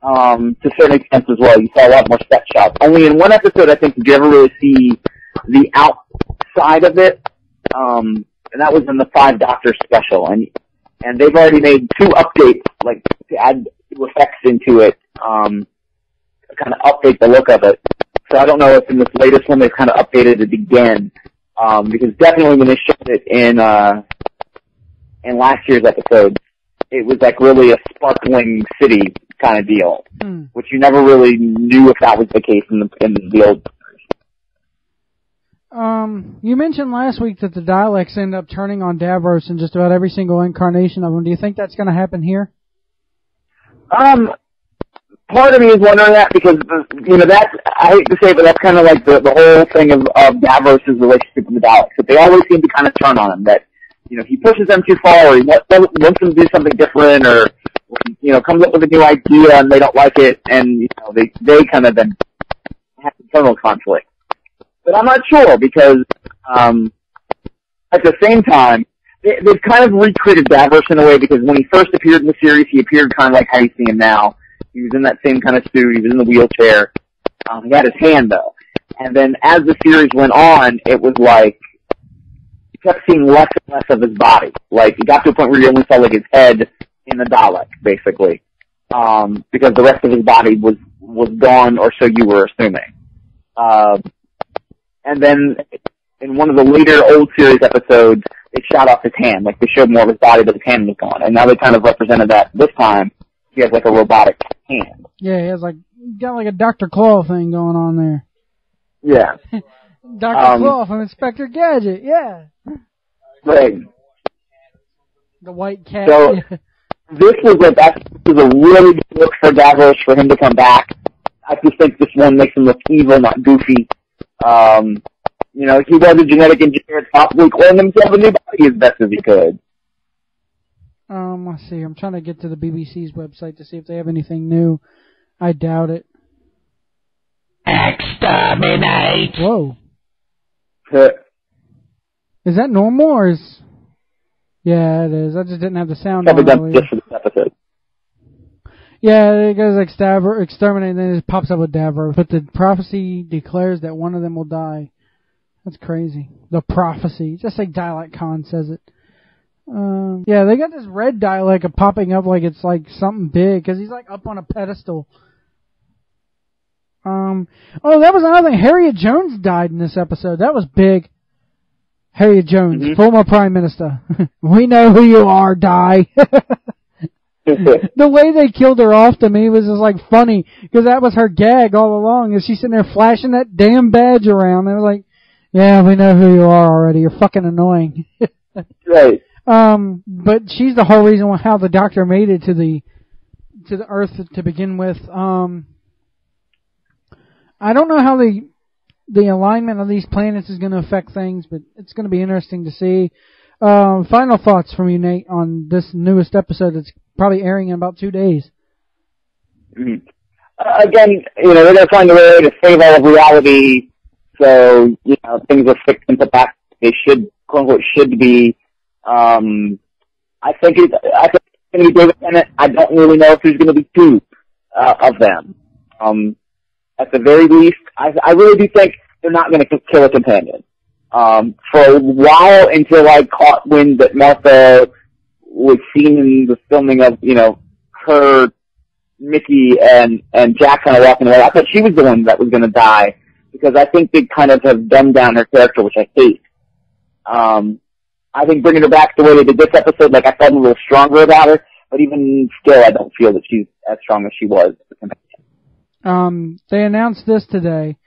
to a certain extent as well. You saw a lot more set shots. Only in one episode, I think, did you ever really see the outside of it. And that was in the 5 Doctor special. And they've already made 2 updates, to add effects into it, kind of update the look of it. So I don't know if in this latest one they've kind of updated it again, because definitely when they showed it in last year's episode, it was really a sparkling city kind of deal, which you never really knew if that was the case in the old. You mentioned last week that the Daleks end up turning on Davros in just about every single incarnation of them. Do you think that's going to happen here? Part of me is wondering that because, that's, I hate to say it, but that's kind of the whole thing of Davros' relationship with the Daleks. That they always seem to kind of turn on him. That, he pushes them too far, or he wants them to do something different, or, comes up with a new idea and they don't like it, and, they kind of then have internal conflict. But I'm not sure because, at the same time, they've kind of recreated Davros in a way because when he first appeared in the series, he appeared kind of like how you see him now. He was in that same kind of suit. He was in the wheelchair. He had his hand, though. And then as the series went on, it was like, you kept seeing less and less of his body. Like, it got to a point where you only saw, like, his head in the Dalek, basically. Because the rest of his body was gone, or so you were assuming. And then, in one of the later old series episodes, they shot off his hand. Like, they showed more of his body, but his hand was gone. And now they kind of represented that this time. He has, like, a robotic hand. Yeah, he has, like, got like a Dr. Claw thing going on there. Yeah. Dr. Claw from Inspector Gadget, yeah. Right. The white cat. So, yeah. this was a really good look for Davros for him to come back. I just think this one makes him look evil, not goofy. You know, he was a genetic engineer, possibly cloned himself a new body as best as he could. Let's see. I'm trying to get to the BBC's website to see if they have anything new. I doubt it. Exterminate! Whoa. Is that normal, or is... Yeah, it is. I just didn't have the sound Probably on. done just for this episode. Yeah, it goes like exterminate, and then it pops up with Davros. But the prophecy declares that one of them will die. That's crazy. The prophecy. Just like Dalek Khan says it. Yeah, they got this red Dalek popping up like it's like something big, because he's like up on a pedestal. Oh, that was another thing. Harriet Jones died in this episode. That was big. Harriet Jones, former Prime Minister. We know who you are, die. The way they killed her off to me was just like funny, because that was her gag all along, is she's sitting there flashing that damn badge around. And it was like, yeah, we know who you are already. You're fucking annoying. Right. But she's the whole reason how the Doctor made it to the Earth to begin with. I don't know how the alignment of these planets is going to affect things, but it's going to be interesting to see. Final thoughts from you, Nate, on this newest episode that's probably airing in about 2 days. Again, you know, they're going to find a way to save all of reality, so, you know, things are fixed and put back. They should, quote unquote, should be. I think it's going to be David Tennant. I don't really know if there's going to be two of them. At the very least, I really do think they're not going to kill a companion. For a while, until I caught wind that Martha was seen in the filming of, you know, her, Mickey, and Jack kind of walking away, I thought she was the one that was going to die, because I think they kind of have dumbed down her character, which I hate. I think bringing her back the way they did this episode, like, I felt a little stronger about her, but even still, I don't feel that she's as strong as she was. They announced this today.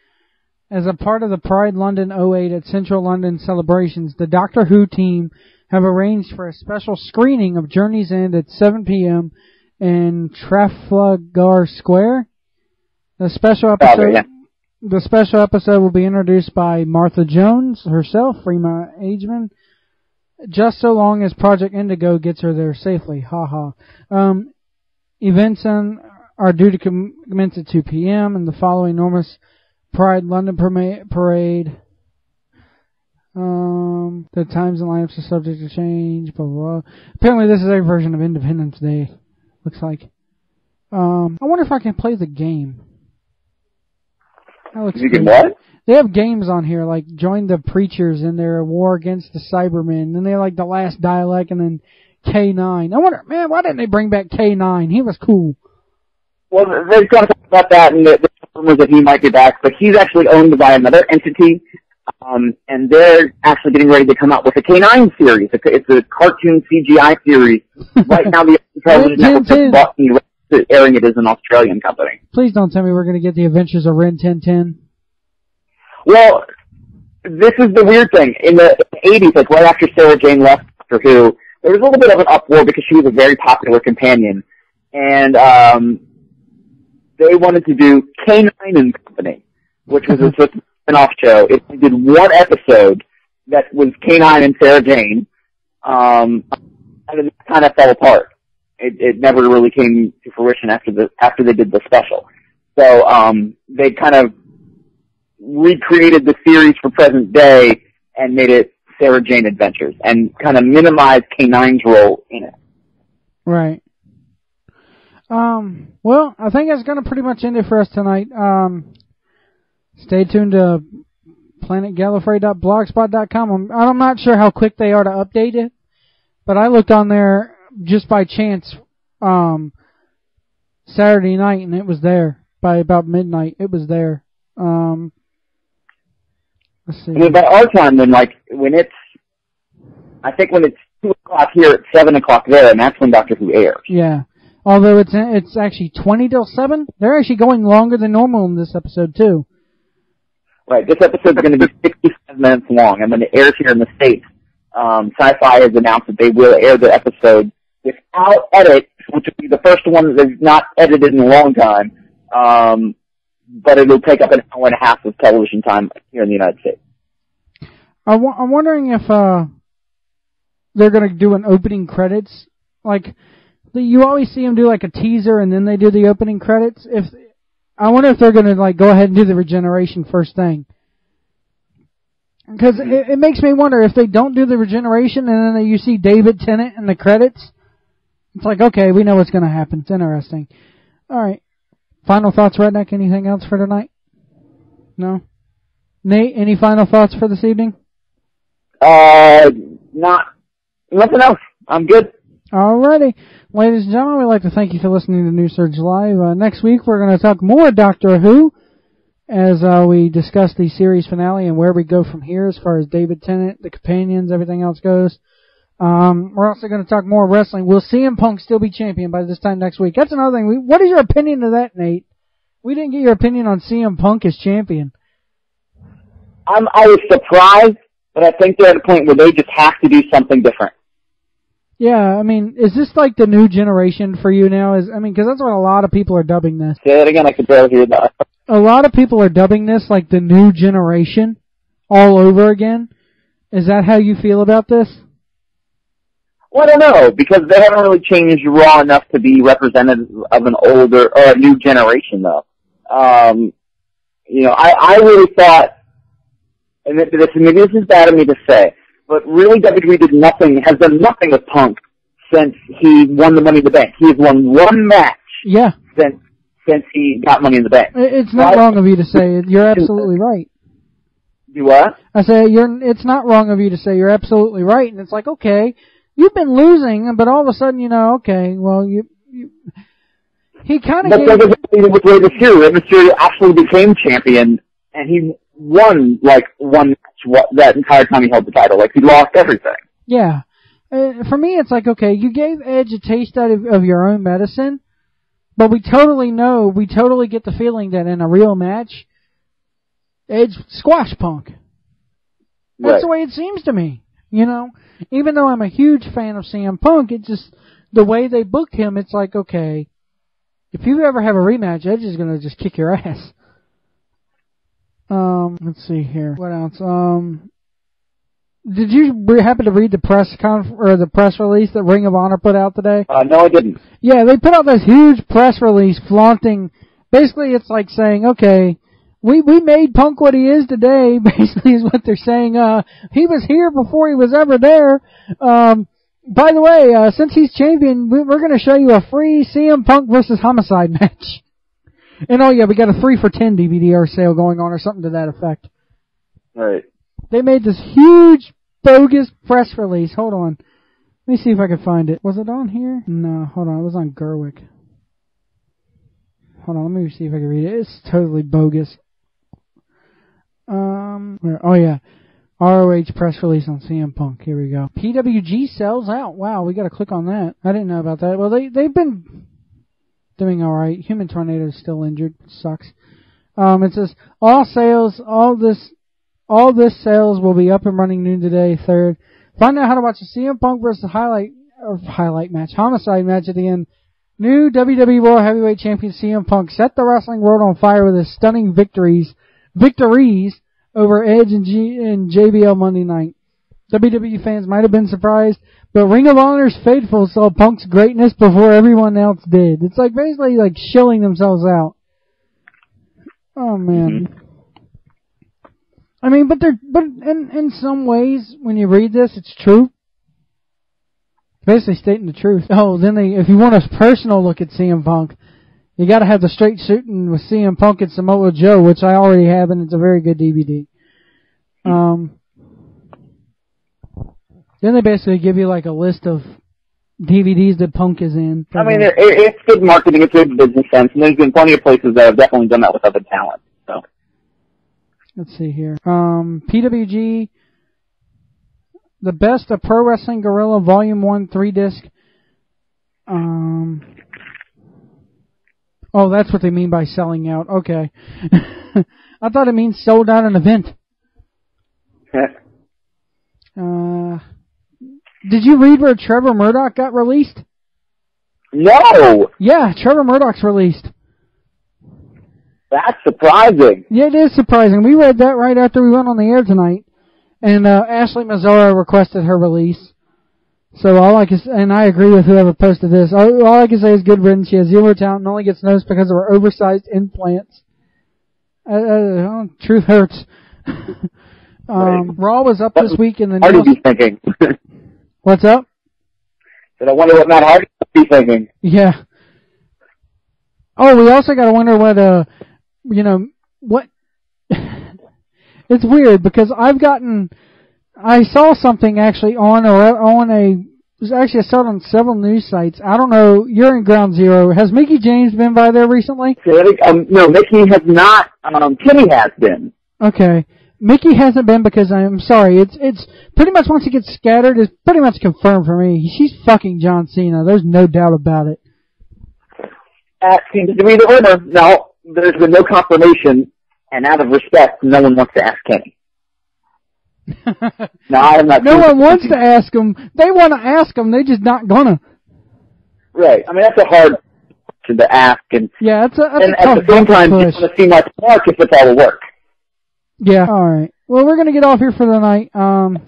As a part of the Pride London 08 at Central London celebrations, the Doctor Who team have arranged for a special screening of Journey's End at 7 p.m. in Trafalgar Square. The special episode will be introduced by Martha Jones herself, Freema Agyeman, just so long as Project Indigo gets her there safely. Ha ha. Events are due to commence at 2 p.m. and the following enormous Pride London parade. The times and lineups are subject to change. Blah, blah, blah. Apparently, this is a version of Independence Day. Looks like. I wonder if I can play the game. That looks you can what? They have games on here, like Join the Preachers in their War Against the Cybermen. Then they have like The Last Dialect and then K9. I wonder, man, why didn't they bring back K9? He was cool. Well, they're going to talk about that, and there's rumors that he might be back, but he's actually owned by another entity, and they're actually getting ready to come out with a K9 series. It's a cartoon CGI series. Right now, the television network has bought the airing it is an Australian company. Please don't tell me we're going to get the Adventures of Ren 1010. Well, this is the weird thing. In the 80s, like right after Sarah Jane left Doctor Who, there was a little bit of an uproar because she was a very popular companion, and they wanted to do K9 and Company, which was a spin-off show. It did one episode that was K9 and Sarah Jane, and it kind of fell apart. It never really came to fruition after they did the special. So they kind of recreated the series for present day and made it Sarah Jane Adventures and kind of minimized K9's role in it. Right. Well, I think that's going to pretty much end it for us tonight. Stay tuned to planetgallifrey.blogspot.com. I'm not sure how quick they are to update it, but I looked on there just by chance Saturday night, and it was there. By about midnight, it was there. Let's see. I mean, by our time, I think when it's 2 o'clock here, it's 7 o'clock there, and that's when Doctor Who airs. Yeah. Although it's actually 20 till 7. They're actually going longer than normal in this episode, too. Right. This episode's going to be 65 minutes long, and when it airs here in the States, Sci-Fi has announced that they will air the episode without edit, which will be the first one that is not edited in a long time, but it'll take up an hour and a half of television time here in the United States. I'm wondering if they're going to do an opening credits. Like, you always see them do like a teaser and then they do the opening credits. I wonder if they're going to like go ahead and do the regeneration first thing. Because it makes me wonder if they don't do the regeneration and then you see David Tennant in the credits. It's like, okay, we know what's going to happen. It's interesting. All right. Final thoughts, Redneck? Anything else for tonight? No? Nate, any final thoughts for this evening? Nothing else. I'm good. Alrighty. Ladies and gentlemen, we'd like to thank you for listening to Nsl July. Next week, we're going to talk more Doctor Who as we discuss the series finale and where we go from here as far as David Tennant, the companions, everything else goes. We're also going to talk more wrestling. Will CM Punk still be champion by this time next week? That's another thing. What is your opinion of that, Nate? We didn't get your opinion on CM Punk as champion. I was surprised, but I think they're at a point where they just have to do something different. Yeah, I mean, is this like the new generation for you now? Because that's what a lot of people are dubbing this. Say that again, I could barely hear that. A lot of people are dubbing this like the new generation all over again. Is that how you feel about this? Well, I don't know, because they haven't really changed Raw enough to be representative of an older or a new generation, though. I really thought, and this is bad of me to say, but really WWE has done nothing with Punk since he won the Money in the Bank. He has won one match since he got Money in the Bank. It's not wrong of you to say it. You're absolutely right. You what? I say it's not wrong of you to say you're absolutely right, and it's like, okay, you've been losing, but all of a sudden, okay, well, he kind of gave... That's with Rey Mysterio. Rey Mysterio actually became champion, and he won, one match that entire time he held the title. He lost everything. Yeah. For me, it's like, okay, you gave Edge a taste out of your own medicine, but we totally get the feeling that in a real match, Edge squashed Punk. That's the way it seems to me, Even though I'm a huge fan of CM Punk, it's just the way they booked him, it's like, okay, if you ever have a rematch, Edge is going to just kick your ass. Let's see here. What else? Did you happen to read the press release that Ring of Honor put out today? No, I didn't. Yeah, they put out this huge press release flaunting. Basically, it's like saying, okay, we made Punk what he is today. Basically, is what they're saying. He was here before he was ever there. By the way, since he's champion, we're going to show you a free CM Punk versus Homicide match. And oh yeah, we got a 3 for $10 DVD sale going on or something to that effect. Right. They made this huge, bogus press release. Hold on. Let me see if I can find it. Was it on here? No, hold on. It was on Gerwig. Hold on, let me see if I can read it. It's totally bogus. Oh yeah. ROH press release on CM Punk. Here we go. PWG sells out. Wow, we got to click on that. I didn't know about that. Well, they've been doing all right. Human Tornado is still injured. Sucks. It says all this sales will be up and running noon today, 3rd. Find out how to watch a CM Punk versus highlight match, Homicide match at the end. New WWE World Heavyweight Champion CM Punk set the wrestling world on fire with his stunning victories over Edge and JBL Monday night. WWE fans might have been surprised, but Ring of Honor's faithful saw Punk's greatness before everyone else did. It's like basically like shilling themselves out. Oh man. I mean, but in some ways, when you read this, it's true. Basically stating the truth. Oh, then if you want a personal look at CM Punk, You gotta have the straight shooting with CM Punk and Samoa Joe, which I already have, and it's a very good DVD. Then they basically give you like a list of DVDs that Punk is in. I mean, it's good marketing, it's good business sense, and there's been plenty of places that have definitely done that with other talent. So let's see here. PWG, The Best of Pro Wrestling Guerrilla Volume 1 3-disc. Oh, that's what they mean by selling out. Okay. I thought it means sold out an event. Did you read where Trevor Murdoch got released? No! Yeah, Trevor Murdoch's released. That's surprising. Yeah, it is surprising. We read that right after we went on the air tonight. And Ashley Mazzara requested her release. So all I can, and I agree with whoever posted this. All I can say is good riddance. She has zero talent and only gets noticed because of her oversized implants. Truth hurts. Raw was up this week in the news. Hardy's thinking. What's up? But I wonder what Matt Hardy would be thinking. Yeah. Oh, we also got to wonder what what. It's weird because I saw something actually I saw it on several news sites. I don't know, you're in Ground Zero. Has Mickey James been by there recently? No, Mickey has not. Kenny has been. Okay. Mickey hasn't been because I'm sorry, it's pretty much once he gets scattered, it's pretty much confirmed for me. She's fucking John Cena. There's no doubt about it. That seems to be the rumor. Now, there's been no confirmation, and out of respect, no one wants to ask Kenny. No, I'm not. No one wants to ask him. They want to ask him. They're just not gonna. Right. I mean, that's a hard question to ask, and yeah, that's and at the same time, you want to see Mark if it's all the work. Yeah. All right. Well, we're gonna get off here for the night.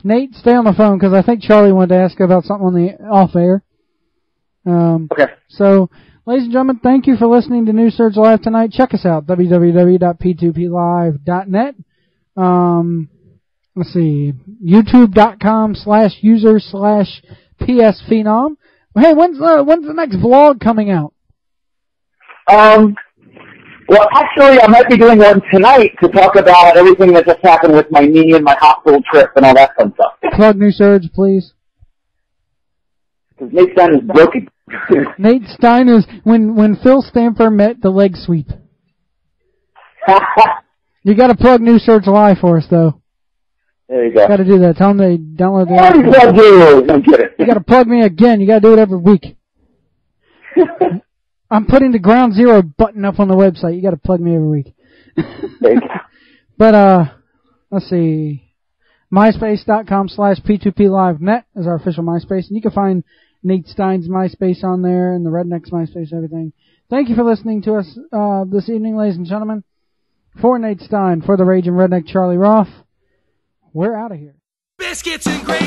Nate, stay on the phone because I think Charlie wanted to ask about something on the off air. Okay. So, ladies and gentlemen, thank you for listening to New Surge Live tonight. Check us out, www.p2plive.net. Let's see, youtube.com/user/PSPhenom. Hey, when's the next vlog coming out? Well, actually, I might be doing one tonight to talk about everything that just happened with my knee and my hospital trip and all that fun stuff. Plug New Surge, please. Because Nate Stein is broken. Nate Stein is when Phil Stamper met the leg sweep. You got to plug New Surge Live for us, though. There you go. Got to do that. Tell them they download the app. You got to plug me again. You got to do it every week. I'm putting the Ground Zero button up on the website. You got to plug me every week. There you go. But let's see. MySpace.com/P2PLiveNet is our official MySpace, and you can find Nate Stein's MySpace on there and the Redneck's MySpace, everything. Thank you for listening to us this evening, ladies and gentlemen. For Nate Stein, for the Raging Redneck Charlie Roth, we're out of here. Biscuits and gravy.